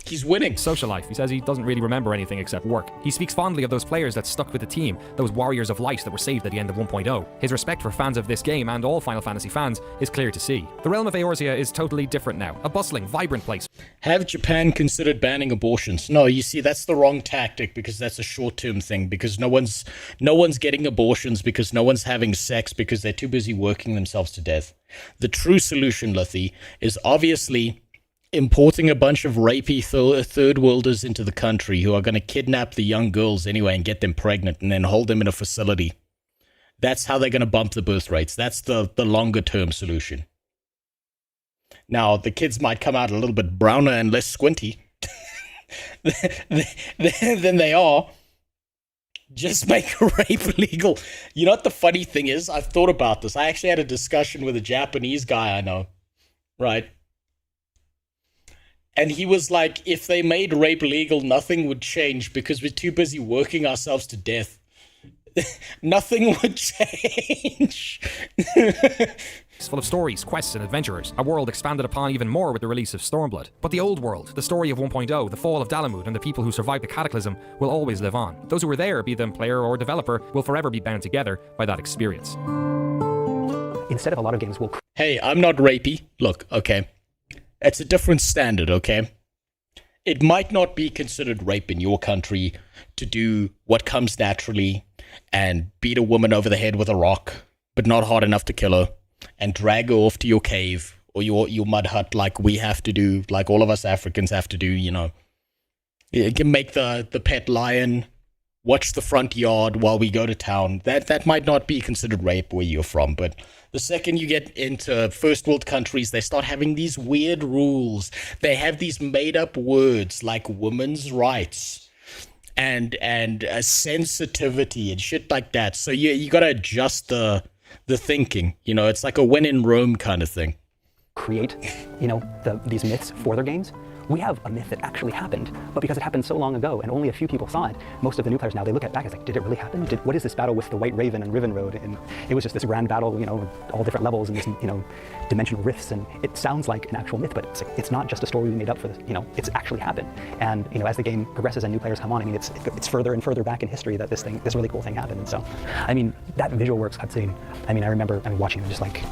He's winning. Social life. He says he doesn't really remember anything except work. He speaks fondly of those players that stuck with the team, those warriors of light that were saved at the end of 1.0. His respect for fans of this game and all Final Fantasy fans is clear to see. The realm of Eorzea is totally different now. A bustling, vibrant place. Have Japan considered banning abortions? No, you see, that's the wrong tactic because that's a short-term thing. Because no one's getting abortions because no one's having sex because they're too busy working themselves to death. The true solution, Luthi, is obviously importing a bunch of rapey third worlders into the country who are going to kidnap the young girls anyway and get them pregnant and then hold them in a facility. That's how they're going to bump the birth rates. That's the longer term solution. Now, the kids might come out a little bit browner and less squinty than they are. Just make rape illegal. You know what the funny thing is? I've thought about this. I actually had a discussion with a Japanese guy I know. Right? And he was like, if they made rape legal, nothing would change because we're too busy working ourselves to death. Nothing would change. It's full of stories, quests, and adventurers. A world expanded upon even more with the release of Stormblood. But the old world, the story of 1.0, the fall of Dalamud, and the people who survived the cataclysm will always live on. Those who were there, be them player or developer, will forever be bound together by that experience. Instead of a lot of games will... Hey, I'm not rapey. Look, okay. It's a different standard, okay? It might not be considered rape in your country to do what comes naturally and beat a woman over the head with a rock, but not hard enough to kill her, and drag her off to your cave or your mud hut like we have to do, like all of us Africans have to do, you know. You can make the pet lion watch the front yard while we go to town. That might not be considered rape where you're from, but the second you get into first world countries, they start having these weird rules. They have these made up words like women's rights and sensitivity and shit like that. So you got to adjust the thinking. You know, it's like a when in Rome kind of thing. Create, you know, these myths for their games we have a myth that actually happened, but because it happened so long ago and only a few people saw it, most of the new players now, they look at back as like, did it really happen? What is this battle with the White Raven and Riven Road? And it was just this grand battle, you know, with all different levels and this, you know, dimensional rifts, and it sounds like an actual myth, but it's not just a story we made up for this, you know, it's actually happened. And, you know, as the game progresses and new players come on, I mean, it's further and further back in history that this really cool thing happened. And so, I mean, that Visual Works cutscene, I mean, I remember watching just like,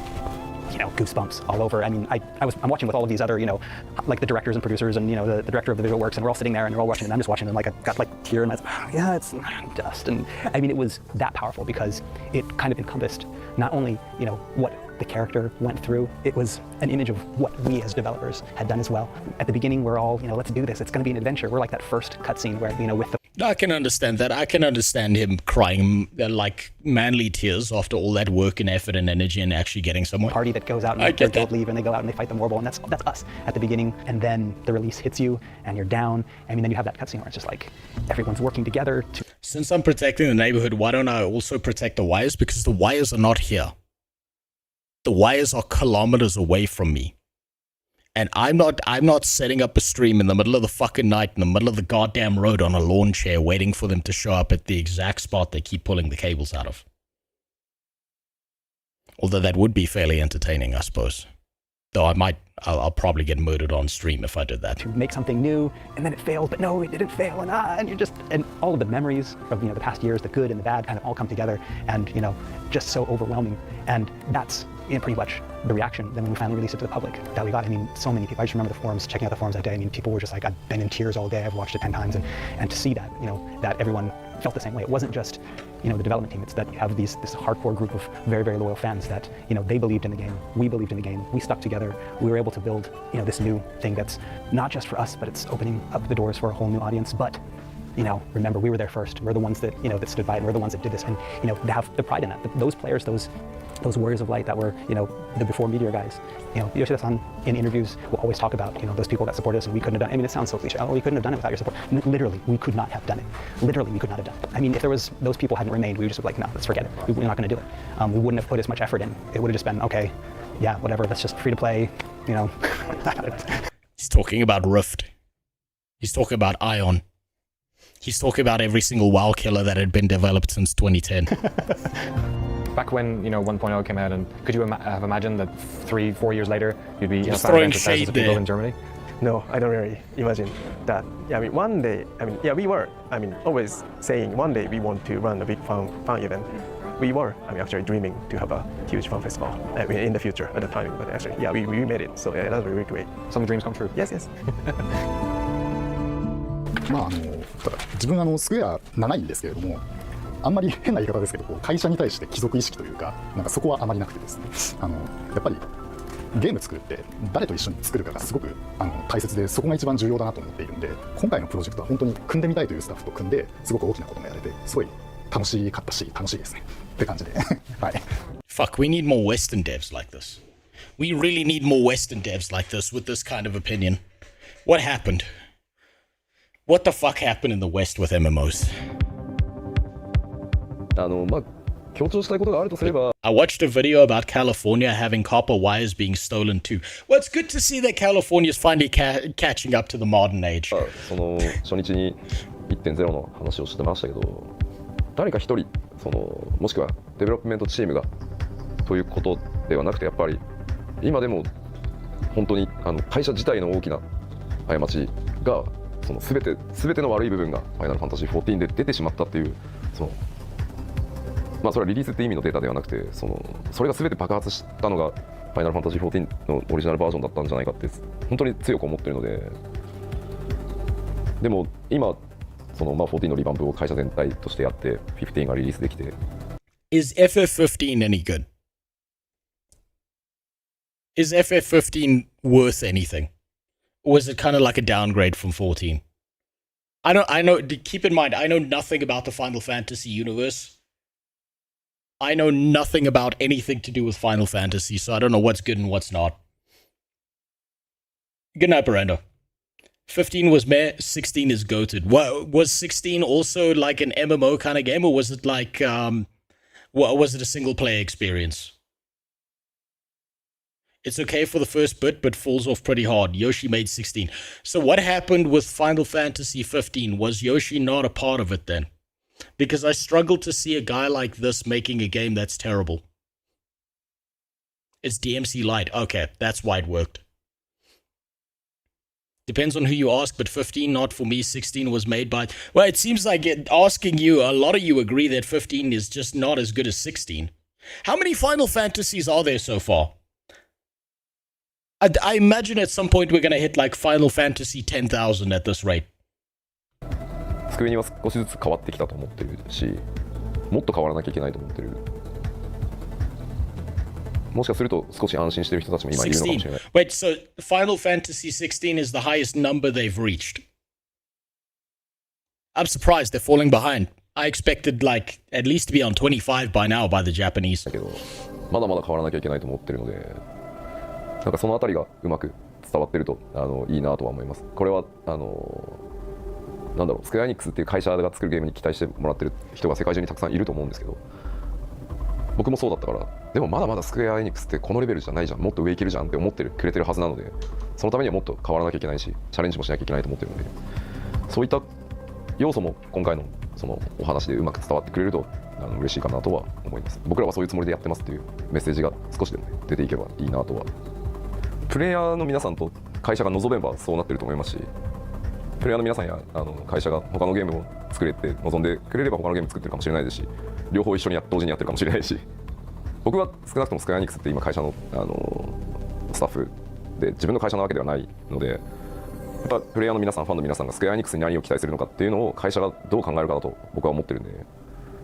you know, goosebumps all over. I mean, I'm watching with all of these other, you know, like the directors and producers and, you know, the director of the Visual Works, and we're all sitting there and we're all watching, and I'm just watching them like I've got like tear in my eyes. Yeah, it's dust. And I mean, it was that powerful because it kind of encompassed not only, you know, what the character went through, it was an image of what we as developers had done as well. At the beginning, we're all, you know, let's do this. It's going to be an adventure. We're like that first cutscene where, you know, with the I can understand that. I can understand him crying like manly tears after all that work and effort and energy and actually getting somewhere. Party that goes out and they don't leave and they go out and they fight the Warble, and that's us at the beginning. And then the release hits you and you're down. I mean, then you have that cutscene where it's just like everyone's working together to. Since I'm protecting the neighborhood, why don't I also protect the wires? Because the wires are not here. The wires are kilometers away from me. And I'm not setting up a stream in the middle of the fucking night in the middle of the goddamn road on a lawn chair waiting for them to show up at the exact spot they keep pulling the cables out of. Although that would be fairly entertaining, I suppose. Though I'll probably get murdered on stream if I did that. To make something new, and then it failed, but no, it didn't fail, and you're just, and all of the memories of, you know, the past years, the good and the bad, kind of all come together, and, you know, just so overwhelming. And that's, you know, pretty much the reaction then when we finally released it to the public that we got. I mean, so many people, I just remember the forums, checking out the forums that day. I mean, people were just like, I've been in tears all day, I've watched it 10 times, and to see that, you know, that everyone felt the same way. It wasn't just, you know, the development team, it's that you have this hardcore group of very, very loyal fans that, you know, they believed in the game, we believed in the game, we stuck together, we were able to build, you know, this new thing that's not just for us, but it's opening up the doors for a whole new audience. But, you know, remember, we were there first. We're the ones that, you know, that stood by it, and we're the ones that did this, and, you know, to have the pride in that. Those players, those Warriors of Light that were, you know, the before Meteor guys, you know, Yoshida-san in interviews will always talk about, you know, those people that supported us and we couldn't have done it. I mean, it sounds so cliche. Oh, we couldn't have done it without your support. Literally, we could not have done it. Literally, we could not have done it. I mean, if those people hadn't remained, we would just be like, no, let's forget it. We're not going to do it. We wouldn't have put as much effort in. It would have just been, okay, yeah, whatever, that's just free to play, you know. He's talking about Rift. He's talking about Ion. He's talking about every single WoW killer that had been developed since 2010. Back when, you know, 1.0 came out, and could you have imagined that 3-4 years later you'd be throwing shade of people in Germany? No, I don't really imagine that. Yeah, I mean, one day, I mean, yeah, we were, I mean, always saying one day we want to run a big fan event. We were, I mean, actually dreaming to have a huge fan festival, I mean, in the future at the time, but actually, yeah, we made it, so yeah, that was really great. Some dreams come true. Yes, yes. まあただ自分スクエア7位んですけれども、あんまり変な言い方ですけど、会社に対して帰属意識というか、なんかそこはあまりなくてですね、やっぱりゲーム作るって誰と一緒に作るかがすごく大切で、そこが一番重要だなと思っているんで、今回のプロジェクトは本当に組んでみたいというスタッフと組んで、すごく大きなこともやれて、すごい楽しかったし楽しいですねって感じで、はい。Fuck, we need more Western devs like this. We really need more Western devs like this with this kind of opinion. What happened? What the fuck happened in the West with MMOs? I watched a video about California having copper wires being stolen too. Well, it's good to see that California is finally catching up to the modern age. その初日に 1.0 の話をしてましたけど、誰か一人もしくはデベロップメントチームがということではなくて、やっぱり今でも本当に会社自体の大きな過ちが全ての悪い部分がファイナルファンタジー14で出てしまったっていう、まあそれはリリースって意味のデータではなくて、それが全て爆発したのがファイナルファンタジー14のオリジナルバージョンだったんじゃないかって本当に強く思ってるので、でも今まあ14のリバンプを会社全体としてやって15がリリースできて。Is FF15 any good? Is FF15 worth anything? Or was it kind of like a downgrade from 14? I know, keep in mind, I know nothing about the Final Fantasy universe. I know nothing about anything to do with Final Fantasy, so I don't know what's good and what's not. Good night, Miranda. 15 was meh, 16 is goated. Was 16 also like an MMO kind of game, or was it like, was it a single player experience? It's okay for the first bit, but falls off pretty hard. Yoshi made 16. So what happened with Final Fantasy 15? Was Yoshi not a part of it then? Because I struggle to see a guy like this making a game that's terrible. It's DMC Lite. Okay, that's why it worked. Depends on who you ask, but 15 not for me. 16 was made by... Well, it seems like asking you, a lot of you agree that 15 is just not as good as 16. How many Final Fantasies are there so far? I imagine at some point we're going to hit like Final Fantasy 10,000 at this rate. 机には少しずつ変わってきたと思ってるし、もっと変わらなきゃいけないと思ってる。もしかすると少し安心してる人たちも今いるのかもしれない。Wait, so Final Fantasy 16 is the highest number they've reached. I'm surprised they're falling behind. I expected like at least to be on 25 by now by the Japanese. だけど、まだまだ変わらなきゃいけないと思ってるので、なんかそのあたりがうまく伝わってるといいなとは思います。これはなんだろう、スクエアエニックスっていう会社が作るゲームに期待してもらってる人が世界中にたくさんいると思うんですけど、僕もそうだったから、でもまだまだスクエアエニックスってこのレベルじゃないじゃん、もっと上いけるじゃんって思ってくれてるはずなので、そのためにはもっと変わらなきゃいけないし、チャレンジもしなきゃいけないと思ってるので、そういった要素も今回のそのお話でうまく伝わってくれると嬉しいかなとは思います。僕らはそういうつもりでやってますっていうメッセージが少しでも出ていけばいいなとは。プレイヤーの皆さんと会社が望めばそうなってると思いますし、プレイヤーの皆さんや会社が他のゲームを作れって望んでくれれば他のゲーム作ってるかもしれないですし、両方一緒に同時にやってるかもしれないし、僕は少なくともスクエアエニックスって今会社の、スタッフで自分の会社なわけではないので、やっぱプレイヤーの皆さん、ファンの皆さんがスクエアエニックスに何を期待するのかっていうのを会社がどう考えるかだと僕は思ってるんで、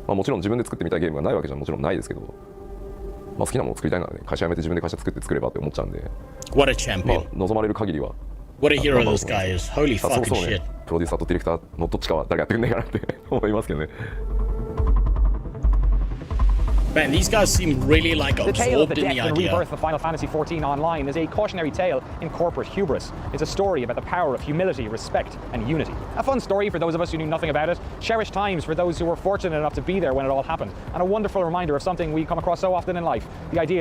もちろん自分で作ってみたいゲームがないわけじゃもちろんないですけど、好きなものを作りたいならね、会社辞めて自分で会社作って作ればって思っちゃうんで。What a champion. 望まれる限りは。What a hero this guy is. Holy fucking shit. プロデューサーとディレクターのどっちかは誰がやってくんねえかなって思いますけどね。Man, these guys seem really like The tale of the absorbed in the death and idea. rebirth of Final Fantasy XIV Online is a cautionary tale in corporate hubris. It's a story about the power of humility, respect, and unity. A fun story for those of us who knew nothing about it, cherished times for those who were fortunate enough to be there when it all happened, and a wonderful reminder of something we come across so often in life, the idea